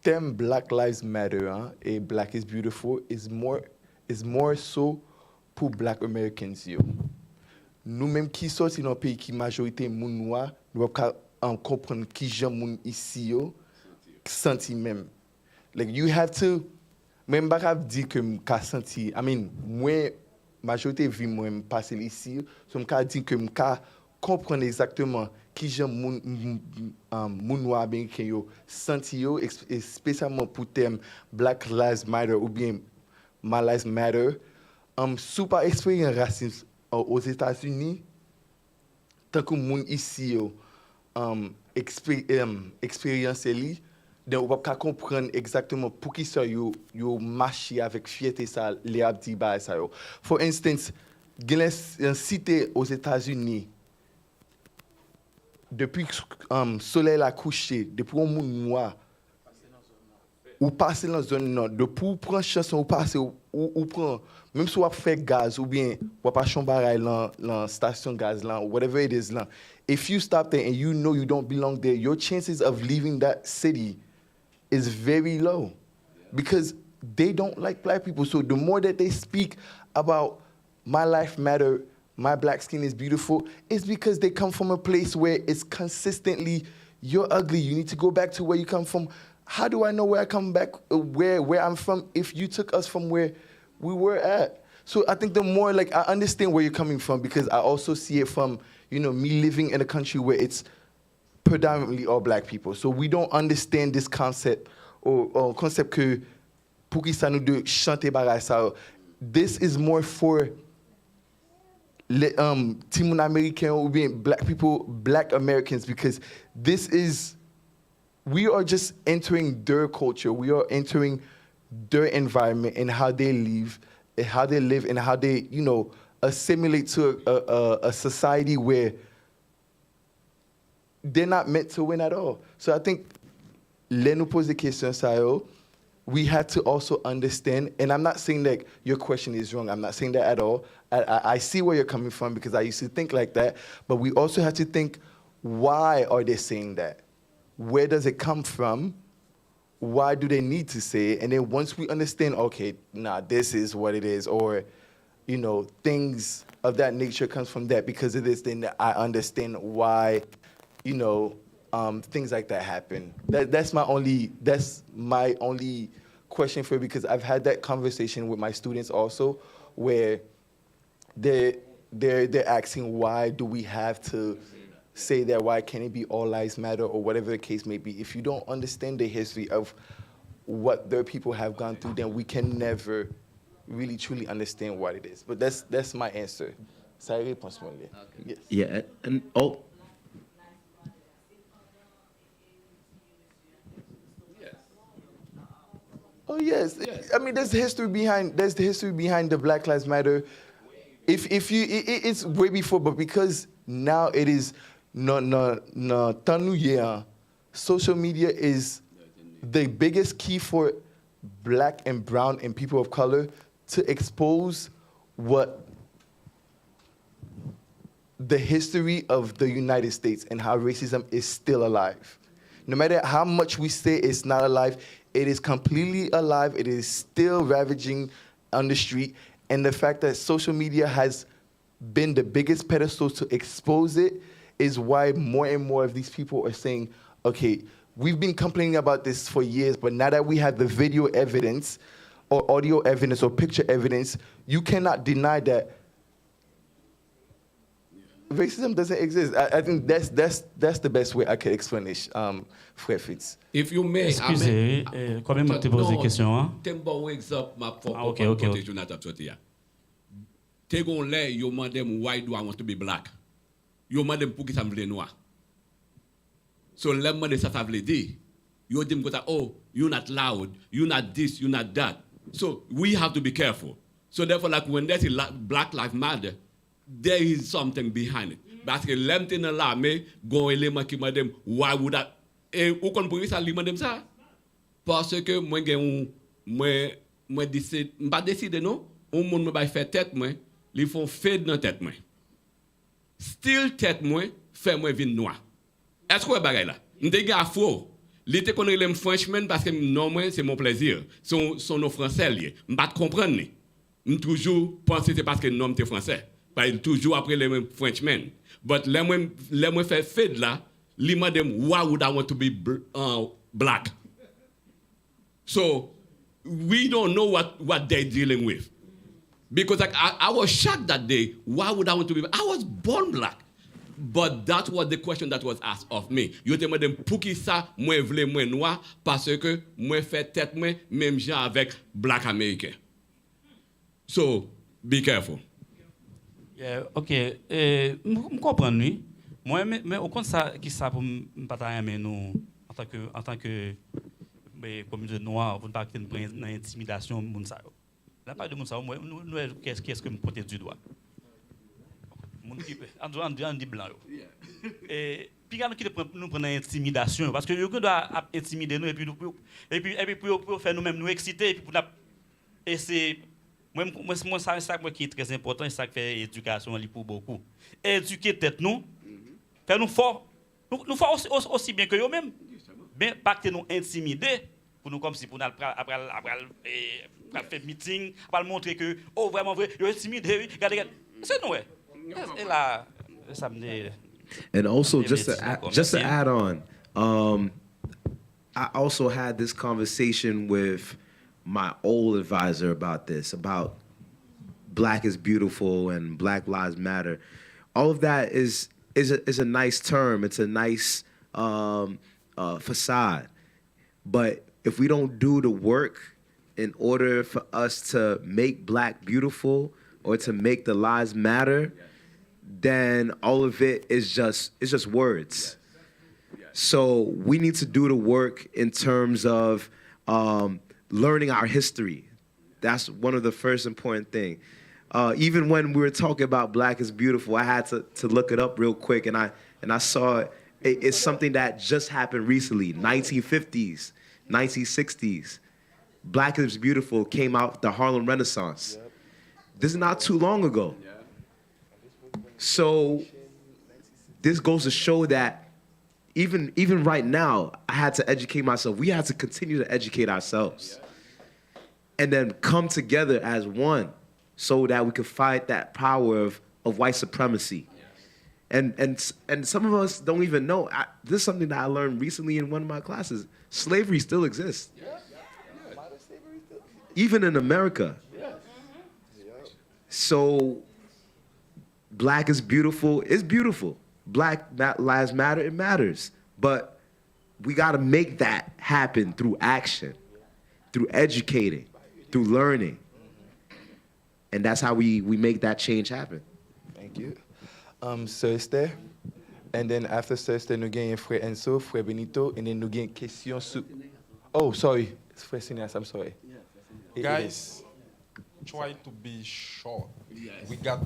thème Black Lives Matter et Black is Beautiful is more so pour Black Americans yo. Nous même qui sorti dans un pays qui majorité moun noir, nous pas comprendre qui gens moun ici yo senti même. Like you have to même pas dire que m'ka senti. I mean moi majorité vie moi passer ici, so m'ka dire que m'ka comprendre exactement qui gens moun noir américain yo senti yo spécialement pour thème Black Lives Matter ou bien My Lives Matter super expérience racisme aux États-Unis tant que moun ici yo expérience li donc on pas comprendre exactement pour qui ça yo marcher avec fierté ça les abdi ba ça yo. For instance une cité aux États-Unis depuis que le soleil a couché, depuis qu'on moun noir, ou passer dans la zone nord, depuis ou prendre chanson ou passer ou prendre, même si on fait gaz ou bien on pas chambaray la station gaz là, whatever it is là. If you stop there and you know you don't belong there, your chances of leaving that city is very low because they don't like black people. So the more that they speak about my life matter, my black skin is beautiful, it's because they come from a place where it's consistently, you're ugly, you need to go back to where you come from. How do I know where I come back, where I'm from, if you took us from where we were at? So I think the more, like, I understand where you're coming from because I also see it from, me living in a country where it's predominantly all black people. So we don't understand this concept, or concept que, pour qui ça nous de chanter bagay ça. This is more for les Timoun American ou bien black people, black Americans, because we are just entering their culture. We are entering their environment and how they live, and how they, assimilate to a society where they're not meant to win at all. So I think, let nous poser des questions ça yo. we had to also understand, and I'm not saying that your question is wrong. I'm not saying that at all. I see where you're coming from because I used to think like that, but we also have to think, why are they saying that? Where does it come from? Why do they need to say it? And then once we understand, okay, nah, this is what it is, or, you know, things of that nature comes from that because of this, then I understand why, you know, things like that happen. That's my only question for you, because I've had that conversation with my students also, where they're asking, why do we have to say that? Why can't it be all lives matter, or whatever the case may be? If you don't understand the history of what their people have gone through, then we can never really truly understand what it is. But that's my answer. Ça réponse moi. Yes. Yeah, and Oh yes. I mean, there's the history behind the Black Lives Matter. It's way before, but because now it is social media is the biggest key for Black and brown and people of color to expose what the history of the United States and how racism is still alive. No matter how much we say it's not alive, it is completely alive. It is still ravaging on the street. And the fact that social media has been the biggest pedestal to expose it is why more and more of these people are saying, okay, we've been complaining about this for years, but now that we have the video evidence or audio evidence or picture evidence, you cannot deny that racism doesn't exist. I think that's the best way I could explain it, Frère Fitz. If you may, excusez, quand même te pose des questions. Hein? Tem bon exemple, ma okay. Te gon le, yo mandem, why do I want to be black? Yo mandem pou ki sa mvle noir. So le mande sa vle di. Yo dim kota, oh, you're not loud, you're not this, you're not that. So we have to be careful. So therefore, like when there's a Black Lives Matter, there is something behind it. Parce que l'em te nan la me, gon eleman ki mandem, why would I? Et ou kon pou sa li mandem sa? Parce que moi gen moi décide, m'pa décide non, ou moun me bay fait tête moi, li font fade dans tête moi. Still tête moi, fait moi vin noir. Est-ce que bagay là? M'te gen afro. Li te connaît les Frenchman parce que non moi c'est mon plaisir. Son nom français lié. M'pa comprendre ni. M toujours penser c'est parce que nom te français. Pas toujours après les mêmes Frenchmen. But les moi fait fade là, li madem why would I want to be black? So we don't know what they're dealing with. Because like, I was shocked that day. Why would I want to be black? I was born black. But that was the question that was asked of me. Yo te madem pou ki sa moi vle moi noir parce que moi fait tête moi même gens avec black américain. So be careful. Yeah, OK. Je comprends lui. Moi mais au compte ça qui ça pour me partager mais nous en tant que communauté noire pour pas qu'il prenne intimidation moun ça. La part de moun ça moi nous qu'est-ce que me pointer du doigt. Moun qui en dit blanc. Et puis quand nous prendre intimidation parce que yo doit intimider nous et puis pour faire nous même nous exciter et puis pour et c'est moi ça qui est très important, c'est ça qui fait éducation pour beaucoup. Éduquer tête nous, faire nous fort, nous fort aussi bien que eux même. Ben pas que nous intimider pour nous comme si pour après faire meeting, après montrer que oh vraiment vrai, yo intimidé, regardez. C'est nous ouais. Et là ça me dit. And also just to add on, I also had this conversation with my old advisor about this, about Black is beautiful and Black Lives Matter. All of that is a nice term. It's a nice facade. But if we don't do the work in order for us to make Black beautiful or to make the lives matter, then all of it is just words. So we need to do the work in terms of learning our history. That's one of the first important things. Even when we were talking about Black is beautiful, I had to look it up real quick, and I saw it's something that just happened recently, 1950s, 1960s. Black is Beautiful came out the Harlem Renaissance. This is not too long ago. So this goes to show that even right now, I had to educate myself. We had to continue to educate ourselves. And then come together as one so that we could fight that power of white supremacy. And some of us don't even know. This is something that I learned recently in one of my classes. Slavery still exists. Even in America. So Black is beautiful. It's beautiful. Black Lives Matter, it matters. But we got to make that happen through action, through educating, through learning. And that's how we make that change happen. Thank you. Sir Esther. And then after Sir Esther, nous gagnons Frère Enzo, Frère Benito, and then nous gagnons question sur... Oh, sorry. Frère Sinas, I'm sorry. Guys, try to be short. Yes. We got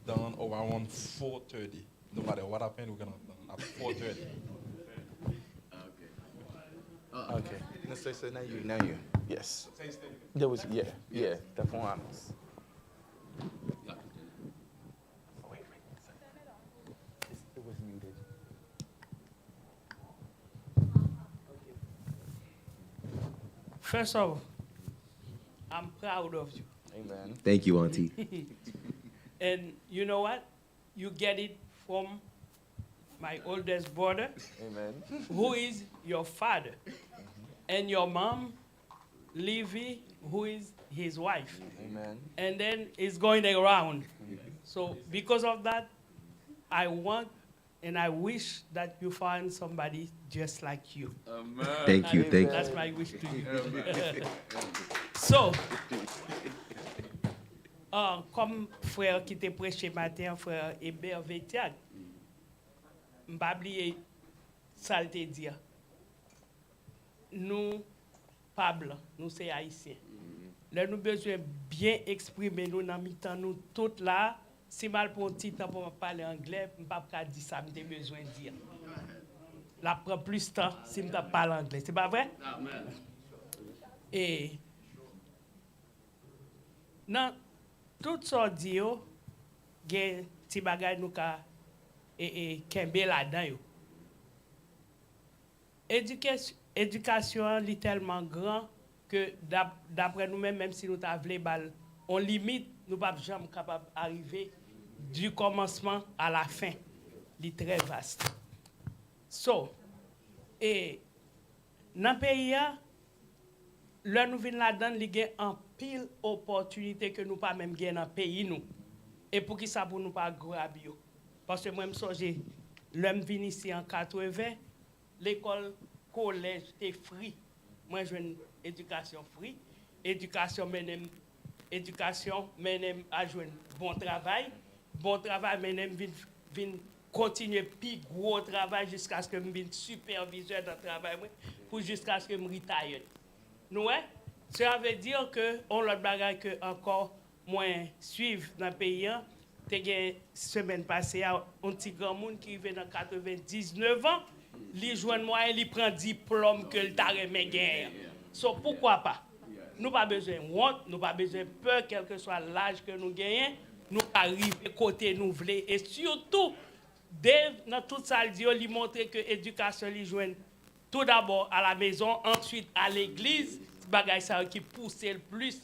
done around 4:30. No matter what happened, we're gonna done at 4:30. Okay. No, Sir Esther, now you. Yes. There was, yeah, that's one honest. It was muted. First of all, I'm proud of you. Amen. Thank you, Auntie. And you know what? You get it from my oldest brother, Amen. who is your father, and your mom, Livy, who is his wife. Amen. And then it's going around. So because of that, I want and I wish that you find somebody just like you. Thank you, thank you. That's my wish to you. So, comme frère qui t'a prêché matin, frère Eben-Ezer, je ne vais pas oublier ça te dire. Nous, pas blancs, nous sommes haïtiens. Là, nous avons besoin de bien exprimer nous dans mi-temps, nous toutes là. Si mal pour un petit temps pour parler anglais, je ne peux pas dire ça, j'ai besoin de dire. La prend plus de temps si je parle anglais. C'est pas vrai? Amen. Et dans tout ça dit, il y a des petits bagages nous ka kembe là-dedans. Éducation est tellement grand que d'après nous-mêmes, même si nous avons balles, on limite, nous ne sommes jamais capables d'arriver du commencement à la fin. C'est très vaste. So, et dans le pays, là, nous venons là-dedans, il y a un pile opportunité que nous pas même gagner dans le pays. Nous. Et pour qui ça pour nous pas grabber? Parce que moi, je me souviens, l'homme venu ici en 80, l'école, collège, était free. Moi, j'ai une éducation free. Éducation, menem à jouer bon travail. Bon travail, menem vin continuer plus gros travail jusqu'à ce que je vienne superviseur dans le travail pour jusqu'à ce que je me retire. Nous, ça veut dire que on l'autre bagage que encore moins suivre dans le pays. La semaine passée, un petit grand monde qui vient dans 99 ans, il joue moi et il prend diplôme que le t'a remis guerre. So pourquoi pas? Nous pas besoin de honte, nous pas besoin de peur, quel que soit l'âge que nous gagnons, nous arrivons côté nous voulons. Et surtout, dans tout ça, il montre que l'éducation lui joue tout d'abord à la maison, ensuite à l'église, c'est bagay ça qui pousse le plus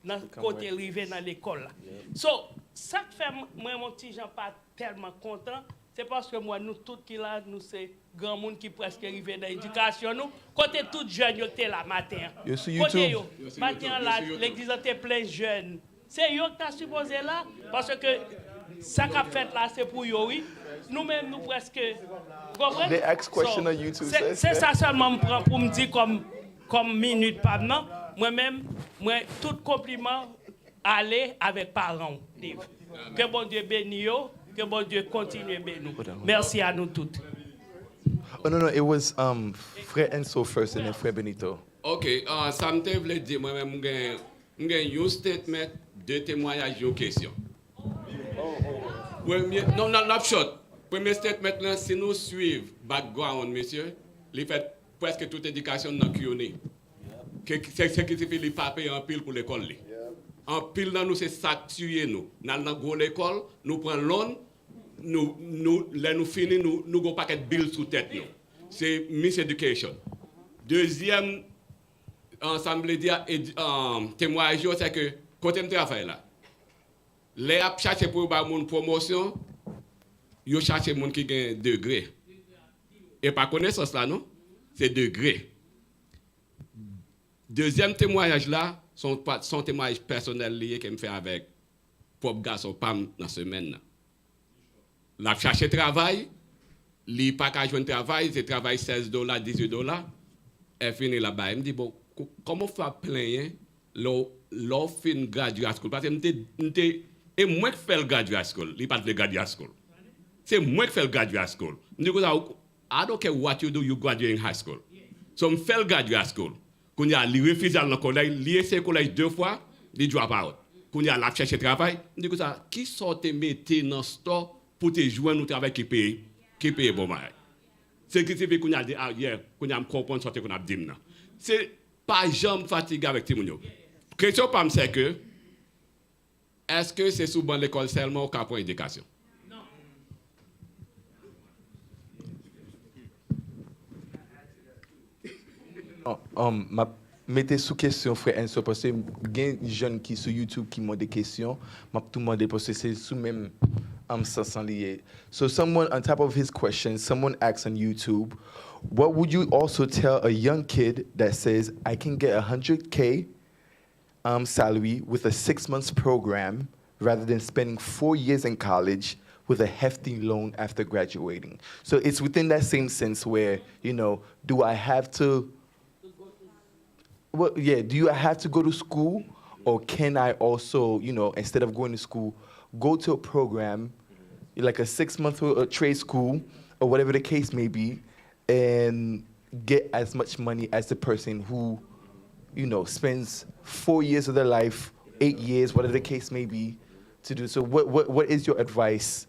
dans côté arrivé dans l'école. So, ça fait moi mon petit Jean pas tellement content, c'est parce que moi nous tous qui là nous c'est grand monde qui presque arrivé dans l'éducation nous côté tout jeune yo était là matin. Côté yo matin là l'église était plein jeunes. C'est yo qui t'a supposé là parce que ça qu'a fait là c'est pour yo oui. Nous-mêmes nous presque comprenez? They ask question on YouTube. C'est ça seulement me prend pour me dire comme minute pas non. Moi-même tout compliment aller avec parents. Que bon Dieu bénisse yo, que bon Dieu continue bénir. Merci à nous toutes. Oh no, it was Frère Enzo first and then Frère Benito. OK, ça me voulait dire moi-même j'ai un statement, deux témoignages, une question. Premier, non, short. Premier statement là, si nous suivons background monsieur, il fait presque toute éducation dans Kyone. c'est qui fait les papiers en pile pour l'école. En pile dans nous c'est ça tuer nous. Dans l'école, nous prenons l'on, nous finissons, nous avons un paquet de billes sous tête nous. C'est miseducation. Deuxième ensemble dire témoignage c'est que côté de travail là. Les a cherché pour avoir une promotion, ils cherchent monde qui a un degré. Et par connaissance là non, c'est degré. Deuxième témoignage là, son témoignage personnel lié qu'il me fait avec propre garçon Pam dans la semaine. La chercher travail, li pas qu'à joindre travail, c'est travail $16, $18. Elle finit là-bas, elle me dit bon, comment faire plein l'offre fin graduate school parce que et moi qui fais le graduate school, il pas de graduate school. C'est moi qui fais le graduate school. I don't care what you do, you graduate in high school. So je fais le graduate school. Quand il y a les refusé dans le collège, il collège 2 fois, il drop out. Quand il y a la chercher travail, je dis ça, qui sort te mettre dans le store pour te joindre au travail qui paye bon mal. C'est ce qui fait qu'on a dit hier, qu'on a comprendre sortir qu'on a dit maintenant. C'est pas jamais fatigué avec Timounio. Question pas c'est que est-ce que c'est souvent l'école seulement au cas pour éducation? Mettez sous question, frère Enzo, parce que il y a des jeunes qui sur YouTube qui m'ont des questions. Je tout demandé parce que c'est sous même sens lié. So someone, on top of his question, someone asks on YouTube, what would you also tell a young kid that says, I can get $100K salary with a 6 months program rather than spending 4 years in college with a hefty loan after graduating? So it's within that same sense where, you know, do I have to, well, yeah, do you have to go to school, or can I also, you know, instead of going to school, go to a program, like a 6 month trade school, or whatever the case may be, and get as much money as the person who, you know, spends 4 years of their life, 8 years, whatever the case may be, to do. So what is your advice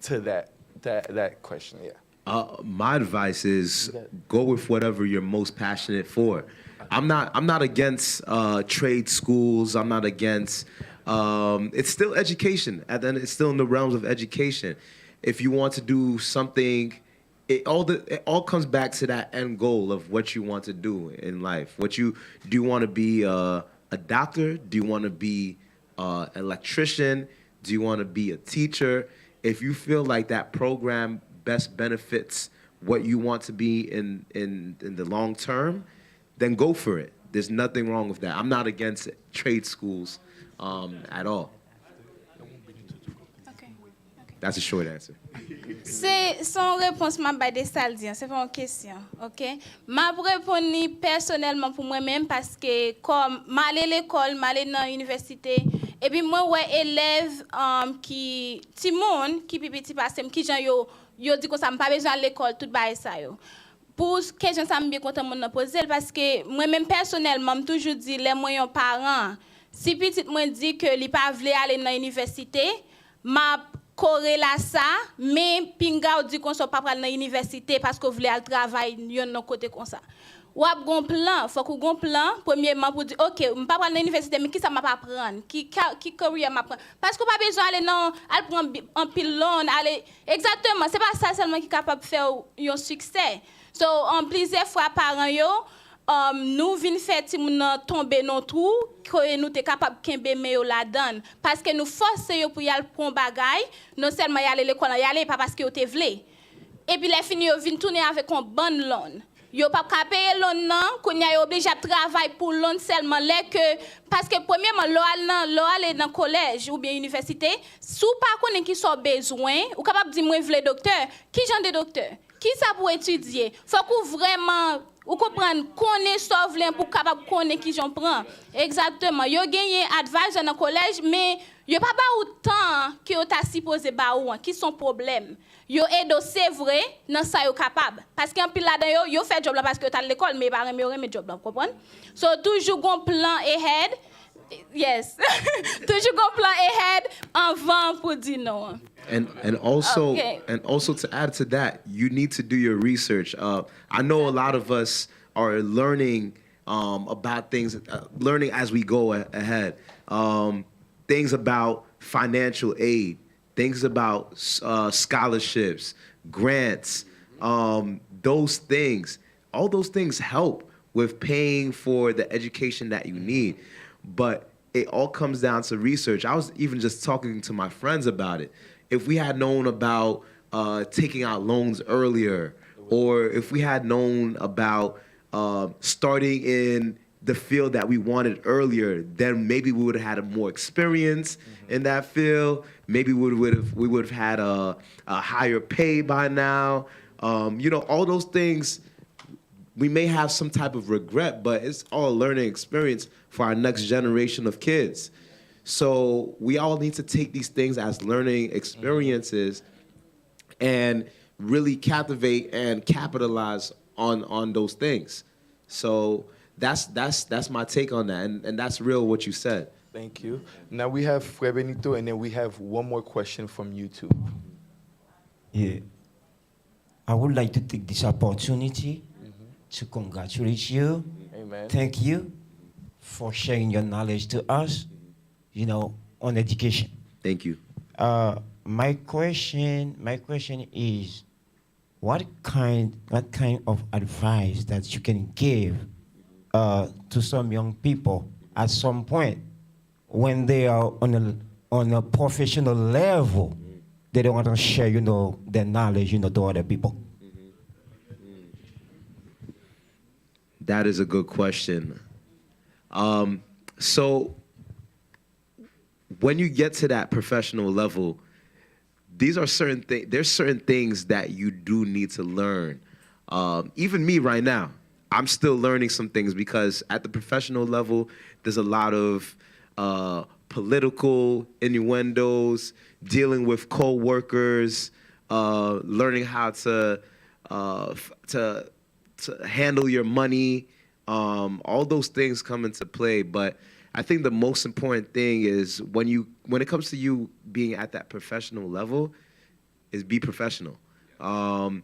to that question? Yeah. My advice is go with whatever you're most passionate for. I'm not against trade schools. I'm not against. It's still education. And then it's still in the realms of education. If you want to do something, it all comes back to that end goal of what you want to do in life. Do you want to be a doctor? Do you want to be an electrician? Do you want to be a teacher? If you feel like that program best benefits what you want to be in the long term, then go for it. There's nothing wrong with that. I'm not against trade schools at all. Okay. That's a short answer. C'est son réponse m'a bail de saldian, c'est pas une question, OK? M'a répondre personnellement pour moi-même parce que comme m'aller l'école, m'aller dans l'université et puis moi ouais élève qui ti monde qui petit passé qui gens yo dit que ça me pas besoin à l'école tout bail ça yo. Pour question ça me bien content mon poser parce que moi-même personnellement me toujours dit les moyens parents si petit moi dit que li pas vle aller dans l'université m'a corréla ça mais pinga dit qu'on soit pas aller dans l'université parce que voulait aller travailler yon côté comme ça ou a gon plan faut qu'on gon plan premièrement pour dire OK me pas aller dans l'université mais qui ça m'a pas prendre qui carrière m'a prendre parce que pas besoin aller non aller prendre un pile loan aller exactement c'est pas ça seulement qui capable faire un succès. So, en plusieurs fois parents yo, nous vinn faire ti moun tomber non trou que nous t'es capable kembe meyo la donne parce que nous forcer yo pour y aller prendre bagay, non seulement y aller l'école, y aller pas parce que yo te vle. Et puis les fini yo vinn tourner avec un bon loan. Yo pas ka payer loan nan, qu'on y a obligé à travailler pour loan seulement là que parce que premièrement lo aller dans collège ou bien université, sous pas connait qui sont besoin, ou capable dire moi vle docteur, qui genre de docteur? Qui ça pour étudier? Faut qu'on vraiment ou comprendre connaît sauver pour capable connaître qui j'en prend. Exactement. Yo gagné advisor dans collège mais yo pas autant que yo t'a supposé ba ou qui sont problèmes. Yo aide c'est vrai dans ça yo capable parce qu'en pile là-dedans yo fait job là parce que yo t'a l'école mais pas remet job là, comprendre? So toujours gon plan ahead. Yes. Toujours gon plan ahead avant pour dire non. And also to add to that, you need to do your research. I know a lot of us are learning about things, learning as we go ahead. Things about financial aid, things about scholarships, grants, those things. All those things help with paying for the education that you need. But it all comes down to research. I was even just talking to my friends about it. If we had known about taking out loans earlier, or if we had known about starting in the field that we wanted earlier, then maybe we would have had a more experience in that field. Maybe we would have had a higher pay by now. All those things. We may have some type of regret, but it's all a learning experience for our next generation of kids. So we all need to take these things as learning experiences and really captivate and capitalize on those things. So that's my take on that, and that's real what you said. Thank you. Now we have Fred Benito, and then we have one more question from YouTube. Yeah. I would like to take this opportunity to congratulate you. Amen. Thank you for sharing your knowledge to us, on education. Thank you. My question is, what kind of advice that you can give to some young people at some point when they are on a professional level, they don't want to share, their knowledge, to other people? That is a good question. So when you get to that professional level, there's certain things that you do need to learn. Even me right now, I'm still learning some things because at the professional level, there's a lot of political innuendos, dealing with co-workers, learning how to handle your money. All those things come into play. But I think the most important thing is when it comes to you being at that professional level, is be professional. Come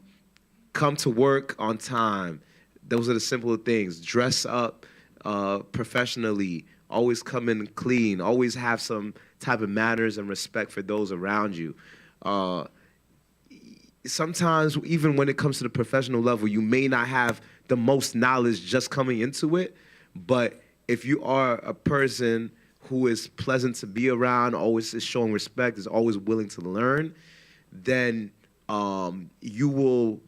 to work on time. Those are the simple things. Dress up professionally. Always come in clean. Always have some type of manners and respect for those around you. Sometimes, even when it comes to the professional level, you may not have the most knowledge just coming into it, but if you are a person who is pleasant to be around, always is showing respect, is always willing to learn, then you will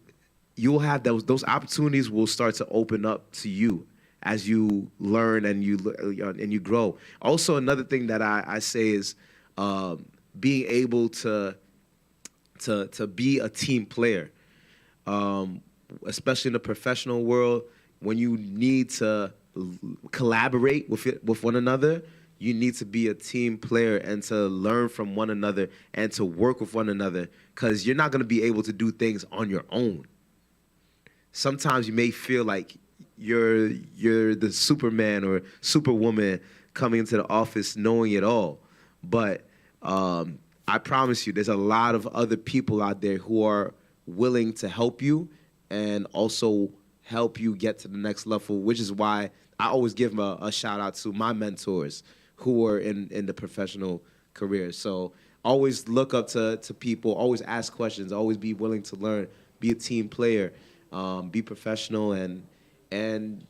have those opportunities will start to open up to you as you learn and you grow. Also, another thing that I say is being able to be a team player, especially in the professional world, when you need to collaborate with one another, you need to be a team player and to learn from one another and to work with one another, because you're not going to be able to do things on your own. Sometimes you may feel like you're the Superman or Superwoman coming into the office knowing it all, but I promise you, there's a lot of other people out there who are willing to help you and also help you get to the next level, which is why I always give a shout out to my mentors who are in the professional career. So always look up to people, always ask questions, always be willing to learn, be a team player, be professional, and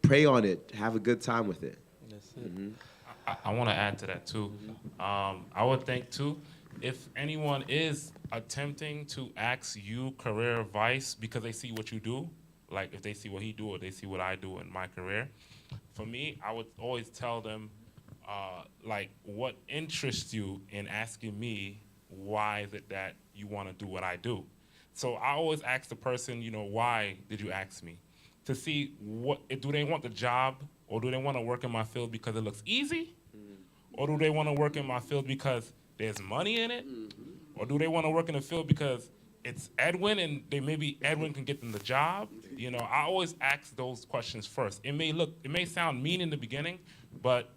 pray on it, have a good time with it. That's it. I want to add to that too. I would think too, if anyone is attempting to ask you career advice because they see what you do, like if they see what he do or they see what I do in my career, for me, I would always tell them, like, what interests you in asking me why is it that you want to do what I do? So I always ask the person, why did you ask me? To see do they want the job, or do they want to work in my field because it looks easy? Or do they want to work in my field because there's money in it? Or do they want to work in the field because it's Edwin and maybe Edwin can get them the job? I always ask those questions first. It may sound mean in the beginning, but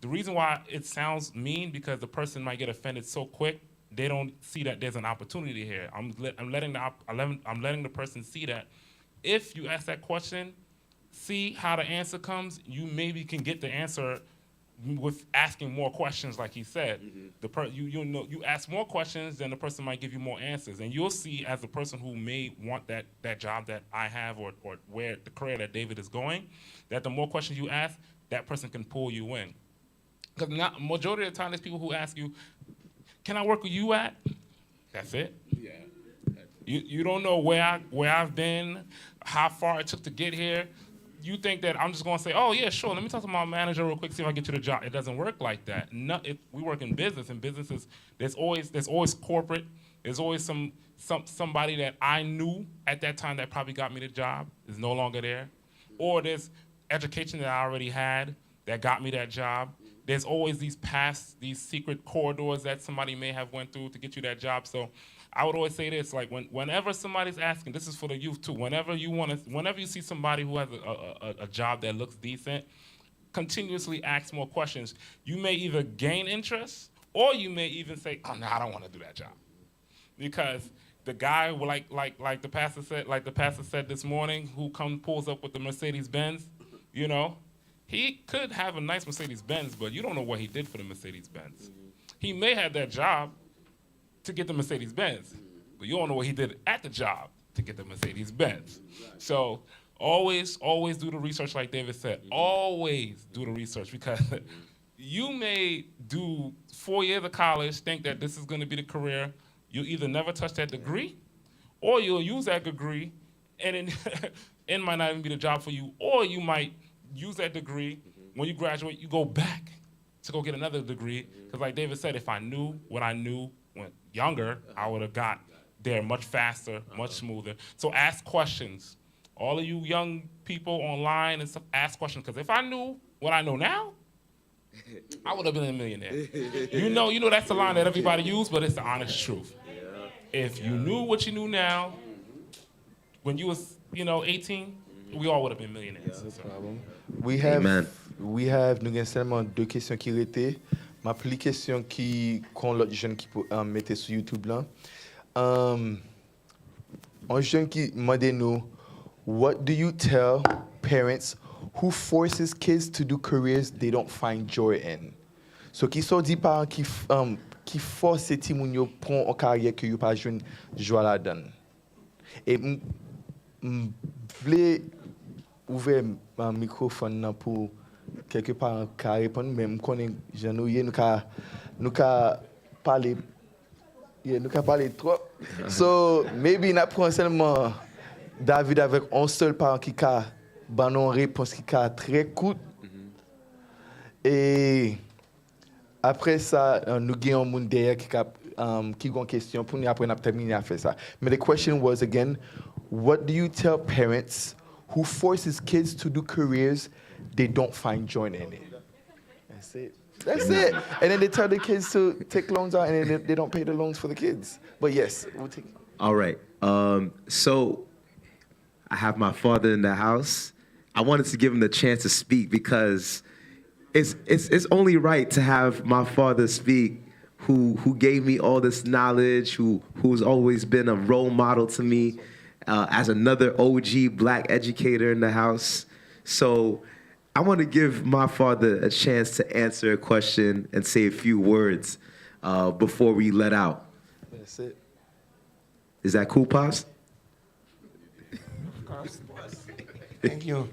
the reason why it sounds mean because the person might get offended so quick, they don't see that there's an opportunity here. I'm letting the person see that if you ask that question, see how the answer comes, you maybe can get the answer with asking more questions, like he said. You ask more questions, then the person might give you more answers, and you'll see as a person who may want that job that I have, or where the career that David is going, that the more questions you ask, that person can pull you in. Because majority of the time, there's people who ask you, "Can I work with you at?" That's it. Yeah. You don't know where I've been, how far it took to get here. You think that I'm just going to say, "Oh yeah, sure. Let me talk to my manager real quick, see if I can get you the job." It doesn't work like that. We work in business, and businesses there's always corporate. There's always somebody that I knew at that time that probably got me the job is no longer there, or there's education that I already had that got me that job. There's always these secret corridors that somebody may have went through to get you that job. So I would always say this, like whenever somebody's asking, this is for the youth too, whenever you see somebody who has a job that looks decent, continuously ask more questions. You may either gain interest, or you may even say, "Oh no, I don't want to do that job." Because the guy, like the pastor said this morning, who pulls up with the Mercedes-Benz, he could have a nice Mercedes-Benz, but you don't know what he did for the Mercedes-Benz. He may have that job to get the Mercedes-Benz, but you don't know what he did at the job to get the Mercedes-Benz. So always do the research, like David said. Always do the research, because you may do 4 years of college, think that this is going to be the career. You'll either never touch that degree, or you'll use that degree, and it might not even be the job for you, or you might use that degree. When you graduate, you go back to go get another degree. Because like David said, if I knew what I knew when younger, I would have got there much faster, much smoother. So ask questions. All of you young people online and stuff, ask questions. Because if I knew what I know now, I would have been a millionaire. You know that's the line that everybody uses, but it's the honest truth. If you knew what you knew now, when you was 18, we all would have been millionaires. We have, nous avons seulement 2 questions qui étaient. Ma plus question qui qu'on l'autre jeune qui mettait sur YouTube là. Un jeune qui demandait nous, what do you tell parents who forces kids to do careers they don't find joy in? So qui sont dit parents qui force ti moun yo prendre une carrière que yo pas joine joie là-dedans. Et voulais ouvrir un microphone pour quelque part qu'à répondre, mais je connais nous parler trop. So maybe n'a prend seulement David avec un seul parent qui a une réponse qui est très courte. Et après ça, nous avons un monde derrière qui a une question pour nous, après nous terminer à faire ça. Mais the question was again, what do you tell parents who forces kids to do careers they don't find joy in it? That's it. That's it. And then they tell the kids to take loans out, and then they don't pay the loans for the kids. But yes, we'll take it. All right. So I have my father in the house. I wanted to give him the chance to speak because it's only right to have my father speak, who gave me all this knowledge, who's always been a role model to me, as another OG black educator in the house. So I want to give my father a chance to answer a question and say a few words before we let out. That's it. Is that cool, Pops? Of course. Thank you.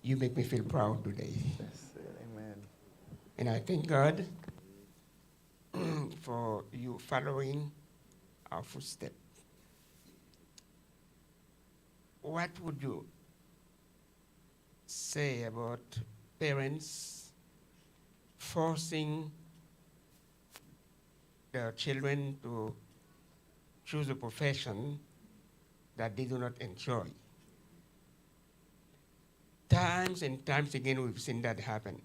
You make me feel proud today. Amen. And I thank God for you following our footsteps. What would you say about parents forcing their children to choose a profession that they do not enjoy? Times and times again, we've seen that happen.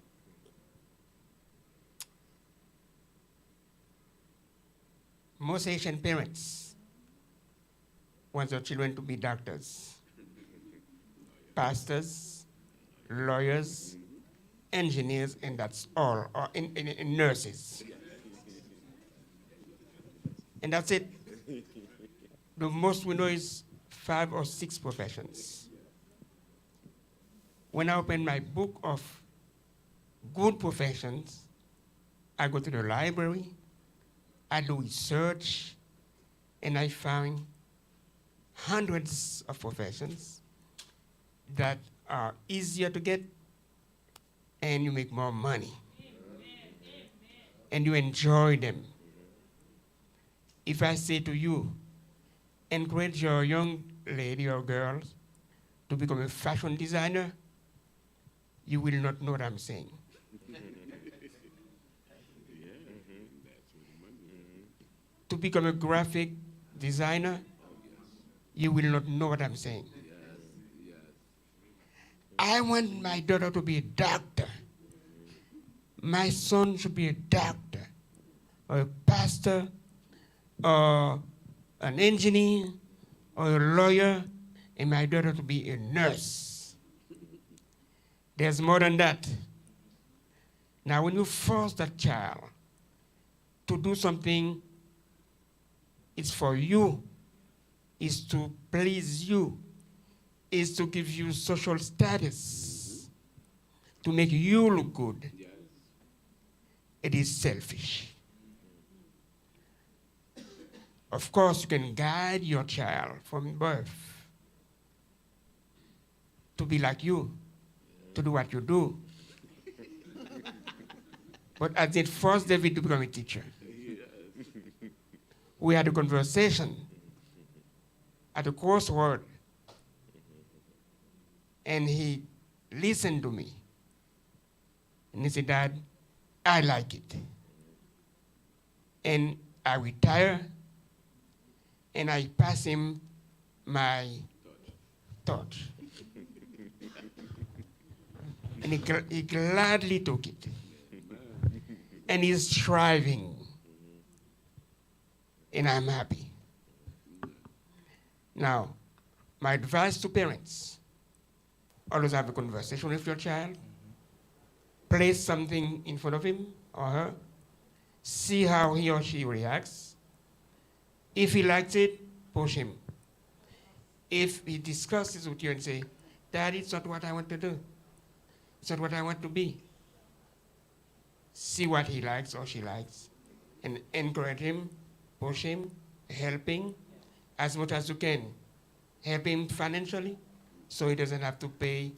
Most Asian parents want their children to be doctors, pastors, lawyers, engineers, and that's all, or in nurses. And that's it. the most we know is 5 or 6 professions. When I open my book of good professions, I go to the library, I do research, and I find hundreds of professions that are easier to get, and you make more money. And you enjoy them. If I say to you, encourage your young lady or girls to become a fashion designer, you will not know what I'm saying. To become a graphic designer, you will not know what I'm saying. I want my daughter to be a doctor. My son should be a doctor, or a pastor, or an engineer, or a lawyer, and my daughter to be a nurse. There's more than that. Now, when you force that child to do something, it's for you, it's to please you, it's to give you social status, to make you look good. It is selfish. Of course, you can guide your child from birth to be like you, to do what you do. But I did force David to become a teacher. We had a conversation at a crossword, and he listened to me. And he said, Dad, I like it. And I retire, and I pass him my torch. And he gladly took it. And he's striving. And I'm happy. Now, my advice to parents, always have a conversation with your child. Place something in front of him or her. See how he or she reacts. If he likes it, push him. If he discusses with you and say, Dad, it's not what I want to do. It's not what I want to be. See what he likes or she likes and encourage him, push him, help him as much as you can. Help him financially so he doesn't have to pay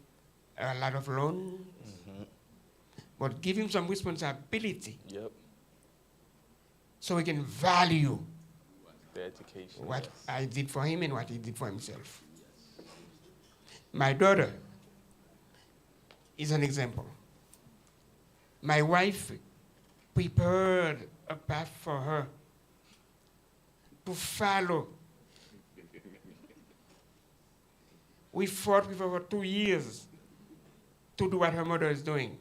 a lot of loans. But give him some responsibility. Yep. So he can value The education. what I did for him and what he did for himself. My daughter is an example. My wife prepared a path for her to follow. We fought with her for 2 years to do what her mother is doing.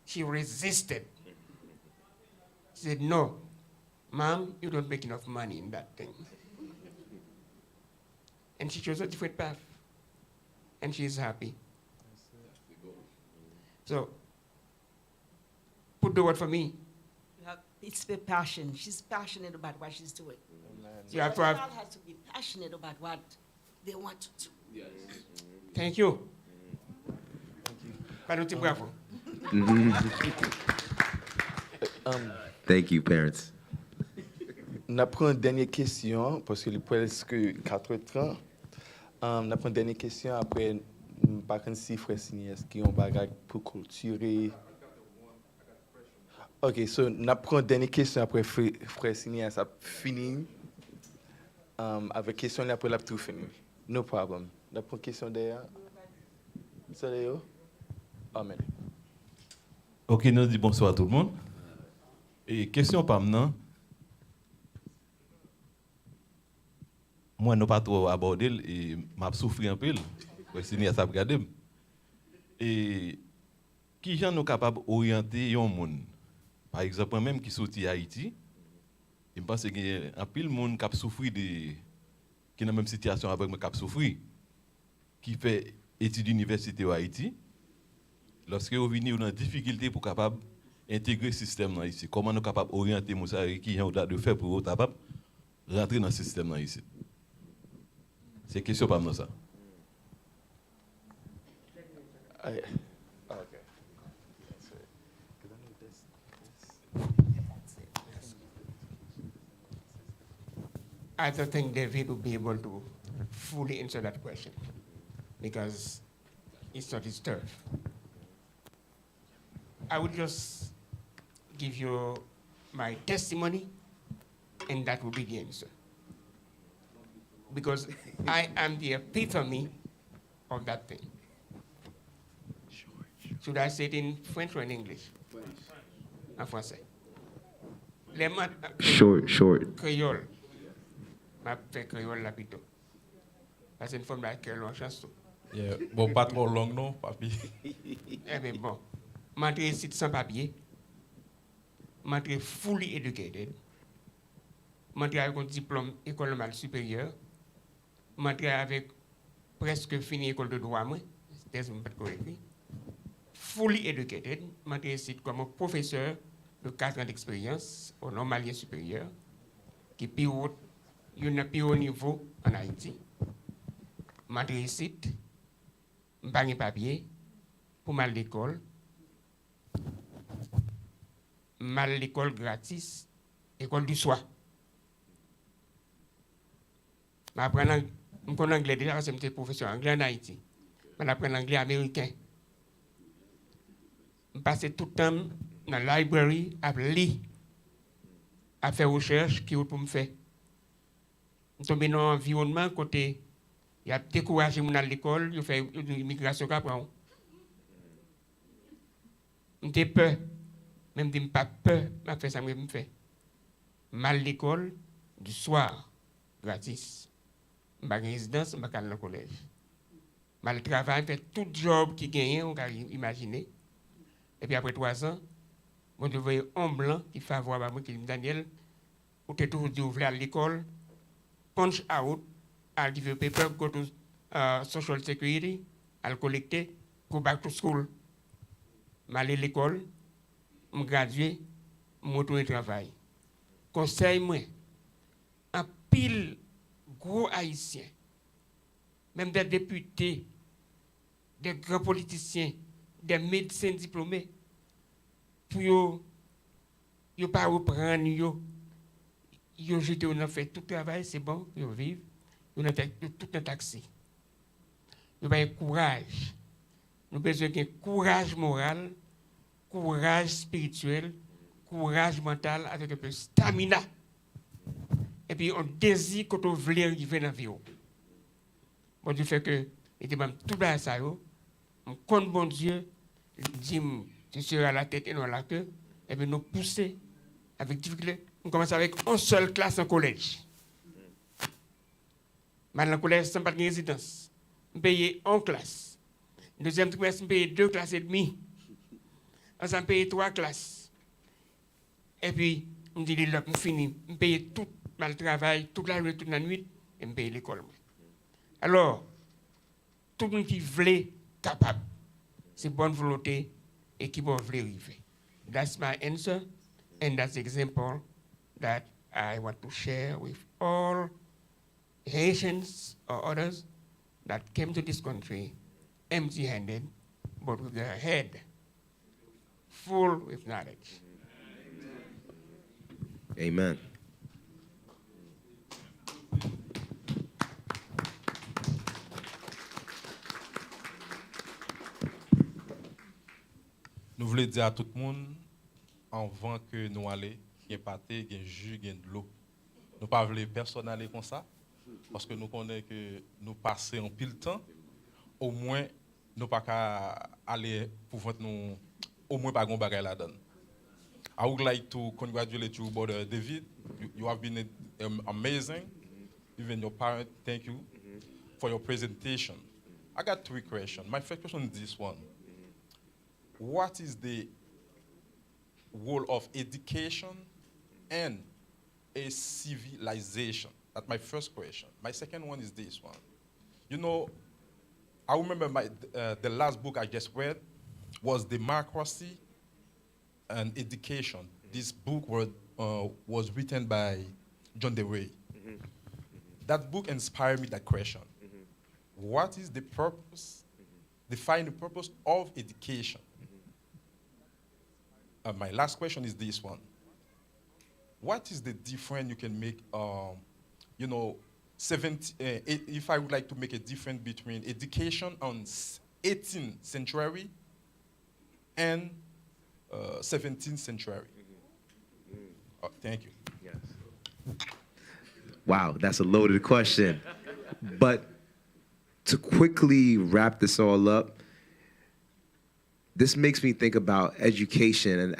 She resisted. She said, no, Mom, you don't make enough money in that thing. And she chose a different path. And she's happy. So, put the word for me. It's the passion. She's passionate about what she's doing. So You have to the have- child has to be passionate about what they want to do. Yes. Thank you. Panuti, bravo. Thank you, parents. On prend une dernière question, parce qu'il est presque 4h30. On prend une dernière question, après, par contre, si frère Signes qui ont bagage pour clôturer. Ok, so, on prend une dernière question, après frère Signes a fini. Avec question, après, la tout fini. No problem. On prend une question derrière. Salut. Amen. Ok, nous disons bonsoir à tout le monde. Et question par maintenant. Moi, je n'ai pas trop abordé et je souffre un peu. Je suis à regarder. Et qui gens nous capables d'orienter un monde? Par exemple, même qui sorti Haïti, je pense qu'il y a un pile de monde qui a souffert qui est dans la même situation avec moi qui a souffert, qui fait études d'université au Haïti. Lorsque vous venez dans difficulté pour capable intégrer le système ici, comment nous sommes capables d'orienter les gens qui ont de faire pour eux capables rentrer dans le système là ici. C'est question pas ça. I don't think David will be able to fully answer that question because it's not his turf. I would just give you my testimony, and that will be the answer. Because I am the epitome of that thing. Should I say it in French or in English? En français. Short. Créole. Ma fait créole là plutôt. Parce que une forme de créole en chanson. Yeah. Bon, pas trop long non, papi. Eh bien bon. M'entré ici sans papier. M'entré fully educated. M'entré avec un diplôme école normale supérieure. M'entré avec presque fini école de droit moi. C'était un peu correct. Fully educated. M'entré ici comme un professeur de 4 ans d'expérience au normalien supérieur qui plus haut, il y a plus haut niveau en Haïti. M'entré ici, m'pas de papier pour mal l'école. Mal l'école gratis, école du soir. M'apprends l'anglais déjà parce que j'étais professeur anglais en Haïti. M'apprends l'anglais américain. M'passe tout le temps dans la library à lire, à faire recherche qui est pour me faire. Je tombe dans un environnement côté, il y a découragé mon à l'école, il fait l'immigration qu'à prendre. J'ai peur, même si je n'ai pas peur, je fais ça, je me fais. Mal l'école, du soir, gratis. Je n'ai pas de résidence, je n'ai pas de collège. Mal travail, je fais tout job qui gagne, on peut imaginer. Et puis après 3 ans, moi je voyais un blanc qui est favorable à moi, qui dit Daniel, ou tu es toujours dit ouvrir à l'école, punch out, I'll give you a paper, go to social security, I'll collect it, go back to school. M'aller à l'école, me graduer, me retourner au travail. Conseil moi, un pile gros haïtiens, même des députés, des grands politiciens, des médecins diplômés, pour ne pas reprendre, yo jeté, on a fait tout le travail, c'est bon, yo vivre, on a tout un taxi. Nous avons courage. Nous avons besoin d'un courage moral, courage spirituel, courage mental avec un peu de stamina. Et puis on désire quand on veut arriver dans la vie. Bon Dieu fait que, et tout le ça, on compte bon Dieu, il dit, tu seras à la tête et non à la queue, et bien nous pousser avec difficulté. On commence avec une seule classe en collège. Maintenant, le collège, c'est pas de résidence. On paye 1 classe. Deuxième trimestre, on paye 2 classes et demie. On paye 3 classes. Et puis, on dit, on finit. On paye tout le travail, toute la journée, toute la nuit, et on paye l'école. Alors, tout le monde qui veut, capable. C'est bonne volonté et qui va arriver. That's my answer, and that's the example that I want to share with all Haitians or others that came to this country empty-handed, but with their head full with knowledge. Amen. Nous voulons dire à tout le monde, avant que nous allions, il y a pâté, il y a jus, il y a de l'eau. Nous ne voulons pas personne aller comme ça, parce que nous connaissons que nous passons en pile temps, au moins, nous ne pouvons pas aller pour nous, au moins pas de bagage là-dedans. I would like to congratulate you, Brother David. You have been amazing. Even your parents, thank you for your presentation. I got 3 questions. My first question is this one. What is the role of education and a civilization? That's my first question. My second one is this one. You know, I remember the last book I just read was Democracy and Education. This book was written by John Dewey. That book inspired me that question. What is the purpose? Define the purpose of education. My last question is this one. What is the difference you can make, if I would like to make a difference between education on 18th century and 17th century? Oh, thank you. Yes. Wow, that's a loaded question. But to quickly wrap this all up, this makes me think about education and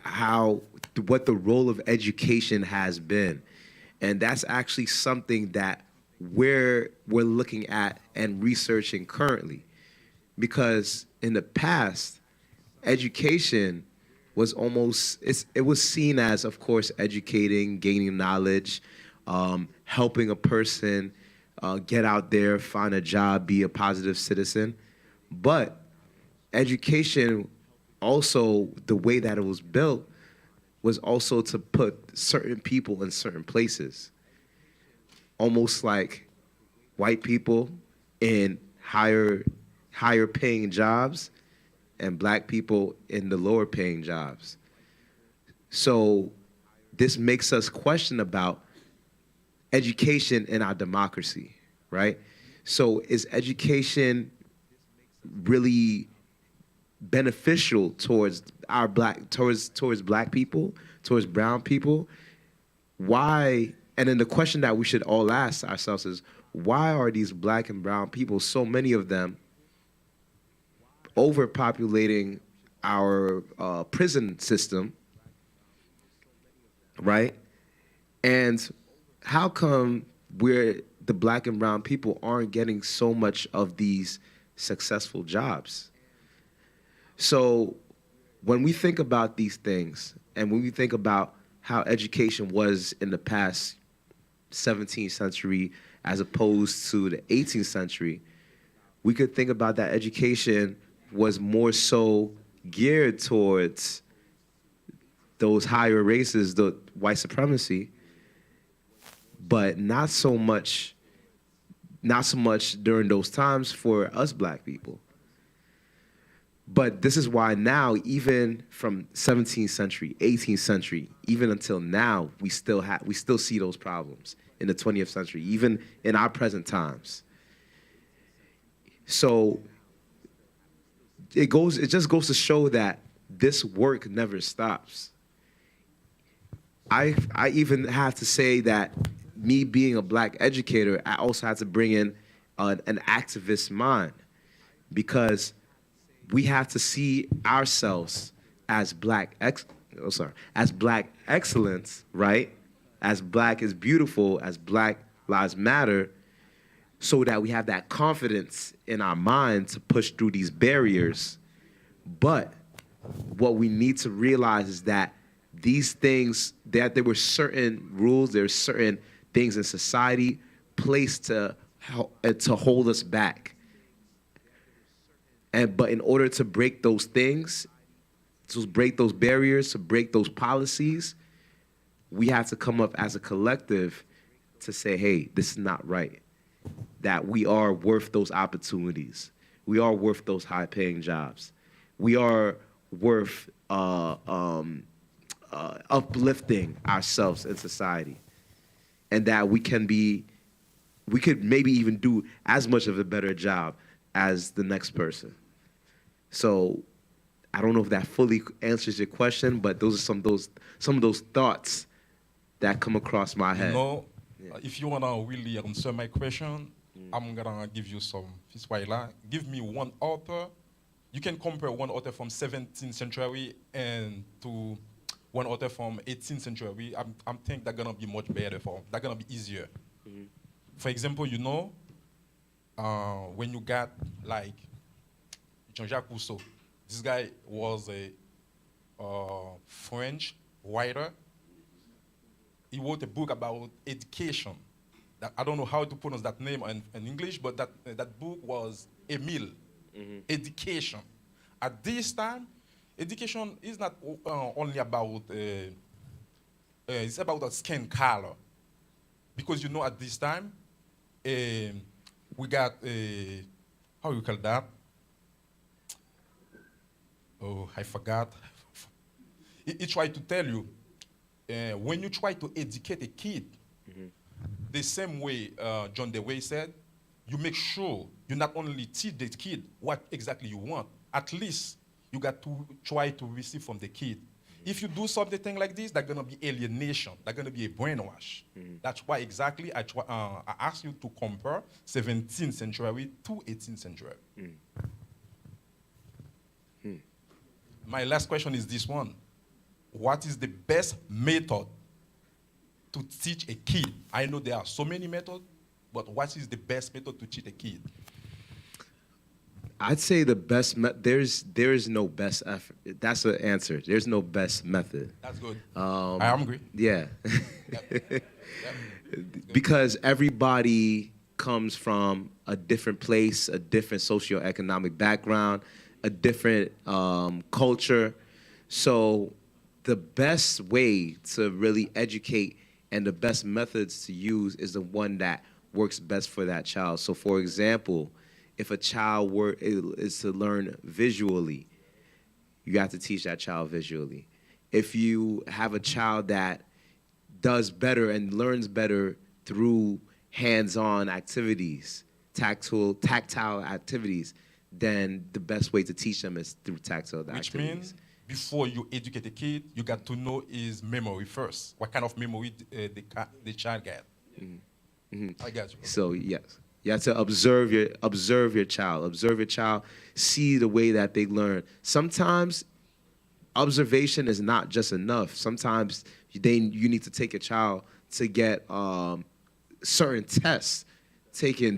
what the role of education has been. And that's actually something that we're looking at and researching currently. Because in the past, education was it was seen as, of course, educating, gaining knowledge, helping a person get out there, find a job, be a positive citizen. But education, also the way that it was built, was also to put certain people in certain places. Almost like white people in higher paying jobs and black people in the lower paying jobs. So this makes us question about education in our democracy, right? So is education really beneficial towards towards black people, towards brown people? Why? And then the question that we should all ask ourselves is, why are these black and brown people, so many of them, overpopulating our prison system, right? And how come the black and brown people aren't getting so much of these successful jobs? So when we think about these things, and when we think about how education was in the past 17th century as opposed to the 18th century, we could think about that education was more so geared towards those higher races, the white supremacy, but not so much during those times for us black people. But this is why now, even from 17th century, 18th century, even until now, we still see those problems in the 20th century, even in our present times. So it just goes to show that this work never stops. I even have to say that me being a black educator, I also had to bring in an activist mind, because we have to see ourselves as black excellence, right? As black is beautiful, as Black Lives Matter, so that we have that confidence in our mind to push through these barriers. But what we need to realize is that these things, that there were certain rules, there were certain things in society placed to hold us back. But in order to break those things, to break those barriers, to break those policies, we have to come up as a collective to say, hey, this is not right. That we are worth those opportunities. We are worth those high-paying jobs. We are worth uplifting ourselves in society. And that we could maybe even do as much of a better job as the next person. So I don't know if that fully answers your question, but those are some of those thoughts that come across my head. If you wanna really answer my question, I'm gonna give you some. Give me one author. You can compare one author from 17th century and to one author from 18th century. I'm think that's gonna be much better that's gonna be easier. For example, when you got like Jean-Jacques Rousseau, this guy was a French writer. He wrote a book about education. I don't know how to pronounce that name in English, but that book was Emile, Education. At this time, education is not only about, it's about a skin color. because you know at this time, we got, how you call that? Oh, I forgot. He tried to tell you, when you try to educate a kid, the same way John Dewey said, you make sure you not only teach the kid what exactly you want, at least you got to try to receive from the kid. If you do something like this, that's gonna be alienation. That's gonna be a brainwash. That's why exactly I asked you to compare 17th century to 18th century. My last question is this one. What is the best method to teach a kid? I know there are so many methods, but what is the best method to teach a kid? I'd say the best there is no best effort. That's the answer. There's no best method. That's good. I am agree. Yeah. Because everybody comes from a different place, a different socioeconomic background, a different culture. So the best way to really educate and the best methods to use is the one that works best for that child. So for example, if a child is to learn visually, you have to teach that child visually. If you have a child that does better and learns better through hands-on activities, tactile activities, then the best way to teach them is through tactile activities. Which means before you educate a kid, you got to know his memory first. What kind of memory the child got. I got you. So yes, you have to observe your child, see the way that they learn. Sometimes observation is not just enough. Sometimes you need to take a child to get certain tests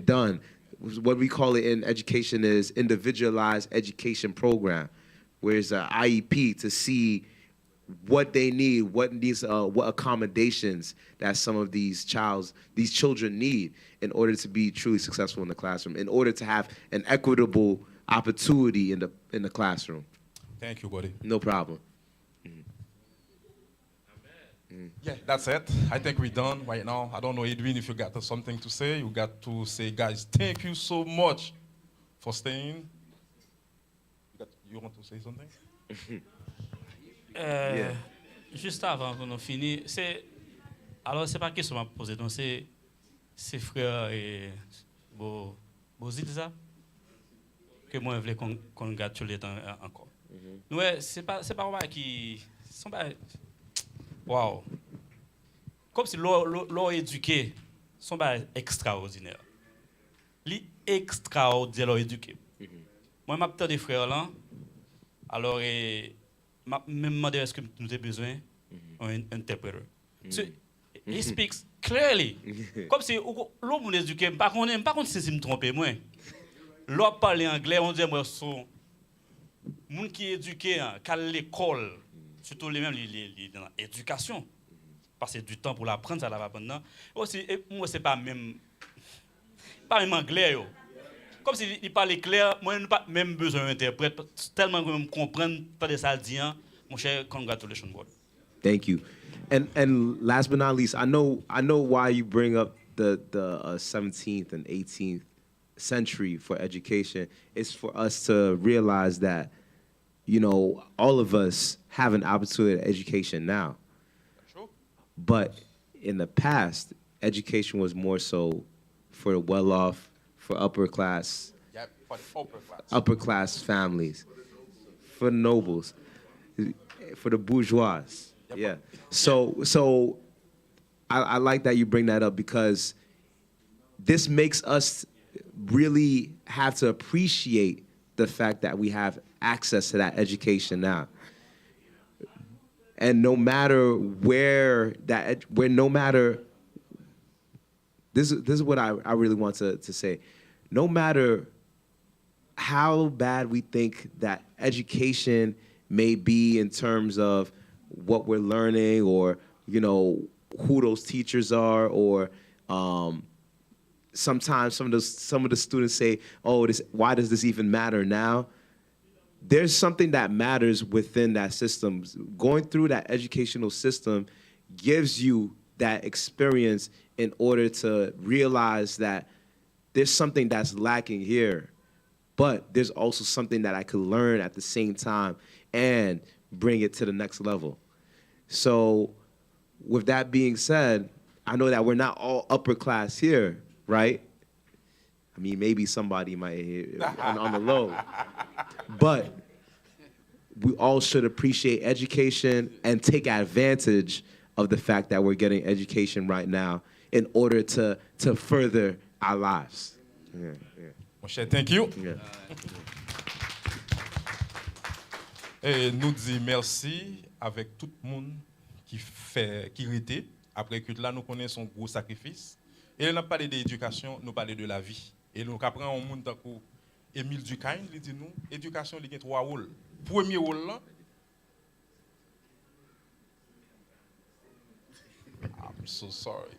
done. What we call it in education is individualized education program, where it's an IEP to see what they need, what accommodations that some of these children need in order to be truly successful in the classroom, in order to have an equitable opportunity in the classroom. Thank you, buddy. No problem. Yeah, that's it. I think we're done right now. I don't know, Edwin, if you got something to say. You got to say, guys, thank you so much for staying. You want to say something? Juste avant qu'on finisse, alors c'est pas question à poser, donc c'est frère et Beauzil ça que moi je voulais qu'on garde tout le temps encore. Ouais, c'est pas vrai qui sont pas wow. Comme si l'on éduqué sont pas extraordinaire. Li extraordinaire l'on éduqué. Moi m'a peut-être des frères là. Alors même demandé est-ce que nous avons besoin d'un interprète. So, he speaks clearly. Comme si l'homme nous éduqué, par contre si me tromper moi. L'homme parle anglais, on dit moi son monde qui est éduqué à l'école, surtout les mêmes dans l'éducation. Passer du temps pour l'apprendre, ça va apprendre. Aussi moi c'est pas même anglais yo. Comme s'il parlait clair, moi je n'ai pas même besoin d'un interprète tellement que je comprends pas de ça dit. Mon cher, congratulations, brother. Thank you. And last but not least, I know why you bring up the 17th and 18th century for education. It's for us to realize that, you know, all of us have an opportunity at education now. True. But in the past, education was more so for the well-off, for upper class families, for the nobles, for the bourgeois. Yeah. So I like that you bring that up, because this makes us really have to appreciate the fact that we have access to that education now. And no matter this is what I really want to say. No matter how bad we think that education may be in terms of what we're learning, or, you know, who those teachers are, or sometimes some of the students say, oh, why does this even matter now? There's something that matters within that system. Going through that educational system gives you that experience in order to realize that there's something that's lacking here, but there's also something that I could learn at the same time and bring it to the next level. So with that being said, I know that we're not all upper class here, right? I mean, maybe somebody might hear on the low, but we all should appreciate education and take advantage of the fact that we're getting education right now in order to further our lives. Yeah, yeah. Mon cher, thank you. Yeah. Et nous disons merci avec tout le monde qui était. Après que là, nous connaissons un gros sacrifice. Et nous parlé d'éducation, nous parlons de la vie. Et nous apprenons un monde comme Émile Durkheim, il dit nous, éducation, il y a 3 rôles. Premier rôle là, I'm so sorry.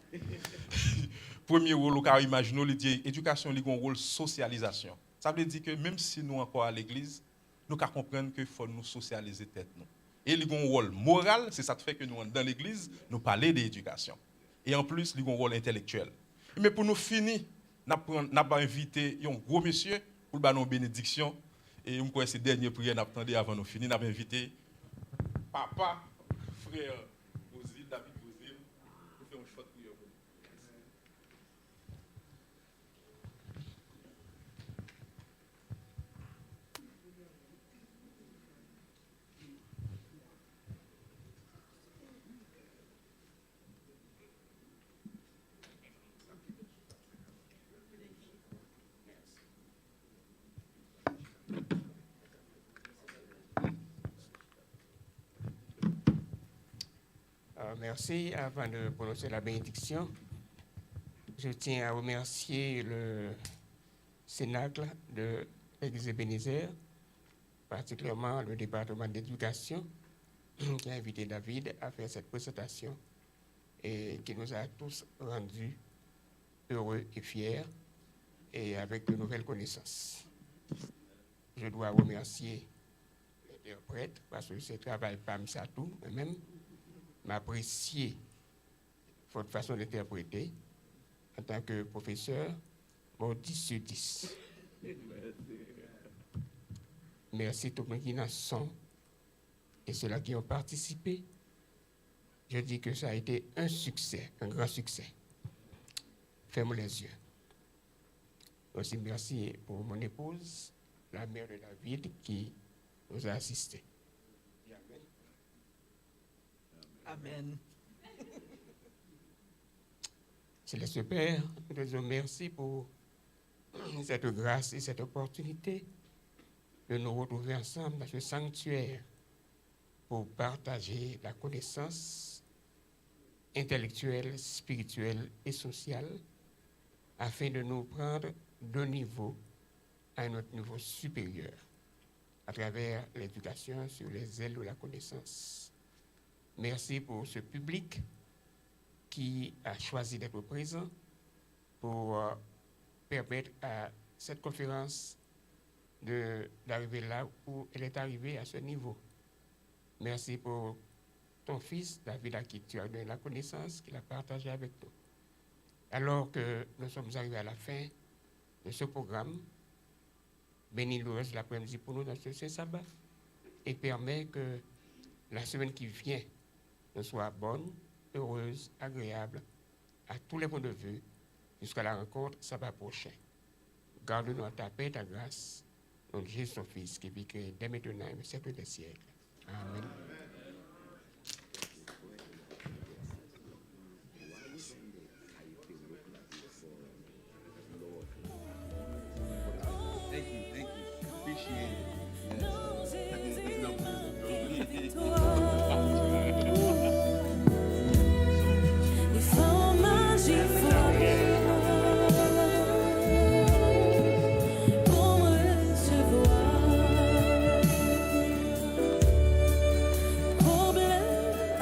Premier rôle, car imaginons, il dit éducation, il y a un rôle socialisation. Ça veut dire que même si nous encore à l'église, nous devons comprendre qu'il faut nous socialiser tête nous. Et il y a un rôle moral, c'est ça qui fait que nous, dans l'église, nous parlons d'éducation. Et en plus, il y a un rôle intellectuel. Mais pour nous finir, nous avons invité un gros monsieur pour nous bénédiction. Et je crois que c'est la dernière prière que nous attendons avant de finir. Nous avons invité papa, frère Beauzil, David Beauzil, pour faire un short prière. Merci. Avant de prononcer la bénédiction, je tiens à remercier le Cénacle de Eben-Ezer, particulièrement le département d'éducation, qui a invité David à faire cette présentation et qui nous a tous rendus heureux et fiers et avec de nouvelles connaissances. Je dois remercier l'interprète parce que ce travail pas ça tout, mais même m'apprécier votre façon d'interpréter en tant que professeur, bon 10 sur 10. Merci tout le monde qui en sont et ceux-là qui ont participé. Je dis que ça a été un succès, un grand succès. Ferme les yeux. Aussi merci pour mon épouse, la mère de David, qui nous a assistés. Amen. Céleste Père, nous te disons merci pour cette grâce et cette opportunité de nous retrouver ensemble dans ce sanctuaire pour partager la connaissance intellectuelle, spirituelle et sociale afin de nous prendre d'un niveau à un autre niveau supérieur à travers l'éducation sur les ailes de la connaissance. Merci pour ce public qui a choisi d'être présent pour permettre à cette conférence d'arriver là où elle est arrivée à ce niveau. Merci pour ton fils, David, à qui tu as donné la connaissance, qu'il a partagé avec nous. Alors que nous sommes arrivés à la fin de ce programme, bénis le reste de l'après-midi pour nous dans ce sabbat et permet que la semaine qui vient nous soit bonne, heureuse, agréable à tous les points de vue jusqu'à la rencontre sabbat prochain. Garde-nous à ta paix et ta grâce, dans Jésus son Fils qui vit dès maintenant et au siècle des siècles. Amen. Thank you. Appreciate it. Yes.